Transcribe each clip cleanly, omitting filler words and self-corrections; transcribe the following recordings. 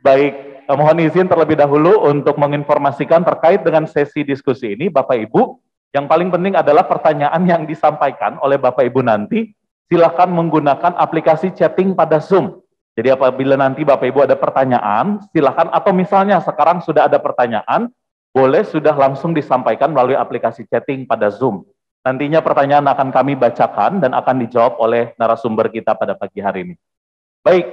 Baik, mohon izin terlebih dahulu untuk menginformasikan terkait dengan sesi diskusi ini, Bapak Ibu. Yang paling penting adalah pertanyaan yang disampaikan oleh Bapak Ibu nanti, silakan menggunakan aplikasi chatting pada Zoom. Jadi apabila nanti Bapak Ibu ada pertanyaan, silakan, atau misalnya sekarang sudah ada pertanyaan, boleh sudah langsung disampaikan melalui aplikasi chatting pada Zoom. Nantinya pertanyaan akan kami bacakan dan akan dijawab oleh narasumber kita pada pagi hari ini. Baik,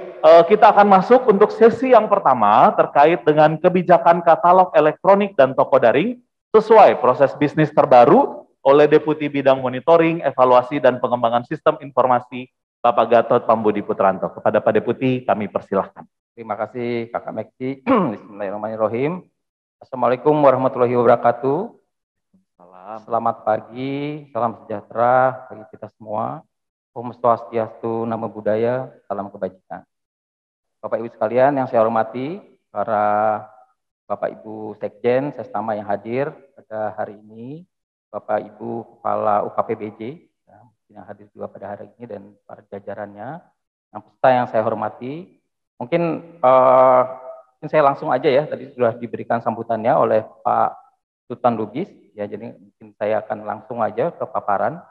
kita akan masuk untuk sesi yang pertama terkait dengan kebijakan katalog elektronik dan toko daring sesuai proses bisnis terbaru oleh Deputi Bidang Monitoring, Evaluasi, dan Pengembangan Sistem Informasi Bapak Gatot Pambudi Putranto. Kepada Pak Deputi kami persilahkan. Terima kasih Kakak Mekti. Bismillahirrahmanirrahim. Assalamualaikum warahmatullahi wabarakatuh. Selamat pagi, salam sejahtera bagi kita semua. Om Swastiastu, Namo Buddhaya, salam kebajikan. Bapak Ibu sekalian yang saya hormati, para Bapak Ibu Sekjen, Sestama yang hadir pada hari ini, Bapak Ibu Kepala UKPBJ yang hadir juga pada hari ini dan para jajarannya, yang peserta yang saya hormati, mungkin saya langsung aja ya, tadi sudah diberikan sambutannya oleh Pak Sultan Lubis, ya, jadi mungkin saya akan langsung aja ke paparan.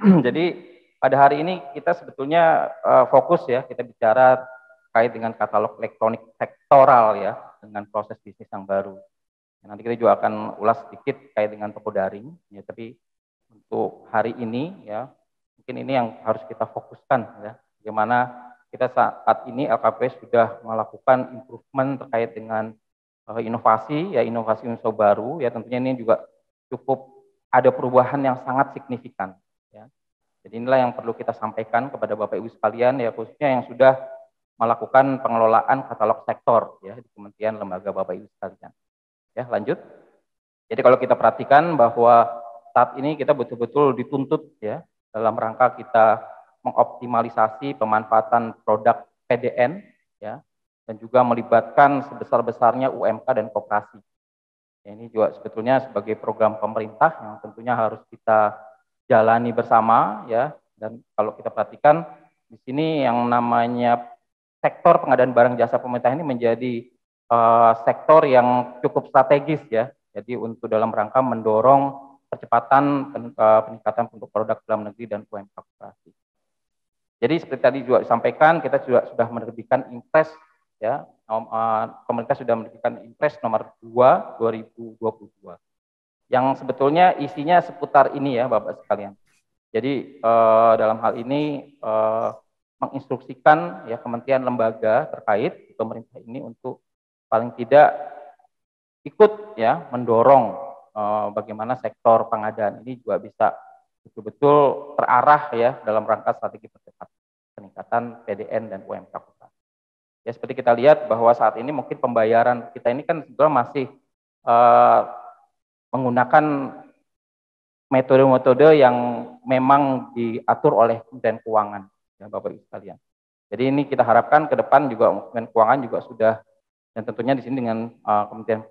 Jadi pada hari ini kita sebetulnya fokus ya, kita bicara terkait dengan katalog elektronik sektoral ya, dengan proses bisnis yang baru. Nanti kita juga akan ulas sedikit terkait dengan toko daring, ya, tapi untuk hari ini ya, mungkin ini yang harus kita fokuskan ya, bagaimana kita saat ini LKP sudah melakukan improvement terkait dengan inovasi ya, inovasi baru ya, tentunya ini juga cukup ada perubahan yang sangat signifikan ya. Jadi inilah yang perlu kita sampaikan kepada Bapak Ibu sekalian ya, khususnya yang sudah melakukan pengelolaan katalog sektor ya di kementerian lembaga Bapak Ibu sekalian. Ya, lanjut. Jadi kalau kita perhatikan bahwa saat ini kita betul-betul dituntut ya dalam rangka kita mengoptimalisasi pemanfaatan produk PDN ya, dan juga melibatkan sebesar-besarnya UMK dan koperasi. Ya, ini juga sebetulnya sebagai program pemerintah yang tentunya harus kita jalani bersama ya. Dan kalau kita perhatikan di sini yang namanya sektor pengadaan barang jasa pemerintah ini menjadi sektor yang cukup strategis ya. Jadi untuk dalam rangka mendorong percepatan peningkatan untuk produk dalam negeri dan UMK koperasi. Jadi seperti tadi juga disampaikan, kita juga sudah menerbitkan Impres ya, pemerintah sudah menerbitkan Impres nomor 2 2022. Yang sebetulnya isinya seputar ini ya Bapak sekalian. Jadi dalam hal ini menginstruksikan ya kementerian lembaga terkait pemerintah ini untuk paling tidak ikut ya mendorong bagaimana sektor pengadaan ini juga bisa betul-betul terarah ya dalam rangka strategi peningkatan PDN dan UMK. Ya seperti kita lihat bahwa saat ini mungkin pembayaran kita ini kan sebetulnya masih menggunakan metode-metode yang memang diatur oleh Kementerian Keuangan ya Bapak Ibu sekalian. Jadi ini kita harapkan ke depan juga Kementerian Keuangan juga sudah, dan tentunya di sini dengan Kementerian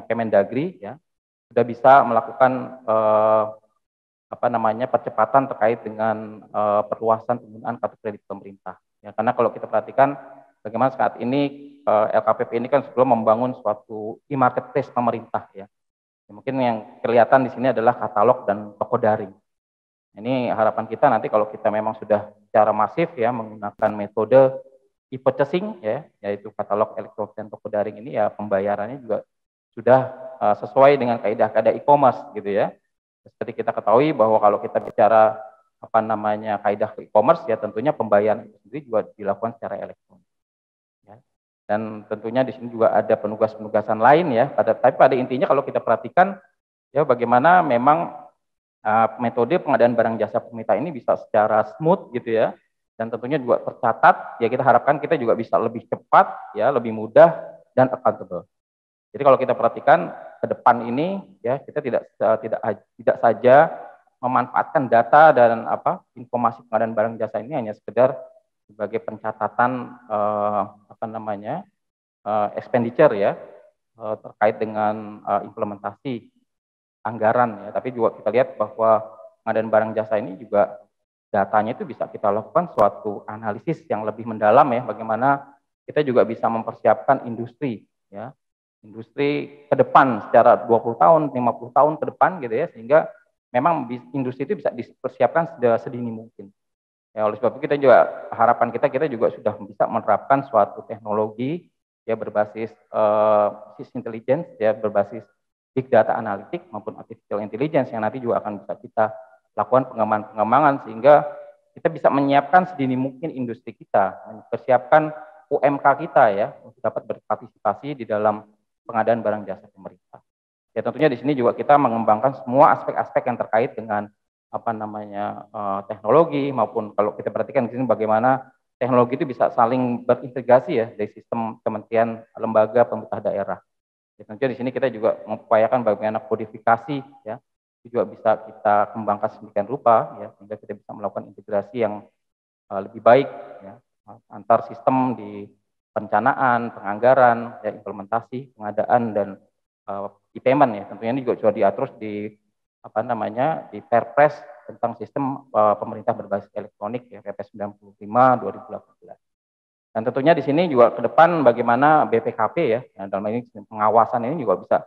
Kemendagri ya sudah bisa melakukan percepatan terkait dengan perluasan penggunaan kartu kredit pemerintah. Ya, karena kalau kita perhatikan bagaimana saat ini LKPP ini kan sebelum membangun suatu e-marketplace pemerintah ya. Mungkin yang kelihatan di sini adalah katalog dan toko daring. Ini harapan kita nanti kalau kita memang sudah secara masif ya menggunakan metode e-purchasing ya, yaitu katalog elektronik dan toko daring ini ya pembayarannya juga sudah sesuai dengan kaidah-kaidah e-commerce gitu ya. Seperti kita ketahui bahwa kalau kita bicara kaidah e-commerce ya tentunya pembayaran itu sendiri juga dilakukan secara elektronik. Ya. Dan tentunya di sini juga ada penugasan-penugasan lain ya. Tapi pada intinya kalau kita perhatikan ya bagaimana memang metode pengadaan barang jasa pemerintah ini bisa secara smooth gitu ya. Dan tentunya juga tercatat ya, kita harapkan kita juga bisa lebih cepat ya, lebih mudah dan accountable. Jadi kalau kita perhatikan ke depan ini ya kita tidak saja memanfaatkan data dan informasi pengadaan barang jasa ini hanya sekedar sebagai pencatatan expenditure ya terkait dengan implementasi anggaran ya, tapi juga kita lihat bahwa pengadaan barang jasa ini juga datanya itu bisa kita lakukan suatu analisis yang lebih mendalam ya, bagaimana kita juga bisa mempersiapkan industri, ya, industri ke depan secara 20 tahun, 50 tahun ke depan gitu ya, sehingga memang industri itu bisa dipersiapkan sedini mungkin. Ya, oleh sebab itu kita juga harapan kita juga sudah bisa menerapkan suatu teknologi ya berbasis intelligence ya berbasis big data analitik maupun artificial intelligence yang nanti juga akan bisa kita lakukan pengembangan sehingga kita bisa menyiapkan sedini mungkin industri kita, mempersiapkan UMK kita ya untuk dapat berpartisipasi di dalam pengadaan barang jasa pemerintah. Ya tentunya di sini juga kita mengembangkan semua aspek-aspek yang terkait dengan teknologi maupun kalau kita perhatikan di sini bagaimana teknologi itu bisa saling berintegrasi ya dari sistem kementerian, lembaga, pemerintah daerah. Ya, tentunya di sini kita juga mengupayakan bagaimana kodifikasi ya juga bisa kita kembangkan sedemikian rupa ya sehingga kita bisa melakukan integrasi yang lebih baik ya antar sistem di perencanaan, penganggaran, ya, implementasi, pengadaan dan e-payment ya tentunya ini juga sudah diatur di di Perpres tentang sistem pemerintah berbasis elektronik ya Perpres 95 2018. Dan tentunya di sini juga ke depan bagaimana BPKP ya dalam ini pengawasan ini juga bisa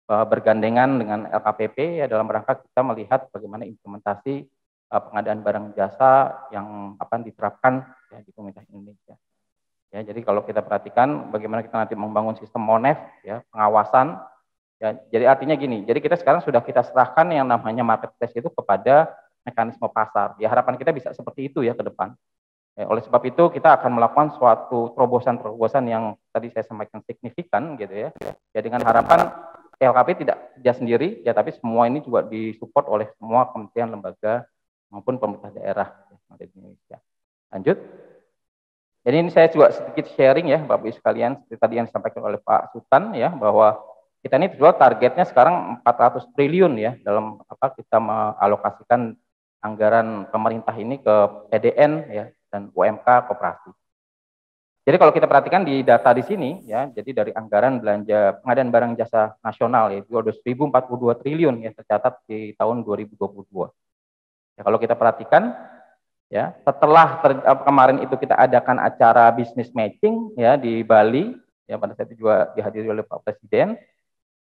bergandengan dengan LKPP ya dalam rangka kita melihat bagaimana implementasi pengadaan barang jasa yang akan diterapkan ya, di pemerintah Indonesia. Ya, jadi kalau kita perhatikan bagaimana kita nanti membangun sistem MONEF ya pengawasan. Ya, jadi artinya gini, jadi kita sekarang sudah kita serahkan yang namanya marketplace itu kepada mekanisme pasar. Ya harapan kita bisa seperti itu ya ke depan. Ya, oleh sebab itu kita akan melakukan suatu terobosan-terobosan yang tadi saya sampaikan signifikan gitu ya. Ya dengan harapan LKP tidak kerja sendiri ya, tapi semua ini juga disupport oleh semua kementerian, lembaga maupun pemerintah daerah yang ada di Indonesia. Lanjut. Jadi ini saya juga sedikit sharing ya Bapak Ibu sekalian seperti tadi yang disampaikan oleh Pak Sultan ya bahwa kita ini jual targetnya sekarang 400 triliun ya dalam kita mengalokasikan anggaran pemerintah ini ke PDN ya dan UMK koperasi. Jadi kalau kita perhatikan di data di sini ya, jadi dari anggaran belanja pengadaan barang jasa nasional ya 1.042 triliun ya tercatat di tahun 2022. Ya, kalau kita perhatikan ya setelah kemarin itu kita adakan acara business matching ya di Bali ya pada saat itu juga dihadiri oleh Pak Presiden.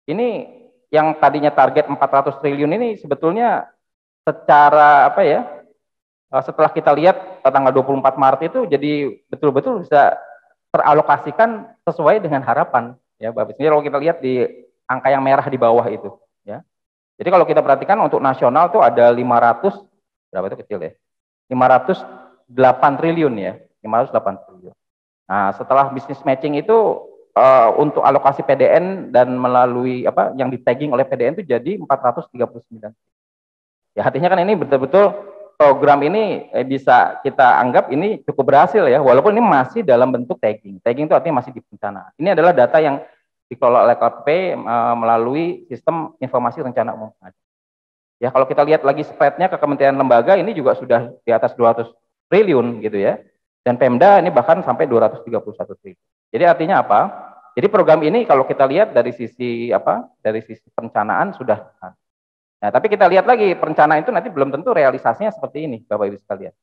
Ini yang tadinya target 400 triliun ini sebetulnya secara setelah kita lihat tanggal 24 Maret itu jadi betul-betul bisa teralokasikan sesuai dengan harapan ya Bapak. Ini kalau kita lihat di angka yang merah di bawah itu ya. Jadi kalau kita perhatikan untuk nasional tuh ada 500 berapa itu kecil ya. 508 triliun ya, 508 triliun. Nah, setelah business matching itu untuk alokasi PDN dan melalui yang di tagging oleh PDN itu jadi 439. Ya artinya kan ini betul-betul program ini bisa kita anggap ini cukup berhasil ya walaupun ini masih dalam bentuk tagging. Tagging itu artinya masih di perencanaan. Ini adalah data yang dikelola oleh KP melalui sistem informasi rencana umum. Ya kalau kita lihat lagi spreadnya ke kementerian lembaga ini juga sudah di atas 200 triliun gitu ya. Dan Pemda ini bahkan sampai 231 triliun. Jadi artinya apa? Jadi program ini kalau kita lihat dari sisi dari sisi perencanaan sudah. Nah, tapi kita lihat lagi perencanaan itu nanti belum tentu realisasinya seperti ini, Bapak Ibu sekalian.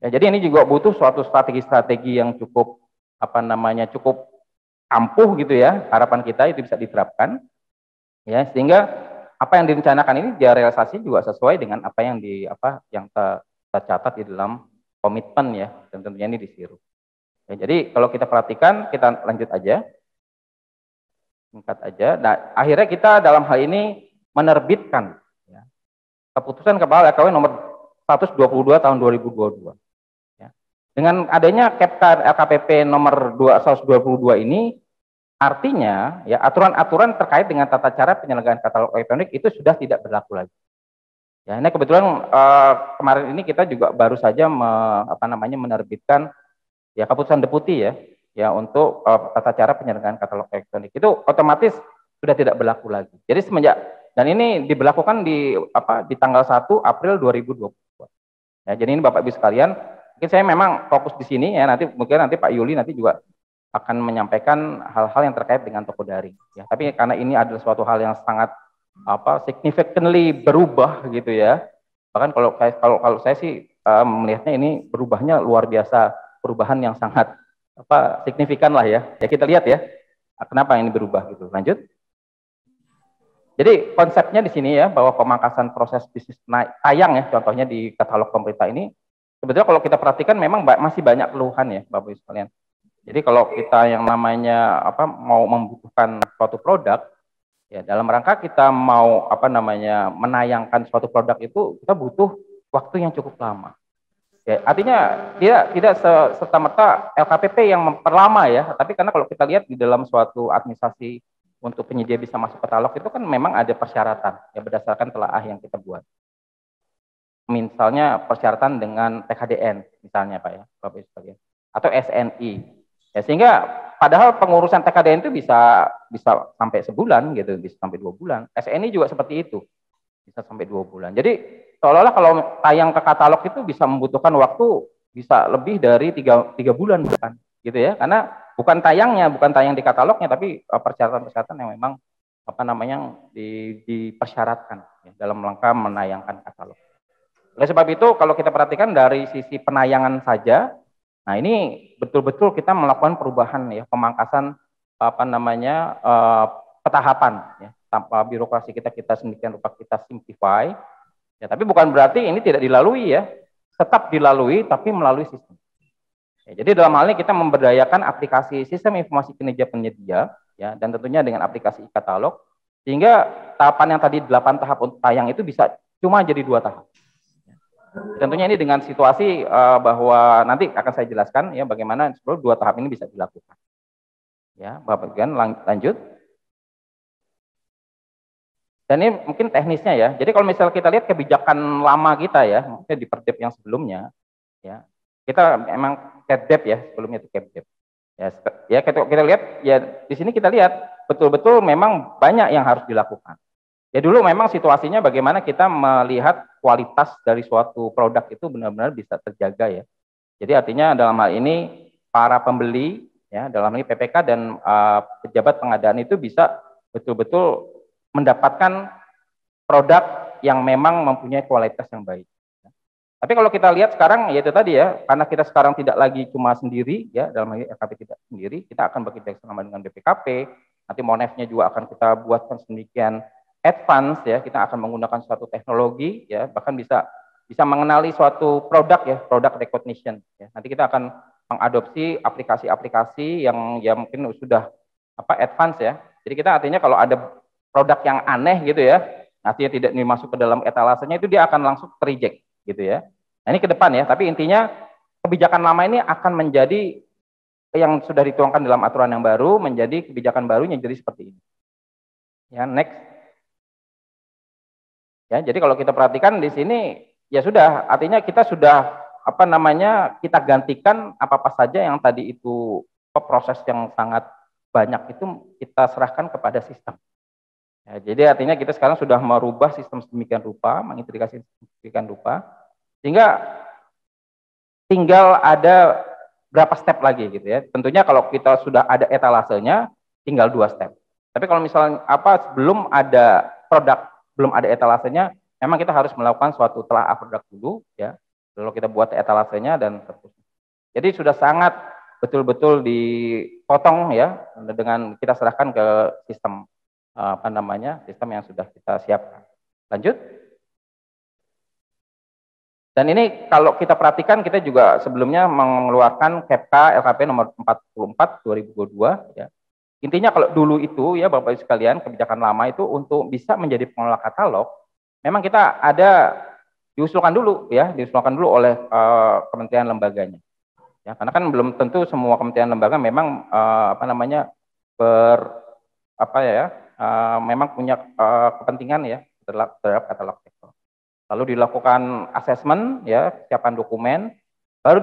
Ya, jadi ini juga butuh suatu strategi-strategi yang cukup cukup ampuh gitu ya. Harapan kita itu bisa diterapkan. Ya, sehingga apa yang direncanakan ini dia realisasi juga sesuai dengan apa yang tercatat di dalam komitmen ya, dan tentunya ini disiru. Ya, jadi kalau kita perhatikan, kita lanjut aja. Singkat aja. Nah, akhirnya kita dalam hal ini menerbitkan ya, keputusan Kepala LKW nomor 122 tahun 2022. Ya. Dengan adanya LKPP nomor 122 ini, artinya ya aturan-aturan terkait dengan tata cara penyelenggaraan katalog elektronik itu sudah tidak berlaku lagi. Ya, ini kebetulan kemarin ini kita juga baru saja menerbitkan ya keputusan deputi ya untuk tata cara penyelenggaraan katalog elektronik itu otomatis sudah tidak berlaku lagi. Jadi semenjak dan ini diberlakukan di tanggal 1 April 2022. Ya, jadi ini Bapak Ibu sekalian, mungkin saya memang fokus di sini ya mungkin nanti Pak Yuli nanti juga akan menyampaikan hal-hal yang terkait dengan toko daring. Ya, tapi karena ini adalah suatu hal yang sangat significantly berubah gitu ya. Bahkan kalau saya sih melihatnya ini berubahnya luar biasa, perubahan yang sangat signifikan lah ya. Ya kita lihat ya, kenapa ini berubah gitu. Lanjut. Jadi konsepnya di sini ya, bahwa pemangkasan proses bisnis tayang ya, contohnya di katalog pemerintah ini, sebetulnya kalau kita perhatikan memang masih banyak keluhan ya, Bapak Ibu sekalian. Jadi kalau kita yang namanya mau membutuhkan suatu produk, ya dalam rangka kita mau menayangkan suatu produk itu, kita butuh waktu yang cukup lama. Ya, artinya tidak serta-merta LKPP yang memperlama ya, tapi karena kalau kita lihat di dalam suatu administrasi untuk penyedia bisa masuk katalog itu kan memang ada persyaratan ya berdasarkan telaah yang kita buat. Misalnya persyaratan dengan TKDN misalnya Pak ya, Bapak Ibu sekalian, atau SNI. Ya, sehingga padahal pengurusan TKDN itu bisa sampai sebulan gitu, bisa sampai 2 bulan. SNI juga seperti itu, bisa sampai 2 bulan. Jadi seolah-olah kalau tayang ke katalog itu bisa membutuhkan waktu bisa lebih dari 3 bulan bukan gitu ya, karena bukan tayang di katalognya, tapi persyaratan-persyaratan yang memang dipersyaratkan ya, dalam rangka menayangkan katalog. Oleh sebab itu kalau kita perhatikan dari sisi penayangan saja, nah ini betul-betul kita melakukan perubahan ya, pemangkasan petahapan ya, tanpa birokrasi kita sedemikian rupa kita simplify ya, tapi bukan berarti ini tidak dilalui ya, tetap dilalui tapi melalui sistem. Ya, jadi dalam hal ini kita memberdayakan aplikasi sistem informasi kinerja penyedia ya, dan tentunya dengan aplikasi e-katalog, sehingga tahapan yang tadi 8 tahap untuk tayang itu bisa cuma jadi 2 tahap. Tentunya ini dengan situasi bahwa nanti akan saya jelaskan ya bagaimana sebelum 2 tahap ini bisa dilakukan. Ya, Bapak Ibu lanjut. Dan ini mungkin teknisnya ya. Jadi kalau misalnya kita lihat kebijakan lama kita ya, mungkin di Perdep yang sebelumnya, ya kita memang CapDev ya, sebelumnya itu CapDev. Ya kita lihat ya di sini kita lihat betul-betul memang banyak yang harus dilakukan. Ya dulu memang situasinya bagaimana kita melihat kualitas dari suatu produk itu benar-benar bisa terjaga ya. Jadi artinya dalam hal ini para pembeli ya, dalam hal ini PPK dan pejabat pengadaan itu bisa betul-betul mendapatkan produk yang memang mempunyai kualitas yang baik. Tapi kalau kita lihat sekarang, ya itu tadi ya, karena kita sekarang tidak lagi cuma sendiri, ya dalam hal ini LKP tidak sendiri, kita akan bekerja sama dengan BPKP, nanti monefnya juga akan kita buatkan sedemikian advance ya, kita akan menggunakan suatu teknologi ya, bahkan bisa mengenali suatu produk ya, produk recognition. Ya. Nanti kita akan mengadopsi aplikasi-aplikasi yang ya mungkin sudah advance ya. Jadi kita artinya kalau ada produk yang aneh gitu ya, artinya tidak dimasuk ke dalam etalasenya, itu dia akan langsung terreject gitu ya. Nah ini ke depan ya, tapi intinya kebijakan lama ini akan menjadi yang sudah dituangkan dalam aturan yang baru menjadi kebijakan barunya jadi seperti ini. Ya, next. Ya, jadi kalau kita perhatikan di sini ya sudah, artinya kita sudah kita gantikan apa-apa saja yang tadi itu proses yang sangat banyak itu kita serahkan kepada sistem. Ya, jadi artinya kita sekarang sudah merubah sistem sedemikian rupa, mengintegrasi sedemikian rupa, sehingga tinggal ada berapa step lagi gitu ya. Tentunya kalau kita sudah ada etalasenya, tinggal 2 step. Tapi kalau misalnya sebelum ada produk, belum ada etalasenya, memang kita harus melakukan suatu telaah produk dulu ya. Lalu kita buat etalasenya dan seterusnya. Jadi sudah sangat betul-betul dipotong ya dengan kita serahkan ke sistem sistem yang sudah kita siapkan. Lanjut. Dan ini kalau kita perhatikan kita juga sebelumnya mengeluarkan KEPK LKP nomor 44 2022 ya. Intinya kalau dulu itu ya Bapak Ibu sekalian, kebijakan lama itu untuk bisa menjadi pengelola katalog, memang kita diusulkan dulu oleh kementerian lembaganya. Ya, karena kan belum tentu semua kementerian lembaga memang memang punya kepentingan ya terhadap katalog sektor. Lalu dilakukan asesmen ya, kesiapan dokumen, baru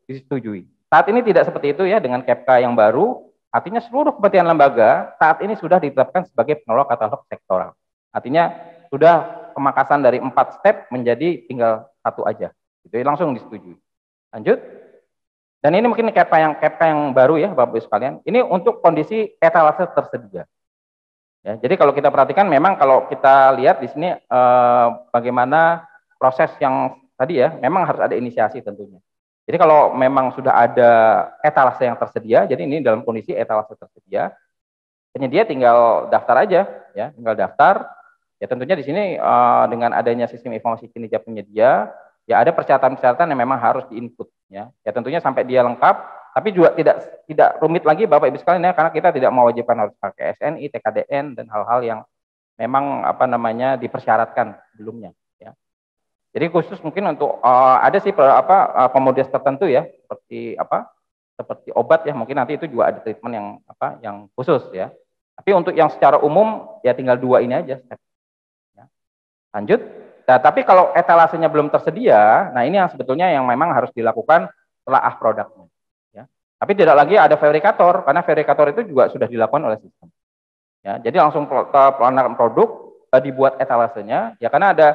disetujui. Saat ini tidak seperti itu ya dengan KEPK yang baru, artinya seluruh kementerian lembaga saat ini sudah ditetapkan sebagai pengelola katalog sektoral. Artinya sudah pemangkasan dari 4 step menjadi tinggal 1 aja. Itu langsung disetujui. Lanjut. Dan ini mungkin KEPK yang baru ya Bapak Ibu sekalian. Ini untuk kondisi etalase tersedia. Ya, jadi kalau kita perhatikan memang kalau kita lihat di sini bagaimana proses yang tadi ya, memang harus ada inisiasi tentunya. Jadi kalau memang sudah ada etalase yang tersedia, jadi ini dalam kondisi etalase tersedia, penyedia tinggal daftar aja, ya, tinggal daftar. Ya tentunya di sini dengan adanya sistem informasi kinerja penyedia, ya ada persyaratan-persyaratan yang memang harus diinput, ya. Ya tentunya sampai dia lengkap, tapi juga tidak rumit lagi Bapak Ibu sekalian ya, karena kita tidak mewajibkan harus pakai SNI, TKDN dan hal-hal yang memang apa namanya dipersyaratkan sebelumnya, ya. Jadi khusus mungkin untuk ada sih komoditas tertentu ya, seperti obat ya, mungkin nanti itu juga ada treatment yang yang khusus ya. Tapi untuk yang secara umum ya tinggal 2 ini aja. Ya. Lanjut. Nah, tapi kalau etalasenya belum tersedia, nah ini yang sebetulnya yang memang harus dilakukan telaah produknya. Ya. Tapi tidak lagi ada verifikator, karena verifikator itu juga sudah dilakukan oleh sistem. Ya, jadi langsung ke pelanggan produk dibuat etalasenya, ya karena ada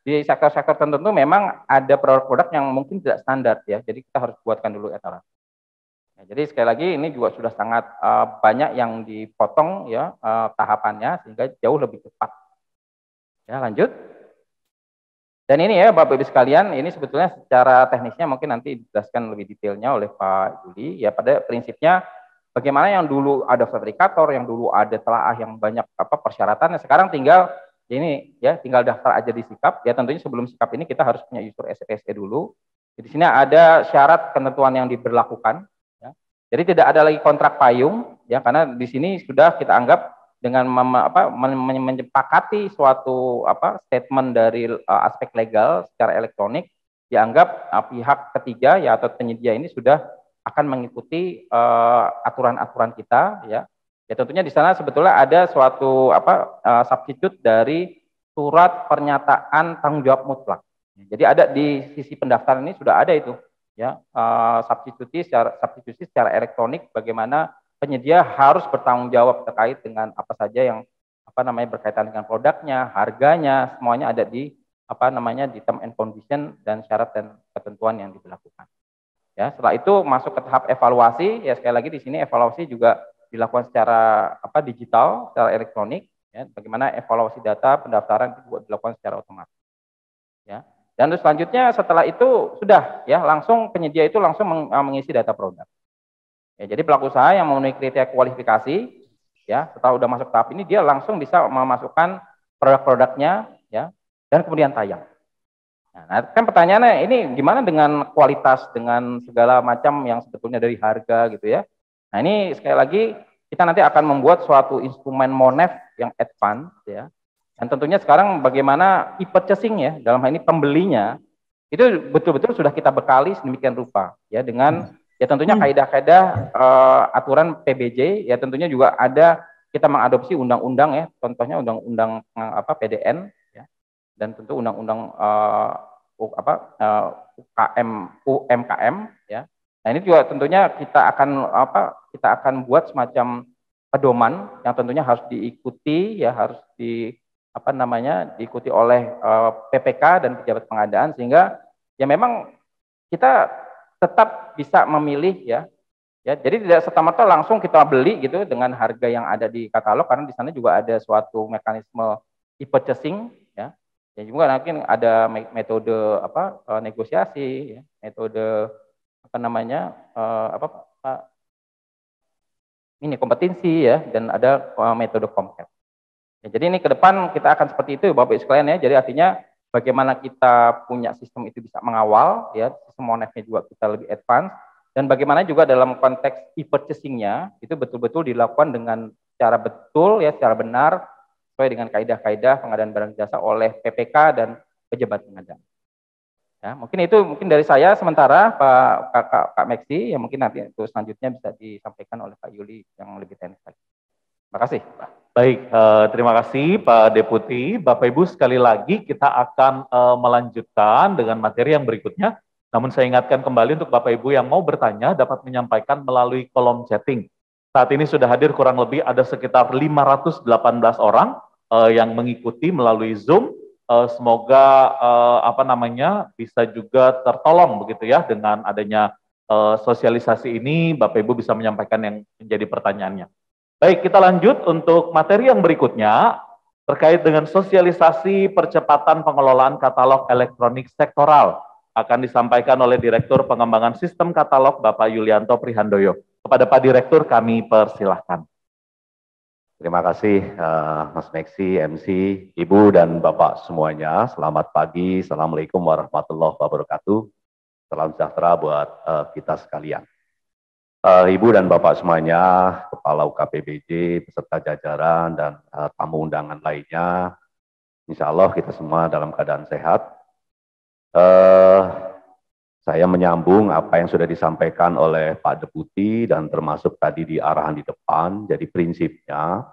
di sektor-sektor tertentu memang ada produk-produk yang mungkin tidak standar ya, jadi kita harus buatkan dulu etalase. Ya, jadi sekali lagi ini juga sudah sangat banyak yang dipotong ya tahapannya sehingga jauh lebih cepat. Ya lanjut. Dan ini ya Bapak Ibu sekalian, ini sebetulnya secara teknisnya mungkin nanti dijelaskan lebih detailnya oleh Pak Juli. Ya pada prinsipnya bagaimana yang dulu ada fabrikator, yang dulu ada telaah yang banyak persyaratannya, sekarang tinggal ini ya tinggal daftar aja di Sikap. Ya tentunya sebelum Sikap ini kita harus punya user SPSE dulu. Di sini ada syarat ketentuan yang diberlakukan. Ya. Jadi tidak ada lagi kontrak payung ya karena di sini sudah kita anggap dengan menyepakati suatu statement dari aspek legal secara elektronik dianggap pihak ketiga ya atau penyedia ini sudah akan mengikuti aturan-aturan kita ya. Ya tentunya di sana sebetulnya ada suatu substitute dari surat pernyataan tanggung jawab mutlak. Jadi ada di sisi pendaftaran ini sudah ada itu ya substitusi secara elektronik bagaimana penyedia harus bertanggung jawab terkait dengan apa saja yang berkaitan dengan produknya, harganya, semuanya ada di di term and condition dan syarat dan ketentuan yang diberlakukan. Ya, setelah itu masuk ke tahap evaluasi. Ya sekali lagi di sini evaluasi juga dilakukan secara digital, secara elektronik. Ya, bagaimana evaluasi data pendaftaran itu juga dilakukan secara otomatis. Ya. Dan terus selanjutnya setelah itu sudah ya langsung penyedia itu langsung mengisi data produk. Ya, jadi pelaku usaha yang memenuhi kriteria kualifikasi, ya setelah udah masuk tahap ini dia langsung bisa memasukkan produk-produknya, ya dan kemudian tayang. Nah, kan pertanyaannya ini gimana dengan kualitas, dengan segala macam yang sebetulnya dari harga gitu ya. Nah ini sekali lagi kita nanti akan membuat suatu instrumen Monef yang advance ya. Dan tentunya sekarang bagaimana e-purchasing ya, dalam hal ini pembelinya itu betul-betul sudah kita bekali sedemikian rupa ya dengan ya tentunya kaidah-kaidah aturan PBJ ya tentunya juga ada kita mengadopsi undang-undang ya contohnya undang-undang PDN ya dan tentu undang-undang UMKM ya. Nah ini juga tentunya kita akan buat semacam pedoman yang tentunya harus diikuti ya harus diikuti oleh PPK dan pejabat pengadaan sehingga ya memang kita tetap bisa memilih ya. Jadi tidak serta-merta langsung kita beli gitu dengan harga yang ada di katalog karena di sana juga ada suatu mekanisme e-purchasing ya. Ya juga mungkin ada metode negosiasi ya, metode ini kompetensi ya dan ada metode komcat. Ya, jadi ini ke depan kita akan seperti itu Bapak Ibu sekalian ya. Jadi artinya bagaimana kita punya sistem itu bisa mengawal ya sistem Monefnya juga kita lebih advance dan bagaimana juga dalam konteks e-purchasing-nya itu betul-betul dilakukan dengan secara betul ya secara benar sesuai dengan kaidah-kaidah pengadaan barang jasa oleh PPK dan pejabat pengadaan. Ya, mungkin itu dari saya sementara Pak Meksi yang mungkin nanti itu selanjutnya bisa disampaikan oleh Pak Yuli yang lebih teknis lagi. Terima kasih, Pak. Baik, terima kasih Pak Deputi. Bapak Ibu sekali lagi kita akan melanjutkan dengan materi yang berikutnya. Namun saya ingatkan kembali untuk Bapak Ibu yang mau bertanya dapat menyampaikan melalui kolom chatting. Saat ini sudah hadir kurang lebih ada sekitar 518 orang yang mengikuti melalui Zoom. Semoga bisa juga tertolong begitu ya dengan adanya sosialisasi ini. Bapak Ibu bisa menyampaikan yang menjadi pertanyaannya. Baik, kita lanjut untuk materi yang berikutnya terkait dengan sosialisasi percepatan pengelolaan katalog elektronik sektoral akan disampaikan oleh Direktur Pengembangan Sistem Katalog Bapak Yulianto Prihandoyo. Kepada Pak Direktur kami persilahkan. Terima kasih Mas Meksi, MC, Ibu dan Bapak semuanya. Selamat pagi, Assalamualaikum warahmatullahi wabarakatuh. Salam sejahtera buat kita sekalian. Ibu dan Bapak semuanya, Kepala UKPBJ, beserta jajaran dan tamu undangan lainnya, insya Allah kita semua dalam keadaan sehat. Saya menyambung apa yang sudah disampaikan oleh Pak Deputi dan termasuk tadi di arahan di depan. Jadi prinsipnya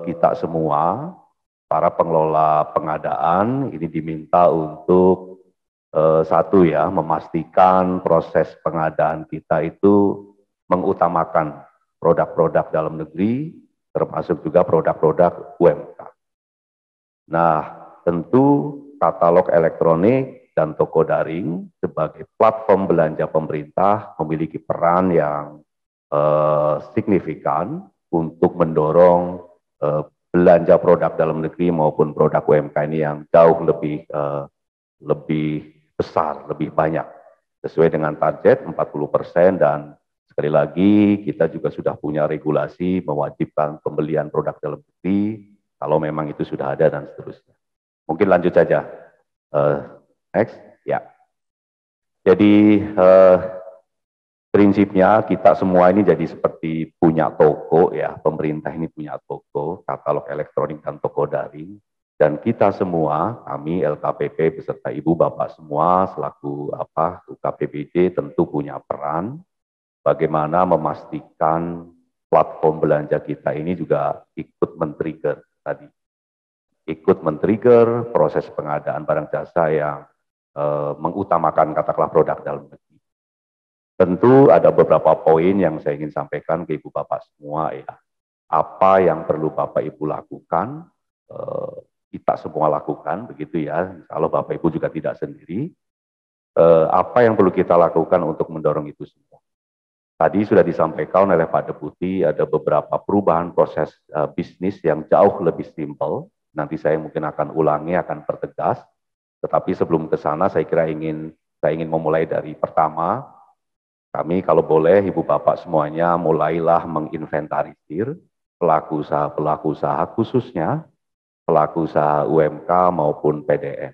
kita semua, para pengelola pengadaan ini diminta untuk satu ya, memastikan proses pengadaan kita itu mengutamakan produk-produk dalam negeri, termasuk juga produk-produk UMK. Nah, tentu katalog elektronik dan toko daring sebagai platform belanja pemerintah memiliki peran yang signifikan untuk mendorong belanja produk dalam negeri maupun produk UMK ini yang jauh lebih besar, lebih banyak, sesuai dengan target 40%, dan sekali lagi kita juga sudah punya regulasi mewajibkan pembelian produk dalam negeri kalau memang itu sudah ada dan seterusnya. Mungkin lanjut saja. Next, ya. Jadi prinsipnya kita semua ini jadi seperti punya toko ya, pemerintah ini punya toko, katalog elektronik dan toko daring, dan kita semua, kami LKPP beserta Ibu Bapak semua selaku UKPBJ tentu punya peran bagaimana memastikan platform belanja kita ini juga ikut men-trigger tadi. Ikut men-trigger proses pengadaan barang jasa yang mengutamakan katakanlah produk dalam negeri. Tentu ada beberapa poin yang saya ingin sampaikan ke Ibu Bapak semua ya. Apa yang perlu Bapak Ibu lakukan, kita semua lakukan begitu ya. Kalau Bapak Ibu juga tidak sendiri, apa yang perlu kita lakukan untuk mendorong itu semua. Tadi sudah disampaikan oleh Pak Deputi ada beberapa perubahan proses bisnis yang jauh lebih simpel. Nanti saya mungkin akan ulangi, akan pertegas. Tetapi sebelum ke sana saya kira saya ingin memulai dari pertama, kami kalau boleh Ibu Bapak semuanya mulailah menginventarisir pelaku usaha khususnya pelaku usaha UMK maupun PDM.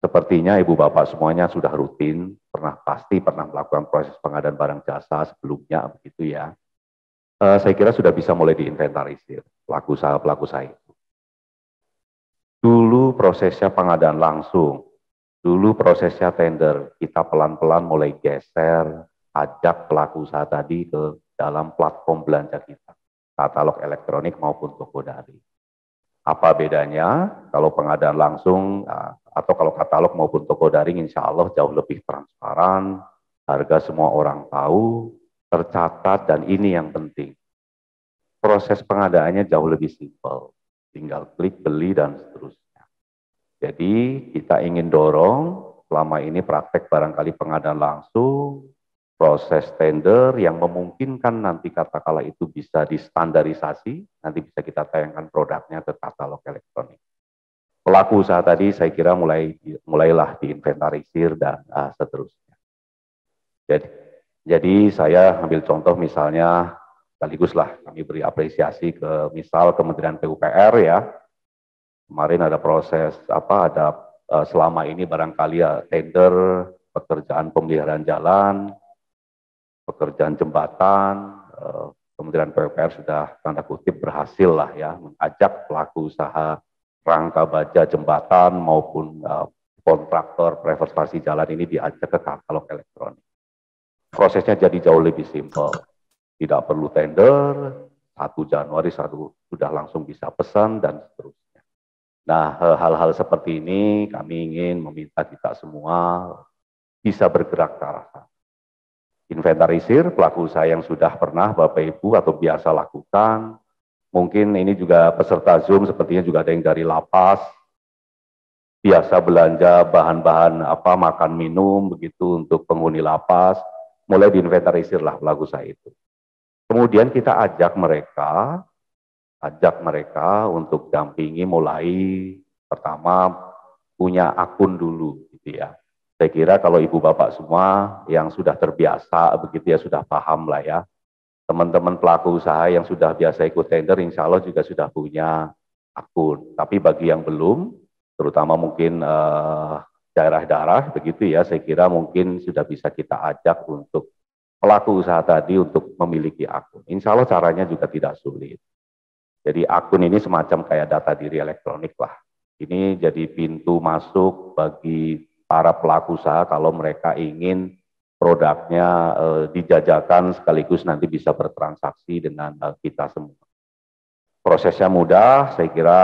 Sepertinya Ibu Bapak semuanya sudah rutin, pasti pernah melakukan proses pengadaan barang jasa sebelumnya begitu ya. Saya kira sudah bisa mulai diinventarisir pelaku usaha itu. Dulu prosesnya pengadaan langsung, dulu prosesnya tender, kita pelan-pelan mulai geser, ajak pelaku usaha tadi ke dalam platform belanja kita, katalog elektronik maupun toko daring. Apa bedanya kalau pengadaan langsung atau kalau katalog maupun toko daring insya Allah jauh lebih transparan, harga semua orang tahu, tercatat, dan ini yang penting. Proses pengadaannya jauh lebih simpel. Tinggal klik beli dan seterusnya. Jadi kita ingin dorong selama ini praktek barangkali pengadaan langsung, proses tender yang memungkinkan nanti katakanlah itu bisa distandarisasi, nanti bisa kita tayangkan produknya ke katalog elektronik. Pelaku usaha tadi saya kira mulailah diinventarisir dan seterusnya. Jadi saya ambil contoh misalnya, sekaliguslah kami beri apresiasi ke misal Kementerian PUPR ya. Kemarin ada proses selama ini barangkali ya tender pekerjaan pemeliharaan jalan, pekerjaan jembatan, Kementerian PUPR sudah tanda kutip berhasil lah ya mengajak pelaku usaha rangka baja jembatan maupun kontraktor privasi jalan ini diajak ke katalog elektronik. Prosesnya jadi jauh lebih simpel. Tidak perlu tender, 1 Januari sudah langsung bisa pesan dan seterusnya. Nah, hal-hal seperti ini kami ingin meminta kita semua bisa bergerak ke arah sana. Inventarisir pelaku usaha yang sudah pernah Bapak Ibu atau biasa lakukan. Mungkin ini juga peserta Zoom sepertinya juga ada yang dari lapas, biasa belanja bahan-bahan makan minum begitu untuk penghuni lapas, mulai diinventarisirlah pelaku usaha itu. Kemudian kita ajak mereka untuk dampingi mulai pertama punya akun dulu gitu ya. Saya kira kalau ibu bapak semua yang sudah terbiasa begitu ya sudah paham lah ya. Teman-teman pelaku usaha yang sudah biasa ikut tender insya Allah juga sudah punya akun. Tapi bagi yang belum, terutama mungkin daerah-daerah begitu ya, saya kira mungkin sudah bisa kita ajak untuk pelaku usaha tadi untuk memiliki akun. Insya Allah caranya juga tidak sulit. Jadi akun ini semacam kayak data diri elektronik lah. Ini jadi pintu masuk bagi para pelaku usaha kalau mereka ingin produknya dijajakan sekaligus nanti bisa bertransaksi dengan kita semua. Prosesnya mudah, saya kira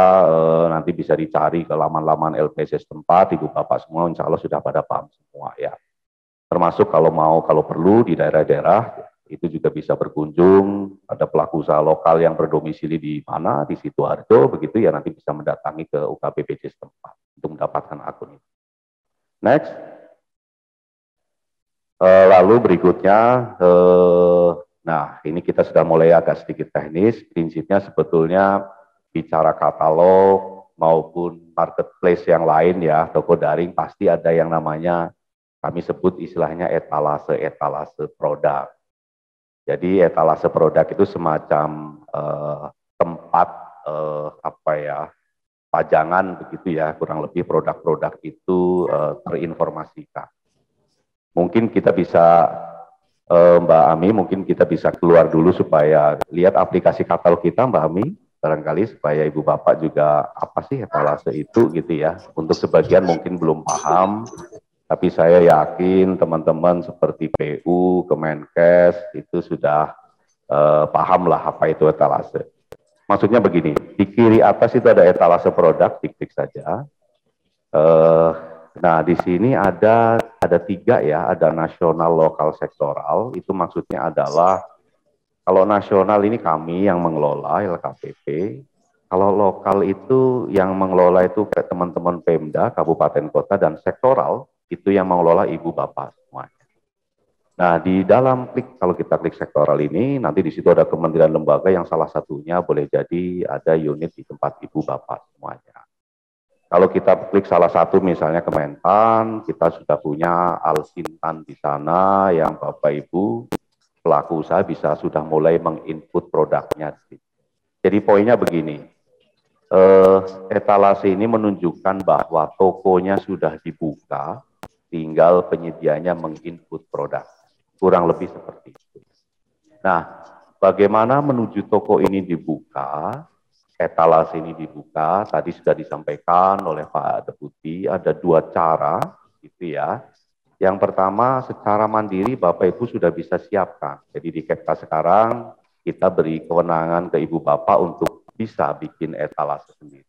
nanti bisa dicari ke laman-laman LPS setempat, ibu bapak semua insya Allah sudah pada paham semua ya. Termasuk kalau perlu di daerah-daerah itu juga bisa berkunjung, ada pelaku usaha lokal yang berdomisili di mana, di Sidoarjo, begitu ya nanti bisa mendatangi ke UKPPC setempat untuk mendapatkan akun itu. Next. Lalu berikutnya, nah ini kita sudah mulai agak sedikit teknis, prinsipnya sebetulnya bicara katalog maupun marketplace yang lain ya, toko daring pasti ada yang namanya, kami sebut istilahnya etalase produk. Jadi etalase produk itu semacam tempat pajangan begitu ya, kurang lebih produk-produk itu terinformasikan. Mungkin kita bisa Mbak Ami, mungkin kita bisa keluar dulu supaya lihat aplikasi katalog kita Mbak Ami, barangkali supaya Ibu Bapak juga apa sih etalase itu gitu ya. Untuk sebagian mungkin belum paham, tapi saya yakin teman-teman seperti PU, Kemenkes itu sudah paham lah apa itu etalase. Maksudnya begini, di kiri atas itu ada etalase produk, klik saja. Nah di sini ada 3 ya, ada nasional, lokal, sektoral. Itu maksudnya adalah kalau nasional ini kami yang mengelola LKPP. Kalau lokal itu yang mengelola itu teman-teman Pemda, kabupaten kota, dan sektoral itu yang mengelola ibu bapak semuanya. Nah di dalam kalau kita klik sektoral ini, nanti di situ ada kementerian lembaga yang salah satunya boleh jadi ada unit di tempat ibu bapak semuanya. Kalau kita klik salah satu misalnya Kementan, kita sudah punya Alsintan di sana yang Bapak Ibu pelaku usaha bisa sudah mulai menginput produknya. Jadi poinnya begini, etalase ini menunjukkan bahwa tokonya sudah dibuka, tinggal penyedianya menginput produk. Kurang lebih seperti itu. Nah, bagaimana menuju toko ini dibuka? Etalase ini dibuka, tadi sudah disampaikan oleh Pak Deputi, ada 2 cara, gitu ya. Yang pertama, secara mandiri Bapak Ibu sudah bisa siapkan. Jadi di Kepka sekarang, kita beri kewenangan ke Ibu Bapak untuk bisa bikin etalase sendiri.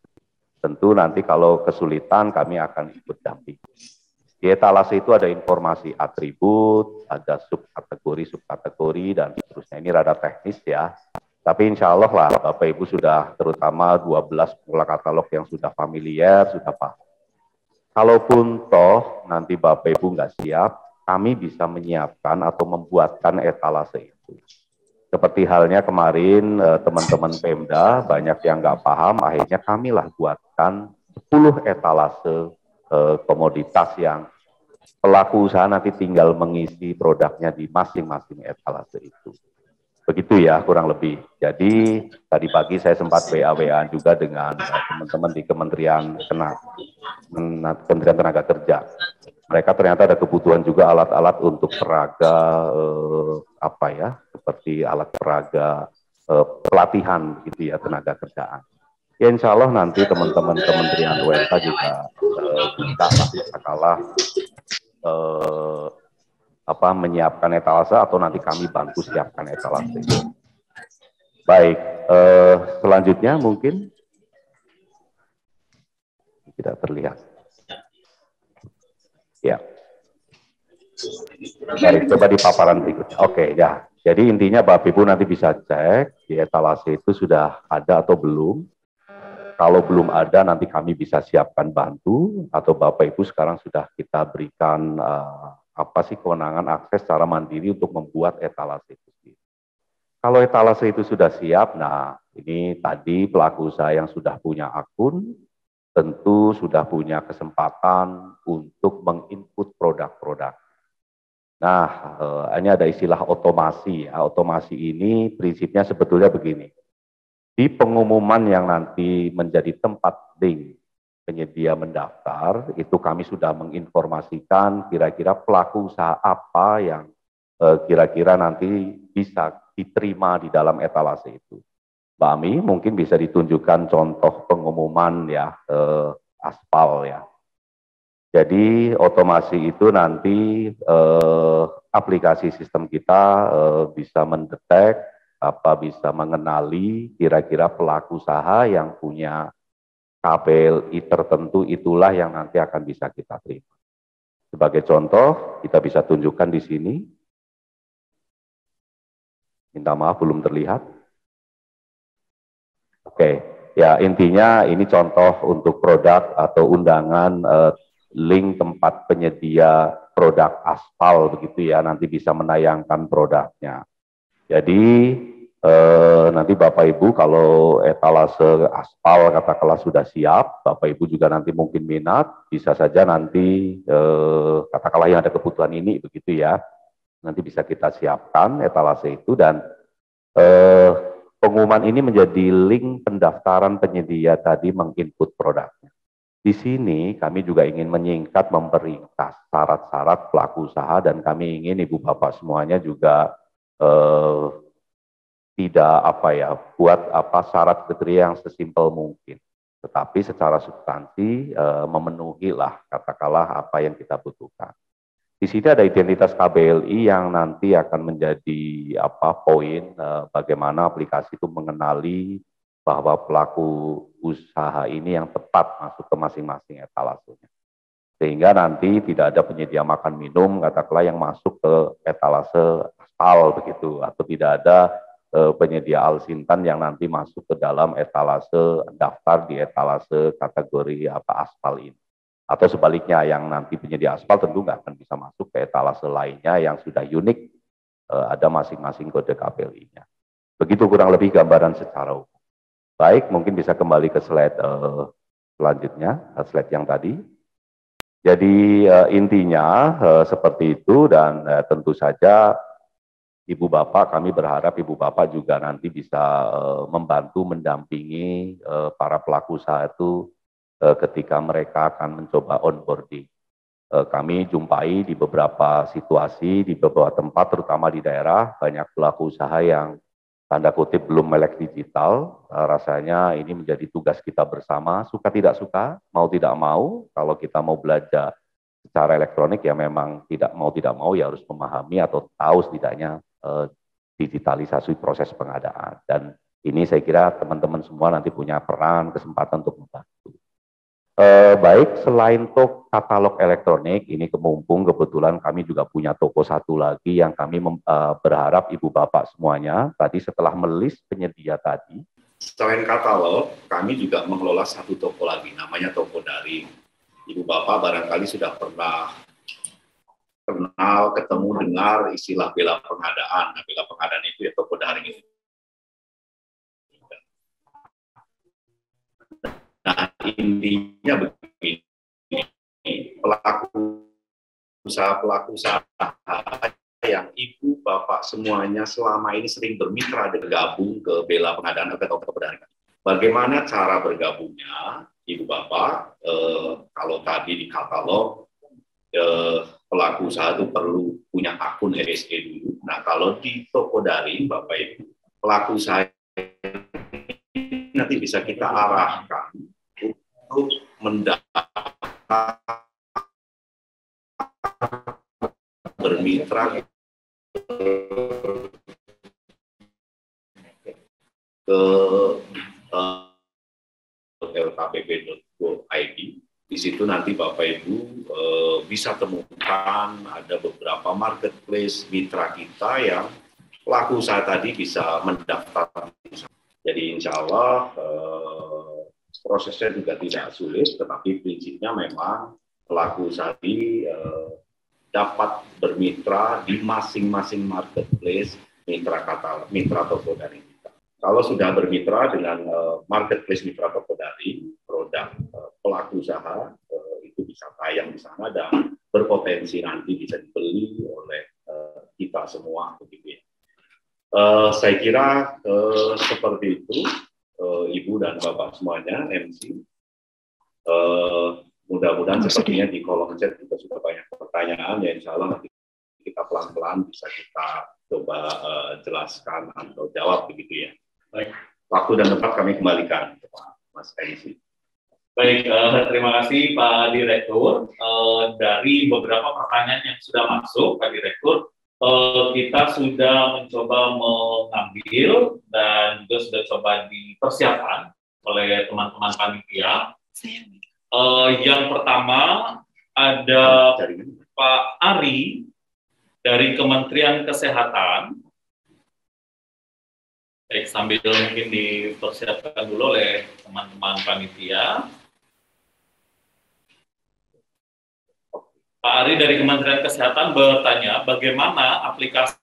Tentu nanti kalau kesulitan, kami akan ikut damping. Di etalase itu ada informasi atribut, ada subkategori, dan seterusnya. Ini rada teknis ya. Tapi insya Allah lah Bapak Ibu sudah terutama 12 pola katalog yang sudah familiar, sudah paham. Kalaupun toh nanti Bapak Ibu nggak siap, kami bisa menyiapkan atau membuatkan etalase itu. Seperti halnya kemarin teman-teman Pemda banyak yang nggak paham, akhirnya kamilah buatkan 10 etalase komoditas yang pelaku usaha nanti tinggal mengisi produknya di masing-masing etalase itu. Begitu ya kurang lebih. Jadi tadi pagi saya sempat WA juga dengan teman-teman di Kementerian Tenaga Kerja. Mereka ternyata ada kebutuhan juga alat-alat untuk peraga seperti alat peraga pelatihan gitu ya tenaga kerjaan. Ya insya Allah nanti teman-teman Kementerian WK juga bisa kalah menyiapkan etalase atau nanti kami bantu siapkan etalase. Baik, selanjutnya mungkin tidak terlihat. Ya. Baik, coba di paparan berikutnya. Oke, ya. Jadi intinya Bapak Ibu nanti bisa cek di etalase itu sudah ada atau belum. Kalau belum ada nanti kami bisa siapkan bantu atau Bapak Ibu sekarang sudah kita berikan kewenangan akses secara mandiri untuk membuat etalase itu. Kalau etalase itu sudah siap, nah ini tadi pelaku usaha yang sudah punya akun, tentu sudah punya kesempatan untuk menginput produk-produk. Nah, ini ada istilah otomasi. Ya. Otomasi ini prinsipnya sebetulnya begini. Di pengumuman yang nanti menjadi tempat link penyedia mendaftar, itu kami sudah menginformasikan kira-kira pelaku usaha apa yang kira-kira nanti bisa diterima di dalam etalase itu. Mbak Ami, mungkin bisa ditunjukkan contoh pengumuman ya, aspal ya. Jadi otomasi itu nanti aplikasi sistem kita bisa mendetek, bisa mengenali kira-kira pelaku usaha yang punya KPLI tertentu, itulah yang nanti akan bisa kita terima. Sebagai contoh, kita bisa tunjukkan di sini. Minta maaf belum terlihat. Oke, ya intinya ini contoh untuk produk atau undangan link tempat penyedia produk aspal begitu ya, nanti bisa menayangkan produknya. Jadi nanti Bapak Ibu kalau etalase aspal katakanlah sudah siap, Bapak Ibu juga nanti mungkin minat, bisa saja nanti katakanlah yang ada kebutuhan ini begitu ya, nanti bisa kita siapkan etalase itu dan pengumuman ini menjadi link pendaftaran penyedia tadi menginput produknya. Di sini kami juga ingin menyingkat, memperingkas syarat-syarat pelaku usaha dan kami ingin Ibu Bapak semuanya juga tidak buat syarat kriteria yang sesimpel mungkin, tetapi secara substansi memenuhi lah katakanlah apa yang kita butuhkan. Di sini ada identitas KBLI yang nanti akan menjadi poin bagaimana aplikasi itu mengenali bahwa pelaku usaha ini yang tepat masuk ke masing-masing etalasenya. Sehingga nanti tidak ada penyedia makan minum katakanlah yang masuk ke etalase aspal begitu, atau tidak ada penyedia alsintan yang nanti masuk ke dalam etalase daftar di etalase kategori aspal ini. Atau sebaliknya yang nanti penyedia aspal tentu nggak akan bisa masuk ke etalase lainnya yang sudah unik, ada masing-masing kode KPLI-nya. Begitu kurang lebih gambaran secara umum. Baik, mungkin bisa kembali ke slide selanjutnya, slide yang tadi. Jadi intinya seperti itu dan tentu saja Ibu Bapak, kami berharap Ibu Bapak juga nanti bisa membantu mendampingi para pelaku usaha itu ketika mereka akan mencoba onboarding. Kami jumpai di beberapa situasi, di beberapa tempat, terutama di daerah, banyak pelaku usaha yang tanda kutip belum melek digital. Rasanya ini menjadi tugas kita bersama, suka tidak suka, mau tidak mau, kalau kita mau belajar secara elektronik ya memang tidak mau ya harus memahami atau tahu setidaknya digitalisasi proses pengadaan. Dan ini saya kira teman-teman semua nanti punya peran, kesempatan untuk membantu. Baik, selain katalog elektronik, ini mumpung kebetulan kami juga punya toko satu lagi yang kami berharap Ibu Bapak semuanya, tadi setelah melis penyedia tadi. Selain katalog, kami juga mengelola satu toko lagi, namanya toko daring. Ibu Bapak barangkali sudah pernah kenal, ketemu, dengar istilah bela pengadaan. Nah, bela pengadaan itu ya toko daring itu. Nah, intinya begini, pelaku usaha yang Ibu Bapak semuanya selama ini sering bermitra dan bergabung ke bela pengadaan atau toko daring. Bagaimana cara bergabungnya, Ibu Bapak? Kalau tadi di katalog, pelaku usaha itu perlu punya akun RSE dulu. Nah, kalau di toko daring, Bapak Ibu, pelaku usaha nanti bisa kita arahkan untuk mendaftar bermitra ke lkpp.go.id. Di situ nanti Bapak Ibu bisa temukan ada beberapa marketplace mitra kita yang pelaku usaha tadi bisa mendaftar. Jadi insya Allah prosesnya juga tidak sulit, tetapi prinsipnya memang pelaku usaha tadi dapat bermitra di masing-masing marketplace mitra toko daring kita. Kalau sudah bermitra dengan marketplace mitra toko daring, produk pelaku usaha itu bisa tayang di sana dan berpotensi nanti bisa dibeli oleh kita semua begitu ya. Saya kira seperti itu, Ibu dan Bapak semuanya, MC. Mudah-mudahan sepertinya di kolom chat juga sudah banyak pertanyaan, ya insya Allah nanti kita pelan-pelan bisa kita coba jelaskan atau jawab begitu ya. Baik, waktu dan tempat kami kembalikan ke Mas MC. Baik, terima kasih Pak Direktur. Dari beberapa pertanyaan yang sudah masuk, Pak Direktur, kita sudah mencoba mengambil dan juga sudah coba dipersiapkan oleh teman-teman panitia. Yang pertama ada Pak Ari dari Kementerian Kesehatan. Baik, sambil mungkin dipersiapkan dulu oleh teman-teman panitia. Pak Ari dari Kementerian Kesehatan bertanya, bagaimana aplikasi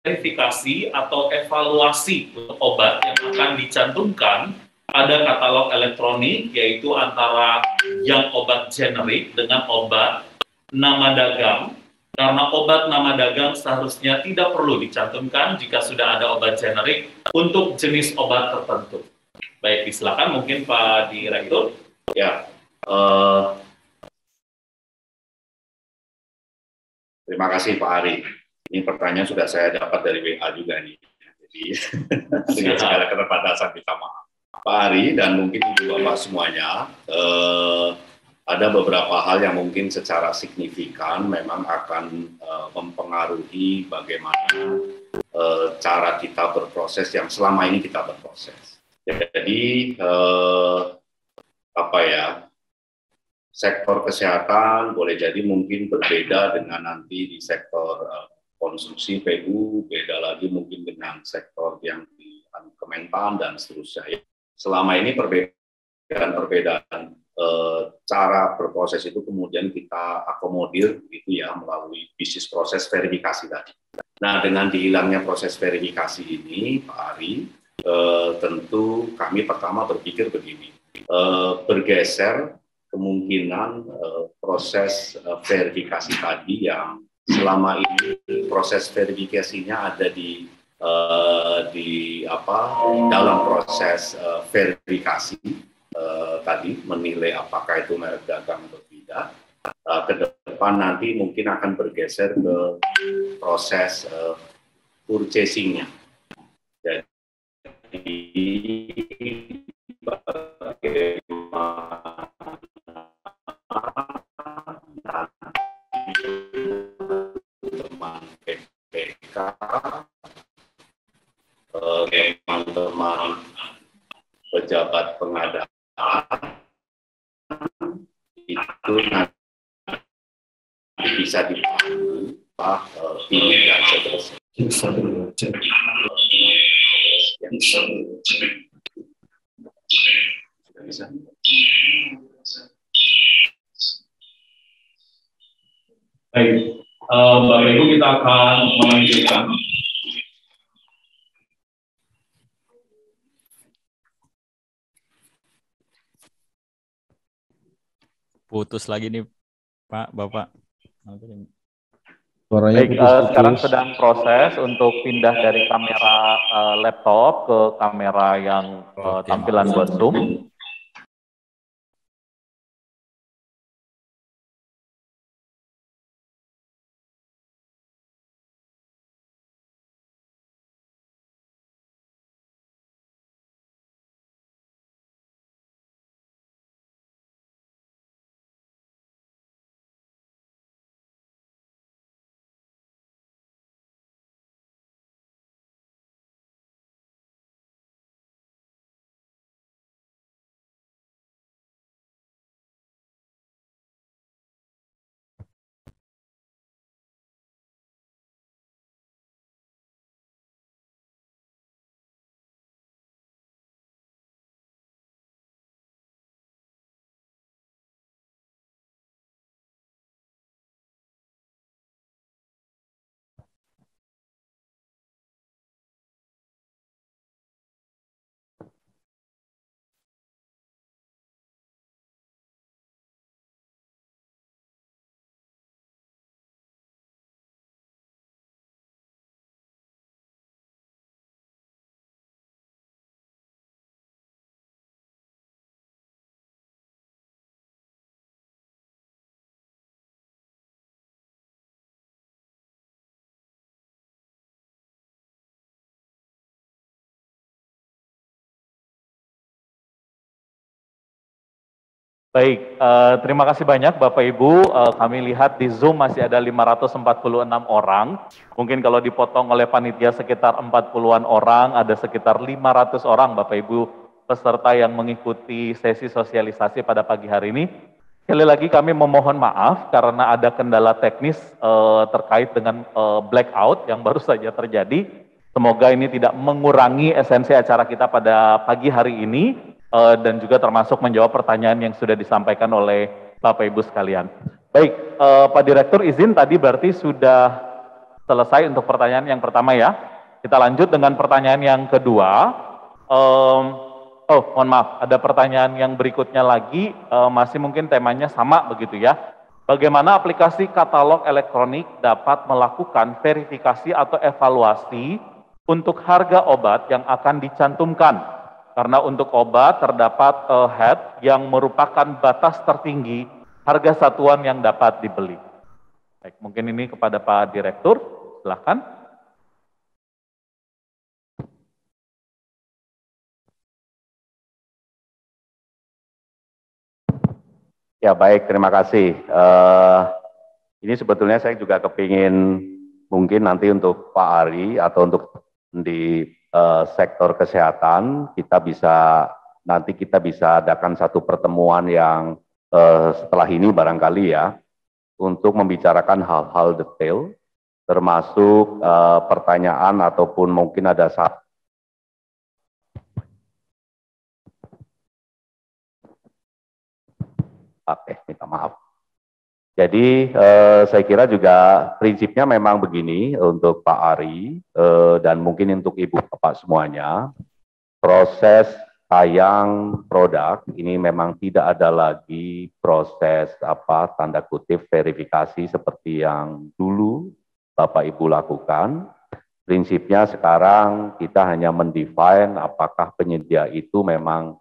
verifikasi atau evaluasi untuk obat yang akan dicantumkan pada katalog elektronik, yaitu antara yang obat generik dengan obat nama dagang, karena obat nama dagang seharusnya tidak perlu dicantumkan jika sudah ada obat generik untuk jenis obat tertentu. Baik, silakan mungkin Pak Direktur. Ya, terima kasih Pak Ari. Ini pertanyaan sudah saya dapat dari WA juga nih. Jadi dengan segala keterbatasan kita maaf. Pak Ari dan mungkin Ibu Bapak semuanya, ada beberapa hal yang mungkin secara signifikan memang akan mempengaruhi bagaimana cara kita berproses yang selama ini kita berproses. Jadi sektor kesehatan boleh jadi mungkin berbeda dengan nanti di sektor konsumsi PU, beda lagi mungkin dengan sektor yang di Kementan dan seterusnya. Selama ini perbedaan cara berproses itu kemudian kita akomodir gitu ya melalui bisnis proses verifikasi tadi. Nah, dengan dihilangnya proses verifikasi ini, Pak Ari, tentu kami pertama berpikir begini, bergeser kemungkinan proses verifikasi tadi yang selama ini proses verifikasinya ada dalam proses verifikasi tadi menilai apakah itu merek dagang atau tidak. Ke depan nanti mungkin akan bergeser ke proses purchasing-nya. Jadi bagaimana teman PPK, teman-teman pejabat pengadaan itu nanti bisa dipandu pilih dan seterusnya. Bisa. Baik, Bapak Ibu kita akan melanjutkan. Putus lagi nih Pak, Bapak. Baik, sekarang sedang proses untuk pindah dari kamera laptop ke kamera yang tampilan buat Zoom. Baik, terima kasih banyak Bapak Ibu. Kami lihat di Zoom masih ada 546 orang. Mungkin kalau dipotong oleh panitia sekitar 40-an orang, ada sekitar 500 orang Bapak Ibu peserta yang mengikuti sesi sosialisasi pada pagi hari ini. Sekali lagi kami memohon maaf karena ada kendala teknis terkait dengan blackout yang baru saja terjadi. Semoga ini tidak mengurangi esensi acara kita pada pagi hari ini. Dan juga termasuk menjawab pertanyaan yang sudah disampaikan oleh Bapak Ibu sekalian. Baik, Pak Direktur izin tadi berarti sudah selesai untuk pertanyaan yang pertama ya. Kita lanjut dengan pertanyaan yang kedua. Mohon maaf, ada pertanyaan yang berikutnya lagi, masih mungkin temanya sama begitu ya. Bagaimana aplikasi katalog elektronik dapat melakukan verifikasi atau evaluasi untuk harga obat yang akan dicantumkan? Karena untuk obat terdapat head yang merupakan batas tertinggi harga satuan yang dapat dibeli. Baik, mungkin ini kepada Pak Direktur, silakan. Ya baik, terima kasih. Ini sebetulnya saya juga kepingin mungkin nanti untuk Pak Ari atau untuk di sektor kesehatan kita bisa adakan satu pertemuan yang setelah ini barangkali ya untuk membicarakan hal-hal detail termasuk pertanyaan ataupun mungkin ada minta maaf. Jadi saya kira juga prinsipnya memang begini untuk Pak Ari dan mungkin untuk Ibu Bapak semuanya, proses tayang produk ini memang tidak ada lagi proses tanda kutip verifikasi seperti yang dulu Bapak Ibu lakukan. Prinsipnya sekarang kita hanya mendefine apakah penyedia itu memang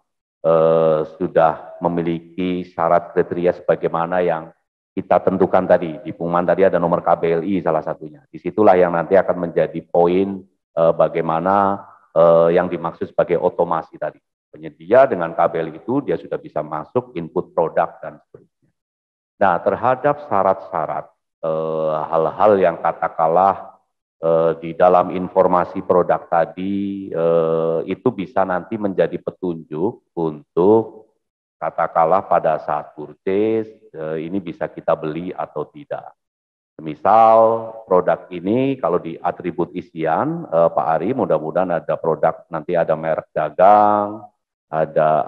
sudah memiliki syarat kriteria sebagaimana yang kita tentukan tadi, di pengumuman tadi ada nomor KBLI salah satunya. Disitulah yang nanti akan menjadi poin bagaimana yang dimaksud sebagai otomasi tadi. Penyedia dengan KBLI itu dia sudah bisa masuk input produk dan seterusnya. Nah, terhadap syarat-syarat hal-hal yang katakanlah di dalam informasi produk tadi itu bisa nanti menjadi petunjuk untuk katakanlah pada saat purchase ini bisa kita beli atau tidak. Misal produk ini kalau di atribut isian Pak Ari mudah-mudahan ada produk nanti ada merek dagang, ada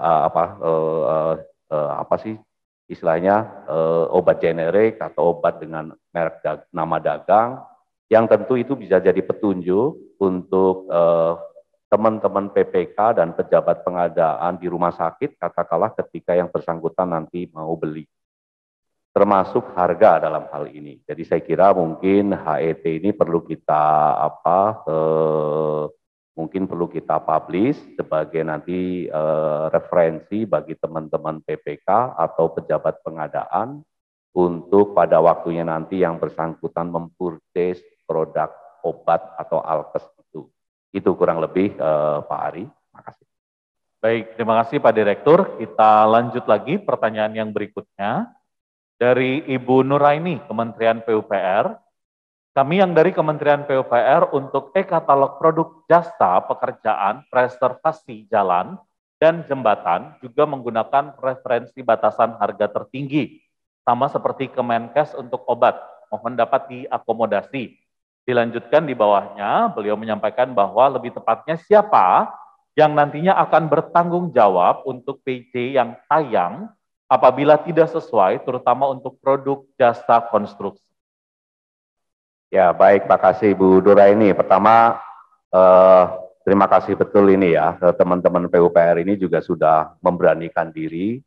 apa sih istilahnya obat generik atau obat dengan merek nama dagang yang tentu itu bisa jadi petunjuk untuk teman-teman PPK dan pejabat pengadaan di rumah sakit katakanlah ketika yang bersangkutan nanti mau beli. Termasuk harga dalam hal ini. Jadi saya kira mungkin HET ini perlu kita mungkin perlu kita publish sebagai nanti referensi bagi teman-teman PPK atau pejabat pengadaan untuk pada waktunya nanti yang bersangkutan mempurchase produk obat atau alkes itu. Itu kurang lebih Pak Ari. Terima kasih. Baik, terima kasih Pak Direktur. Kita lanjut lagi pertanyaan yang berikutnya. Dari Ibu Nuraini, Kementerian PUPR. Kami yang dari Kementerian PUPR untuk e-katalog produk jasa pekerjaan reservasi jalan dan jembatan juga menggunakan referensi batasan harga tertinggi. Sama seperti Kemenkes untuk obat, mohon dapat diakomodasi. Dilanjutkan di bawahnya, beliau menyampaikan bahwa lebih tepatnya siapa yang nantinya akan bertanggung jawab untuk PJ yang tayang apabila tidak sesuai, terutama untuk produk jasa konstruksi. Ya, baik, Pak kasih Bu Nuraini. Pertama, terima kasih betul ini ya, teman-teman PUPR ini juga sudah memberanikan diri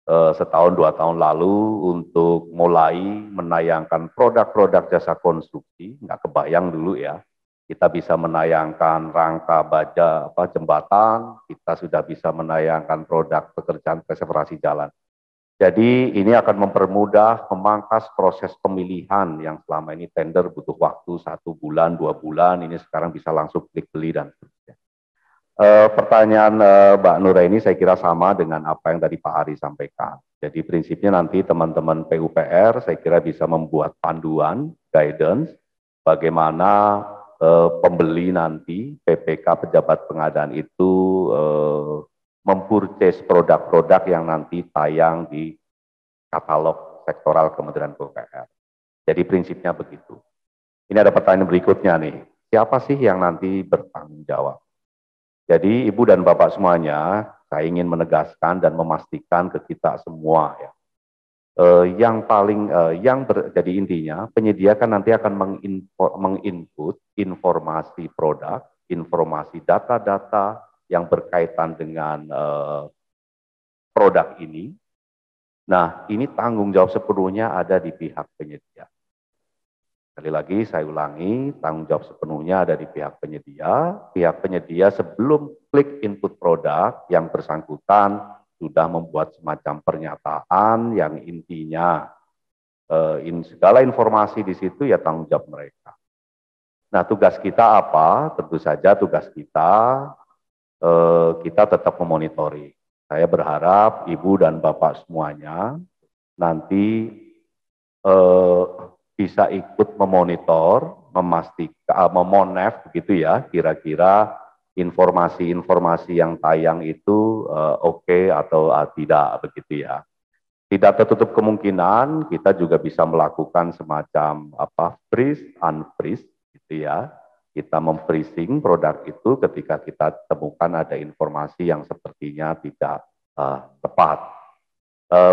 setahun 2 tahun lalu untuk mulai menayangkan produk-produk jasa konstruksi. Nggak kebayang dulu ya, kita bisa menayangkan rangka baja jembatan, kita sudah bisa menayangkan produk pekerjaan preservasi jalan. Jadi ini akan mempermudah, memangkas proses pemilihan yang selama ini tender butuh waktu 1 bulan, 2 bulan, ini sekarang bisa langsung klik beli dan seterusnya. Pertanyaan Mbak Nuraini saya kira sama dengan apa yang tadi Pak Ari sampaikan. Jadi prinsipnya nanti teman-teman PUPR saya kira bisa membuat panduan, guidance, bagaimana pembeli nanti, PPK pejabat pengadaan itu mempurchase produk-produk yang nanti tayang di katalog sektoral Kementerian PUPR. Jadi prinsipnya begitu. Ini ada pertanyaan berikutnya nih, siapa sih yang nanti bertanggung jawab? Jadi Ibu dan Bapak semuanya, saya ingin menegaskan dan memastikan ke kita semua ya. Jadi intinya penyedia kan nanti akan menginput informasi produk, informasi data-data yang berkaitan dengan produk ini. Nah, ini tanggung jawab sepenuhnya ada di pihak penyedia. Sekali lagi saya ulangi, tanggung jawab sepenuhnya ada di pihak penyedia. Pihak penyedia sebelum klik input produk yang bersangkutan sudah membuat semacam pernyataan yang intinya segala informasi di situ ya tanggung jawab mereka. Nah, tugas kita apa? Tentu saja tugas kita tetap memonitoring. Saya berharap Ibu dan Bapak semuanya nanti bisa ikut memonitor, memastikan, memonef begitu ya, kira-kira informasi-informasi yang tayang itu oke atau tidak begitu ya. Tidak tertutup kemungkinan kita juga bisa melakukan semacam freeze, unfreeze gitu ya. Kita memfreezing produk itu ketika kita temukan ada informasi yang sepertinya tidak tepat.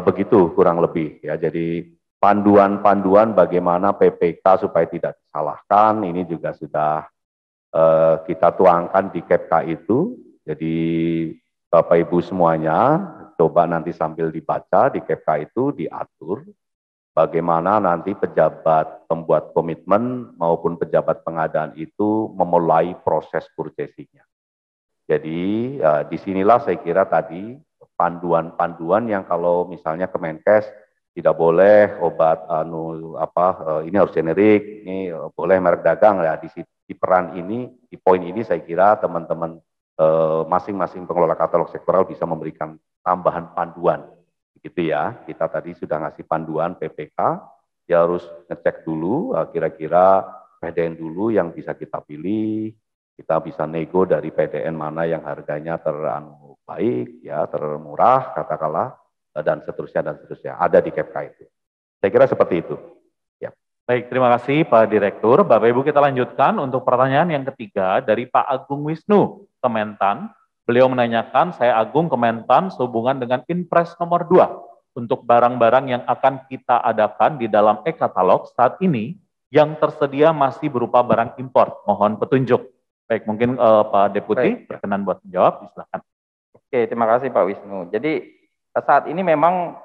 Begitu kurang lebih ya. Jadi panduan-panduan bagaimana PPK supaya tidak disalahkan ini juga sudah kita tuangkan di KEPK itu. Jadi Bapak Ibu semuanya coba nanti sambil dibaca di KEPK itu diatur bagaimana nanti pejabat pembuat komitmen maupun pejabat pengadaan itu memulai proses purchasing-nya. Jadi disinilah saya kira tadi panduan-panduan yang kalau misalnya Kemenkes tidak boleh obat ini harus generik, ini boleh merek dagang ya di peran ini, di poin ini saya kira teman-teman masing-masing pengelola katalog sektoral bisa memberikan tambahan panduan gitu ya. Kita tadi sudah ngasih panduan PPK, ya harus ngecek dulu kira-kira PDN dulu yang bisa kita pilih, kita bisa nego dari PDN mana yang harganya baik ya, termurah katakanlah, dan seterusnya ada di KEPK itu. Saya kira seperti itu. Ya. Baik, terima kasih Pak Direktur. Bapak Ibu kita lanjutkan untuk pertanyaan yang ketiga dari Pak Agung Wisnu, Kementan. Beliau menanyakan, saya Agung Kementan sehubungan dengan Inpres nomor 2 untuk barang-barang yang akan kita adakan di dalam e-katalog saat ini yang tersedia masih berupa barang impor. Mohon petunjuk. Baik, mungkin Pak Deputi berkenan buat menjawab, silakan. Oke, terima kasih Pak Wisnu. Jadi saat ini memang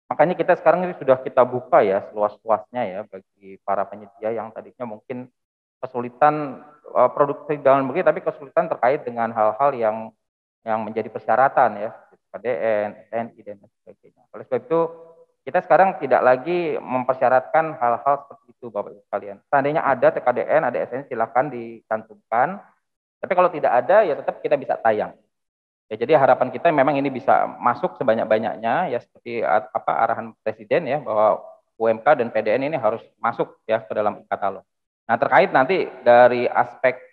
makanya kita sekarang ini sudah kita buka ya seluas-luasnya ya bagi para penyedia yang tadinya mungkin kesulitan produksi dalam negeri tapi kesulitan terkait dengan hal-hal yang menjadi persyaratan ya, KDN, TNI dan sebagainya. Oleh sebab itu kita sekarang tidak lagi mempersyaratkan hal-hal seperti itu Bapak Ibu sekalian. Seandainya ada TKDN, ada SN silakan dicantumkan. Tapi kalau tidak ada ya tetap kita bisa tayang. Ya, jadi harapan kita memang ini bisa masuk sebanyak-banyaknya ya seperti arahan Presiden ya bahwa UMK dan PDN ini harus masuk ya ke dalam katalog. Nah, terkait nanti dari aspek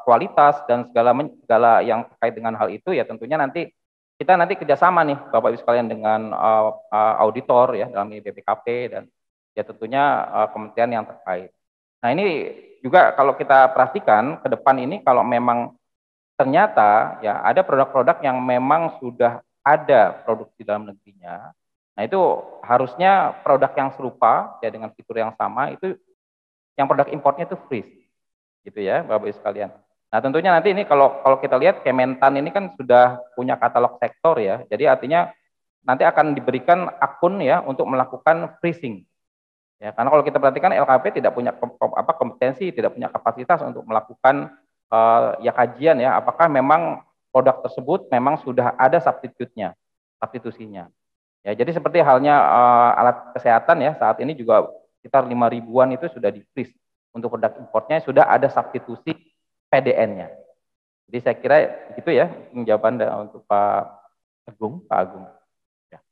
kualitas dan segala yang terkait dengan hal itu ya tentunya kita kerjasama nih Bapak Ibu sekalian dengan auditor ya dalam ini BPKP dan ya tentunya kementerian yang terkait. Nah, ini juga kalau kita perhatikan ke depan ini kalau memang ternyata ya ada produk-produk yang memang sudah ada produksi dalam negerinya. Nah, itu harusnya produk yang serupa ya dengan fitur yang sama itu yang produk importnya itu freeze. Gitu ya, Bapak Ibu sekalian. Nah, tentunya nanti ini kalau kita lihat Kementan ini kan sudah punya katalog sektor ya. Jadi artinya nanti akan diberikan akun ya untuk melakukan freezing. Ya, karena kalau kita perhatikan LKP tidak punya kompetensi, tidak punya kapasitas untuk melakukan ya kajian ya, apakah memang produk tersebut memang sudah ada substitusinya. Ya, jadi seperti halnya alat kesehatan ya, saat ini juga sekitar 5 ribuan itu sudah di-freeze. Untuk produk importnya sudah ada substitusi PDN-nya. Jadi saya kira itu ya jawaban untuk Pak Agung. Ya.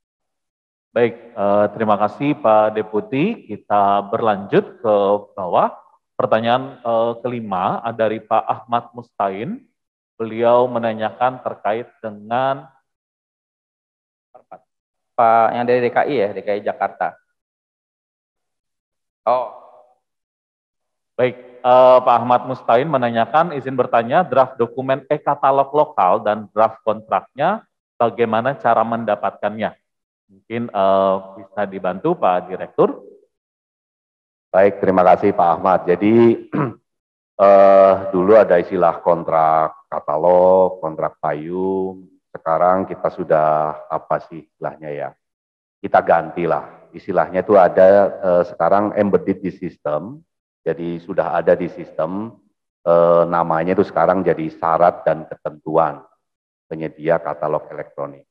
Baik, terima kasih Pak Deputi. Kita berlanjut ke bawah. Pertanyaan kelima dari Pak Ahmad Mustain. Beliau menanyakan terkait dengan Pak yang dari DKI ya, DKI Jakarta. Oh, baik, Pak Ahmad Mustain menanyakan, izin bertanya, draft dokumen e-katalog lokal dan draft kontraknya, bagaimana cara mendapatkannya? Mungkin bisa dibantu Pak Direktur. Baik, terima kasih Pak Ahmad. Jadi dulu ada istilah kontrak katalog, kontrak payung. Sekarang kita sudah apa sih istilahnya ya? Kita gantilah. Istilahnya itu ada sekarang embedded di sistem. Jadi sudah ada di sistem, namanya itu sekarang jadi syarat dan ketentuan penyedia katalog elektronik.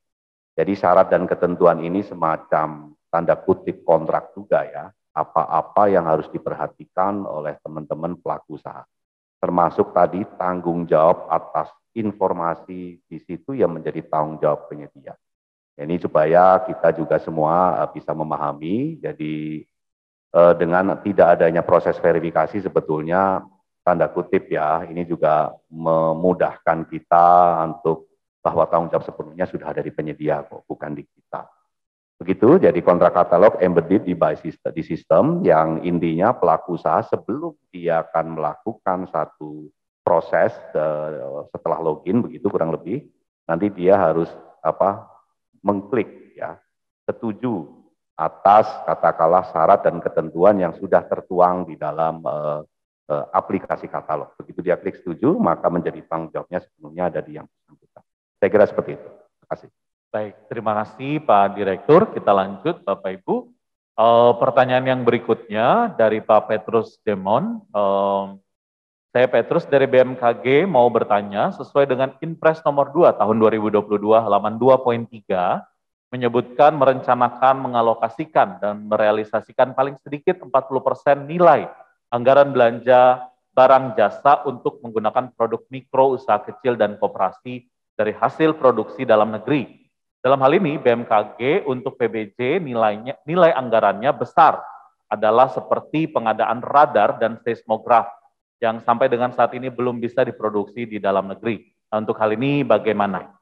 Jadi syarat dan ketentuan ini semacam tanda kutip kontrak juga ya, apa-apa yang harus diperhatikan oleh teman-teman pelaku usaha. Termasuk tadi tanggung jawab atas informasi di situ yang menjadi tanggung jawab penyedia. Ini supaya kita juga semua bisa memahami, jadi dengan tidak adanya proses verifikasi sebetulnya tanda kutip ya, ini juga memudahkan kita untuk bahwa tanggung jawab sepenuhnya sudah ada di penyedia kok, bukan di kita. Begitu, jadi kontrak katalog embedded di sistem yang intinya pelaku usaha sebelum dia akan melakukan satu proses setelah login begitu kurang lebih, nanti dia harus mengklik ya, setuju atas katakanlah syarat dan ketentuan yang sudah tertuang di dalam aplikasi katalog. Begitu dia klik setuju, maka menjadi tanggung jawabnya sepenuhnya ada di yang bersangkutan. Saya kira seperti itu. Terima kasih. Baik, terima kasih Pak Direktur. Kita lanjut Bapak Ibu. Pertanyaan yang berikutnya dari Pak Petrus Demon. Saya Petrus dari BMKG mau bertanya, sesuai dengan Inpres nomor 2 tahun 2022 halaman 2.3, menyebutkan merencanakan, mengalokasikan, dan merealisasikan paling sedikit 40% nilai anggaran belanja barang jasa untuk menggunakan produk mikro, usaha kecil, dan koperasi dari hasil produksi dalam negeri. Dalam hal ini BMKG untuk PBJ nilai anggarannya besar, adalah seperti pengadaan radar dan seismograf yang sampai dengan saat ini belum bisa diproduksi di dalam negeri. Nah, untuk hal ini bagaimana?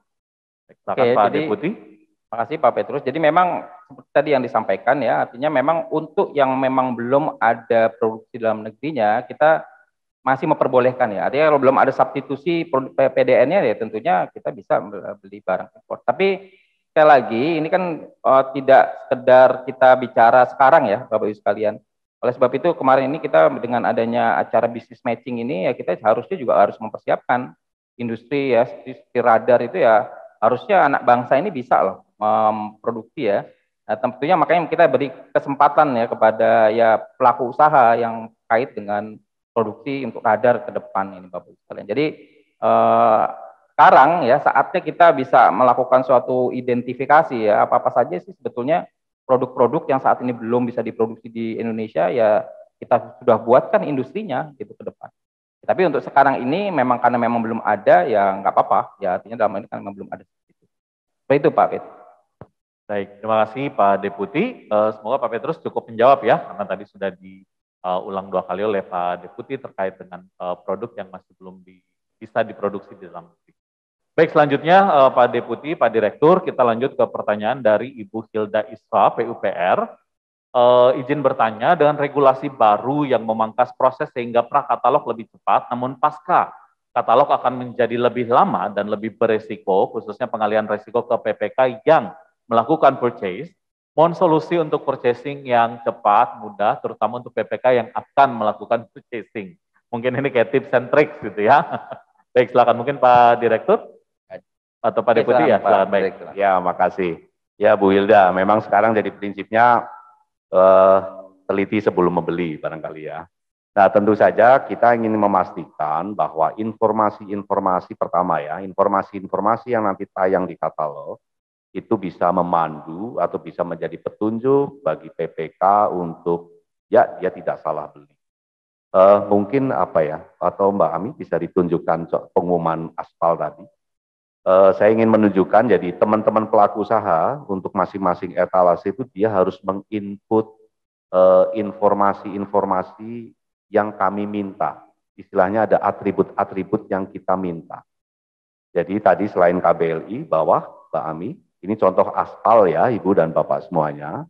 Silakan Pak Deputi. Terima kasih Pak Petrus. Jadi memang seperti tadi yang disampaikan ya, artinya memang untuk yang memang belum ada produksi dalam negerinya, kita masih memperbolehkan ya. Artinya kalau belum ada substitusi PDN-nya ya tentunya kita bisa beli barang impor. Tapi sekali lagi ini kan tidak sekedar kita bicara sekarang ya Bapak Ibu sekalian. Oleh sebab itu kemarin ini kita dengan adanya acara business matching ini ya kita harusnya juga harus mempersiapkan industri ya seperti radar itu ya harusnya anak bangsa ini bisa loh memproduksi ya. Nah, tentunya makanya kita beri kesempatan ya kepada ya pelaku usaha yang kait dengan produksi untuk radar ke depan ini Bapak Ibu sekalian. Jadi sekarang ya saatnya kita bisa melakukan suatu identifikasi ya apa-apa saja sih sebetulnya produk-produk yang saat ini belum bisa diproduksi di Indonesia ya kita sudah buatkan industrinya gitu ke depan. Tapi untuk sekarang ini memang karena memang belum ada ya nggak apa-apa ya artinya dalam ini kan memang belum ada. Seperti itu Pak Pet. Baik, terima kasih Pak Deputi. Semoga Pak Petrus cukup menjawab ya, karena tadi sudah diulang 2 kali oleh Pak Deputi terkait dengan produk yang masih belum bisa diproduksi di dalam negeri. Baik, selanjutnya Pak Deputi, Pak Direktur, kita lanjut ke pertanyaan dari Ibu Hilda Isra, PUPR. Izin bertanya, dengan regulasi baru yang memangkas proses sehingga pra-katalog lebih cepat, namun pasca katalog akan menjadi lebih lama dan lebih beresiko, khususnya pengalihan resiko ke PPK yang melakukan purchase, mohon solusi untuk purchasing yang cepat, mudah, terutama untuk PPK yang akan melakukan purchasing. Mungkin ini kayak tips and tricks gitu ya. Baik, silakan mungkin Pak Direktur atau Pak Deputi ya, silakan. Baik. Ya, makasih. Ya Bu Hilda, memang sekarang jadi prinsipnya teliti sebelum membeli barangkali ya. Nah, tentu saja kita ingin memastikan bahwa informasi-informasi pertama ya, informasi-informasi yang nanti tayang di katalog itu bisa memandu atau bisa menjadi petunjuk bagi PPK untuk ya dia tidak salah beli. Mungkin apa ya, atau Mbak Ami bisa ditunjukkan pengumuman aspal tadi. Saya ingin menunjukkan, jadi teman-teman pelaku usaha untuk masing-masing etalase itu dia harus menginput informasi-informasi yang kami minta. Istilahnya ada atribut-atribut yang kita minta. Jadi tadi selain KBLI, bawah Mbak Ami, ini contoh aspal ya Ibu dan Bapak semuanya.